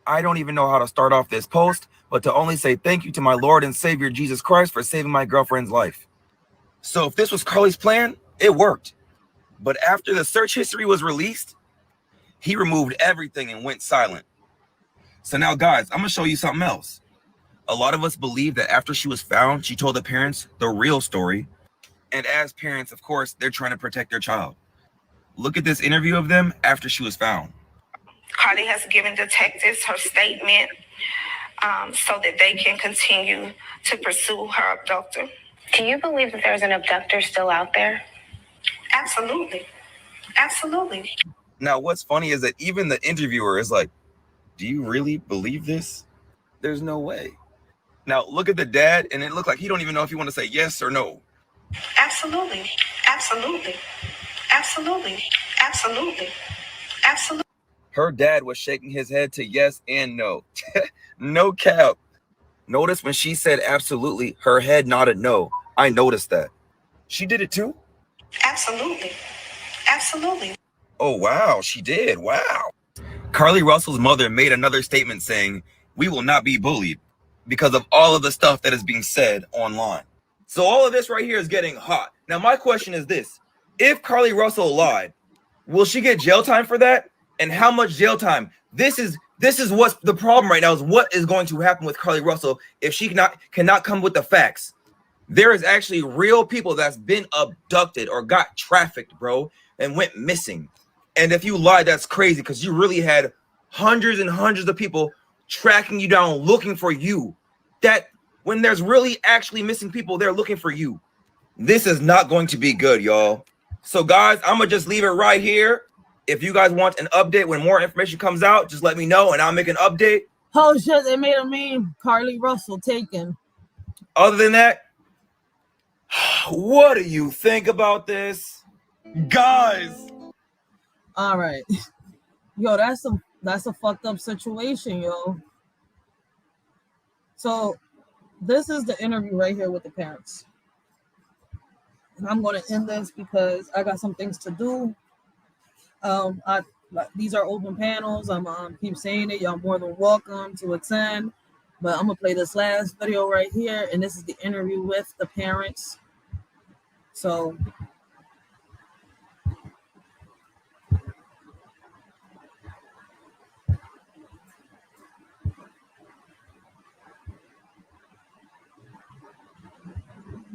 I don't even know how to start off this post, but to only say thank you to my Lord and Savior Jesus Christ for saving my girlfriend's life. So if this was Carlee's plan, it worked. But after the search history was released, he removed everything and went silent. So now, guys, I'm going to show you something else. A lot of us believe that after she was found, she told the parents the real story. And as parents, of course, they're trying to protect their child. Look at this interview of them after she was found. Carlee has given detectives her statement so that they can continue to pursue her abductor. Do you believe that there's an abductor still out there? Absolutely. Absolutely. Now, what's funny is that even the interviewer is like, do you really believe this? There's no way. Now, look at the dad, and it looked like he don't even know if he want to say yes or no. Absolutely. Absolutely. Absolutely. Absolutely. Absolutely. Her dad was shaking his head to yes and no. No cap. Notice when she said absolutely, her head nodded no. I noticed that. She did it too? Absolutely. Absolutely. Oh, wow, she did. Wow. Carlee Russell's mother made another statement saying, we will not be bullied because of all of the stuff that is being said online. So all of this right here is getting hot. Now, my question is this. If Carlee Russell lied, will she get jail time for that? And how much jail time? This is what's the problem right now, is what is going to happen with Carlee Russell if she cannot come with the facts. There is actually real people that's been abducted or got trafficked, bro, and went missing. And if you lied, that's crazy, because you really had hundreds and hundreds of people tracking you down, looking for you. That when there's really actually missing people, they're looking for you. This is not going to be good, y'all. So guys, I'm gonna just leave it right here. If you guys want an update when more information comes out, just let me know and I'll make an update. Oh shit, they made a meme. Carlee Russell taken. Other than that, what do you think about this? Guys. All right. Yo, that's a fucked up situation, yo. So this is the interview right here with the parents. And I'm going to end this because I got some things to do. These are open panels. I'm keep saying it. Y'all more than welcome to attend. But I'm going to play this last video right here. And this is the interview with the parents. So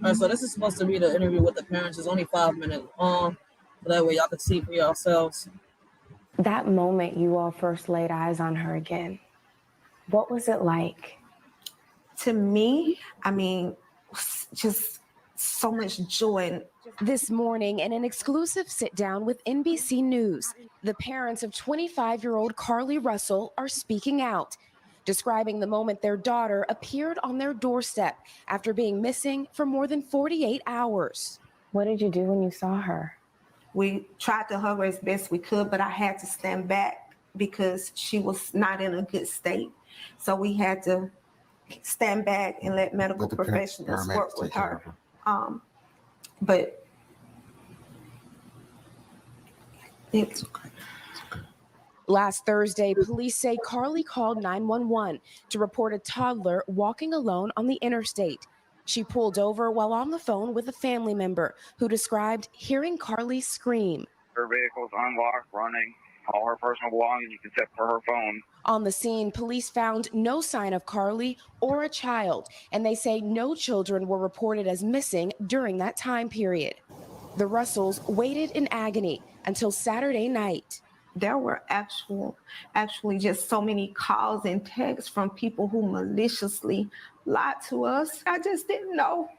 all right, so this is supposed to be the interview with the parents. It's only 5 minutes long, so that way y'all can see for yourselves. That moment you all first laid eyes on her again, what was it like? To me, I mean, just so much joy. This morning, in an exclusive sit-down with NBC News, the parents of 25-year-old Carlee Russell are speaking out, describing the moment their daughter appeared on their doorstep after being missing for more than 48 hours. What did you do when you saw her? We tried to hug her as best we could, but I had to stand back because she was not in a good state. So we had to stand back and let medical professionals work with her. But it's okay. Last Thursday, police say Carlee called 911 to report a toddler walking alone on the interstate. She pulled over while on the phone with a family member who described hearing Carlee scream. Her vehicle's unlocked, running. All her personal belongings except for her phone. On the scene, police found no sign of Carlee or a child, and they say no children were reported as missing during that time period. The Russells waited in agony until Saturday night. There were actually just so many calls and texts from people who maliciously lied to us. I just didn't know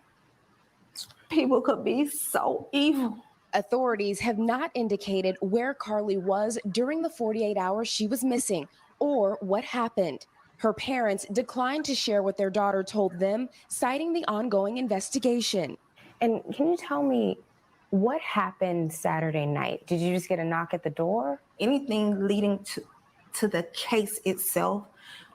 people could be so evil. Authorities have not indicated where Carlee was during the 48 hours she was missing or what happened. Her parents declined to share what their daughter told them, citing the ongoing investigation. And can you tell me what happened Saturday night? Did you just get a knock at the door? Anything leading to the case itself,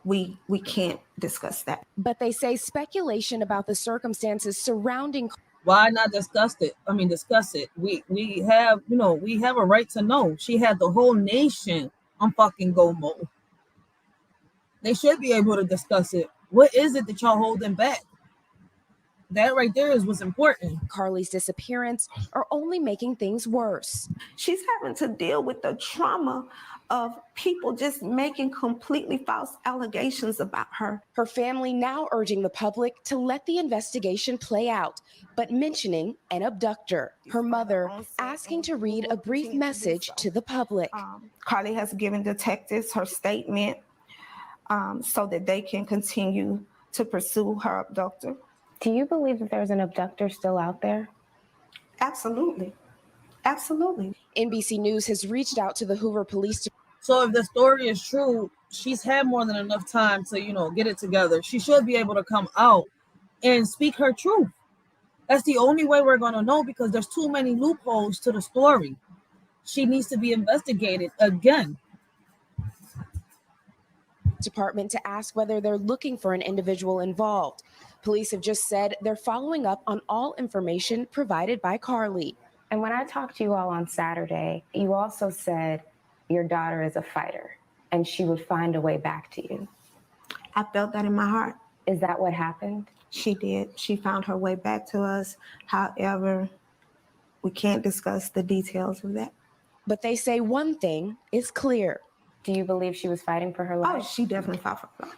we can't discuss that. But they say speculation about the circumstances surrounding. Why not discuss it? Discuss it. We have a right to know. She had the whole nation on fucking go mode. They should be able to discuss it. What is it that y'all holding back? That right there is what's important. Carlee's disappearance are only making things worse. She's having to deal with the trauma of people just making completely false allegations about her. Her family now urging the public to let the investigation play out, but mentioning an abductor. Her mother asking to read a brief message to the public. Carlee has given detectives her statement so that they can continue to pursue her abductor. Do you believe that there's an abductor still out there? Absolutely. Absolutely. NBC News has reached out to the Hoover Police. So if the story is true, she's had more than enough time to, get it together. She should be able to come out and speak her truth. That's the only way we're going to know, because there's too many loopholes to the story. She needs to be investigated again. Department to ask whether they're looking for an individual involved. Police have just said they're following up on all information provided by Carlee. And when I talked to you all on Saturday, you also said your daughter is a fighter and she would find a way back to you. I felt that in my heart. Is that what happened? She did. She found her way back to us. However, we can't discuss the details of that. But they say one thing is clear. Do you believe she was fighting for her life? Oh, she definitely fought for her life.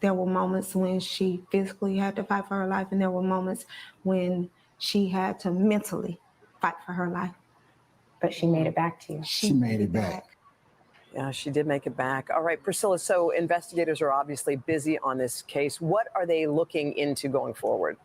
There were moments when she physically had to fight for her life, and there were moments when she had to mentally fight for her life. But she made it back to you. She made it back. Yeah, she did make it back. All right, Priscilla, so investigators are obviously busy on this case. What are they looking into going forward?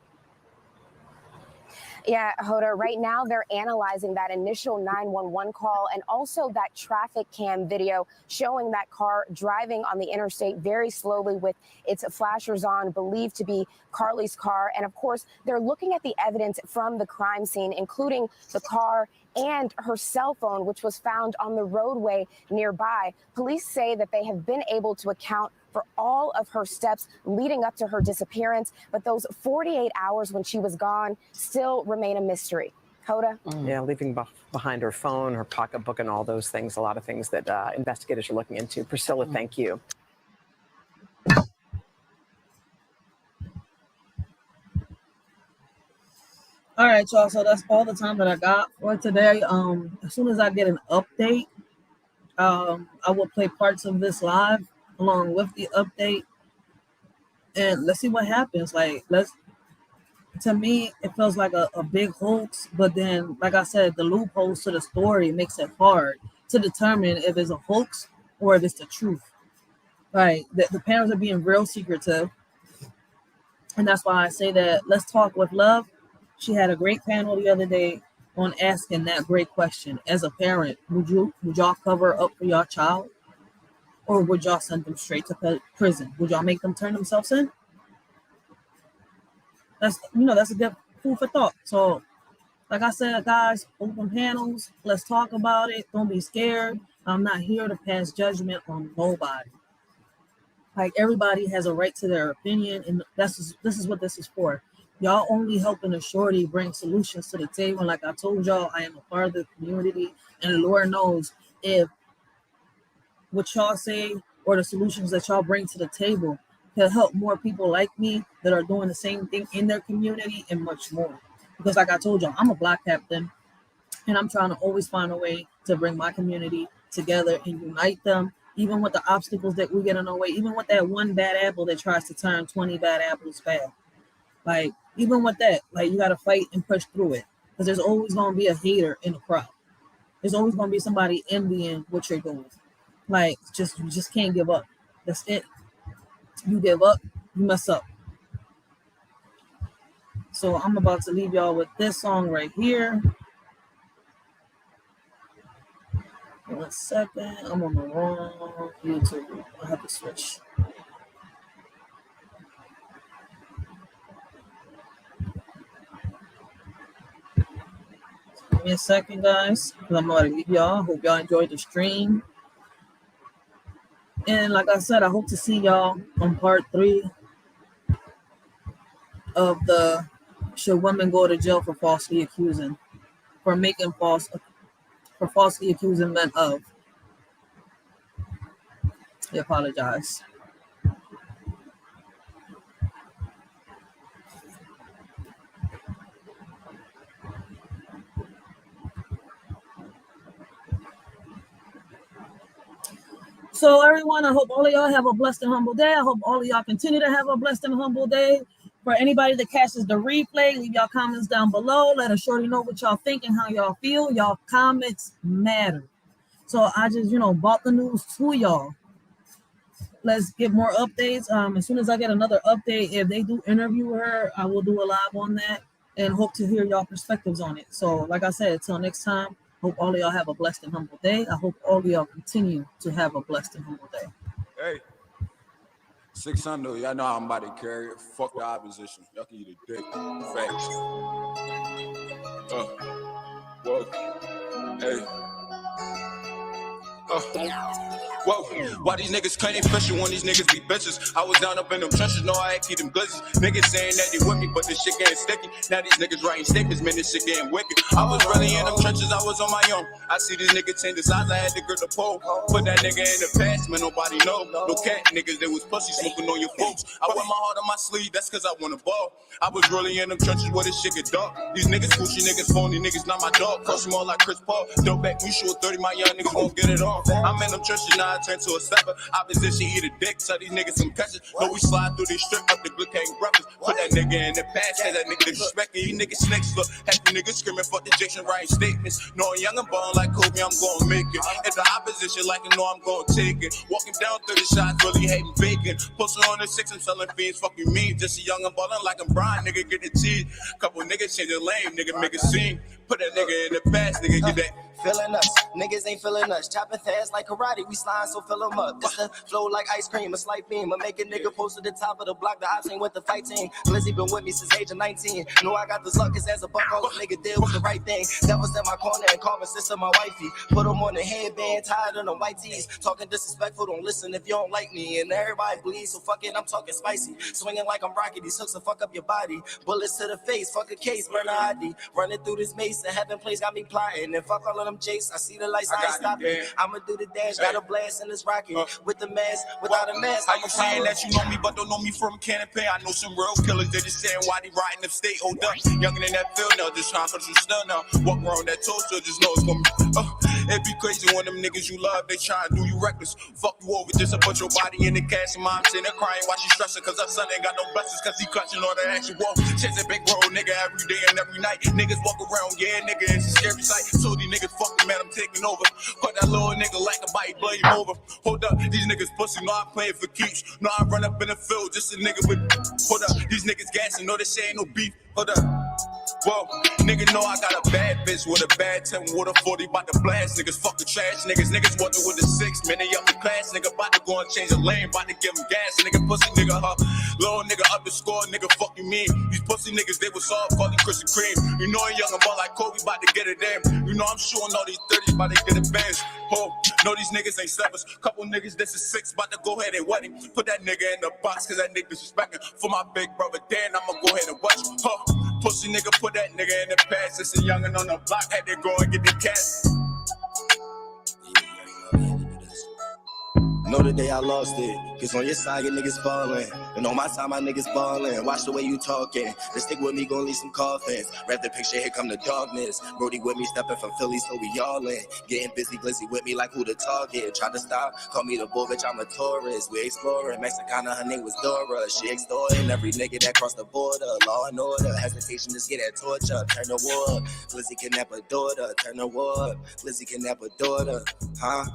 Yeah, Hoda, right now they're analyzing that initial 911 call and also that traffic cam video showing that car driving on the interstate very slowly with its flashers on, believed to be Carlee's car. And of course, they're looking at the evidence from the crime scene, including the car and her cell phone, which was found on the roadway nearby. Police say that they have been able to account for all of her steps leading up to her disappearance, but those 48 hours when she was gone still remain a mystery. Hoda? Yeah, leaving behind her phone, her pocketbook, and all those things, a lot of things that investigators are looking into. Priscilla, thank you. All right, y'all. So that's all the time that I got for today. As soon as I get an update, I will play parts of this live along with the update, and let's see what happens. To me, it feels like a big hoax, but then, like I said, the loopholes to the story makes it hard to determine if it's a hoax or if it's the truth. Right? The parents are being real secretive, and that's why I say that let's talk with love. She had a great panel the other day on asking that great question. As a parent, would y'all cover up for your child, or would y'all send them straight to prison? Would y'all make them turn themselves in? That's a good food for thought. So, like I said, guys, open panels. Let's talk about it. Don't be scared. I'm not here to pass judgment on nobody. Like, everybody has a right to their opinion, and this is what this is for. Y'all only helping a shorty bring solutions to the table. Like I told y'all, I am a part of the community, and the Lord knows if what y'all say or the solutions that y'all bring to the table can help more people like me that are doing the same thing in their community and much more. Because like I told y'all, I'm a Black captain, and I'm trying to always find a way to bring my community together and unite them, even with the obstacles that we get in our way, even with that one bad apple that tries to turn 20 bad apples bad. Like, even with that, like, you got to fight and push through it, because there's always going to be a hater in the crowd. There's always going to be somebody envying what you're doing. Like, you just can't give up. That's it. You give up, you mess up. So I'm about to leave y'all with this song right here. 1 second. I'm on the wrong YouTube. I have to switch. Give me a second, guys, because I'm about to leave y'all. Hope y'all enjoyed the stream. And like I said, I hope to see y'all on part 3 of the Should Women Go to Jail for Falsely Accusing, for falsely accusing men of. I apologize. So everyone, I hope all of y'all have a blessed and humble day. I hope all of y'all continue to have a blessed and humble day. For anybody that catches the replay, leave y'all comments down below. Let us shorty know what y'all think and how y'all feel. Y'all comments matter. So I just, brought the news to y'all. Let's get more updates. As soon as I get another update, if they do interview her, I will do a live on that and hope to hear y'all perspectives on it. So like I said, until next time, hope all of y'all have a blessed and humble day. I hope all of y'all continue to have a blessed and humble day. Hey, 600, y'all know I'm about to carry it. Fuck the opposition. Y'all can eat a dick. Facts. Whoa. Hey. Whoa, why these niggas can't fishing when these niggas be bitches? I was down up in them trenches, know I keep them glizzies. Niggas saying that they with me, but this shit getting sticky. Now these niggas writing statements, man, this shit getting wicked. I was really in them trenches, I was on my own. I see this nigga change the size, I had to grip the pole. Put that nigga in the past, man, nobody know. No cat niggas, they was pussy smoking on your folks. I wear my heart on my sleeve, that's cause I wanna ball. I was really in them trenches where this shit get dark. These niggas Gucci niggas, phony niggas, not my dog. Crush them all like Chris Paul. Dope back, we shoot 30, my young niggas won't get it on. I'm in them trenches, now I turn to a stepper. Opposition eat a dick, tell these niggas some catches. No, we slide through these strip up the Glick hang breakfast. Put that nigga in the past, cause that nigga disrespecting. You niggas snakes, look. Half the niggas screaming, fuck the Jason writing statements. Knowing young and ballin' like Kobe, I'm gonna make it. If the opposition like it, know I'm gonna take it. Walking down 30 shots, really hating bacon. Posting on the 6, I'm selling fiends, fuck you mean. Just a young and ballin' like I'm Brian, nigga, get the teeth. Couple niggas change the lane, nigga, make a scene. Put that nigga in the past, nigga, get that. Feeling us, niggas ain't feeling us. Chopping fast like karate, we slide, so fill them up. It's the flow like ice cream, a slight beam. I make a nigga post at the top of the block. The ops ain't with the fight team. Lizzie been with me since age of 19. Know I got the luck, cause as a buck, all the nigga did was the right thing. That was in my corner and called my sister my wifey. Put them on the headband, tied in the white tees. Talking disrespectful, don't listen if you don't like me. And everybody bleeds, so fuck it, I'm talking spicy. Swinging like I'm Rocky, these hooks will fuck up your body. Bullets to the face, fuck a case, burn a ID. Running through this maze, and heaven place got me plotting. And fuck all of them Jace, I see the lights, I ain't stopping. I'ma do the dash, got a blast in this rocket. With the mask, without a mask. How you saying that you know me, but don't know me from Kidnapping? I know some real killers, they just saying why they riding upstate, hold up. Younger than that field now, just trying to put some stuff now. Walk around that toaster, just know it's gonna be, it be crazy when them niggas you love, they try to do you reckless. Fuck you over just to put your body in the cash. And mom sitting there crying while she stressing, cause her son ain't got no blessings, cause he clutching all that action. Whoa, chasing big road, nigga, every day and every night. Niggas walk around, yeah, nigga, it's a scary sight. So these niggas fucking, man, I'm taking over. Put that little nigga like a bite, blow him over. Hold up, these niggas pussy, know I'm playing for keeps. Know I run up in the field, just a nigga with. Hold up, these niggas gassing, know this shit ain't no beef. Hold up. Whoa, nigga know I got a bad bitch with a bad 10 with a 40, bout to blast. Niggas fuck the trash, niggas walking with a 6, man, they up the class. Nigga bout to go and change the lane, bout to give him gas. Nigga pussy, nigga, little nigga up the score, nigga, fuck you mean. These pussy niggas, they was soft, call Krispy Kreme. You know a young and ball like Kobe, bout to get it in. You know I'm shooting all these 30s, bout to get it bands. Oh, know these niggas ain't steppers. Couple niggas, this is 6, bout to go ahead and wet him. Put that nigga in the box, cause that nigga disrespecting. For my big brother Dan, I'ma go ahead and watch him. Pussy nigga, put that nigga in the past. It's a youngin' on the block, had to go and get the cash. Know the day I lost it, cause on your side your niggas falling. And on my side my niggas ballin'. Watch the way you talking, the stick with me gon' leave some coffins. Wrap the picture, here come the darkness. Brody with me stepping from Philly, so we all in. Getting busy, glizzy with me like who the target. Try to stop, call me the bull, bitch, I'm a tourist. We exploring, Mexicana, her name was Dora. She extorting every nigga that crossed the border. Law and order, hesitation, just get that torch up. Turn the war up, Glizzy kidnap a daughter. Turn the war up, Glizzy kidnap a daughter, huh?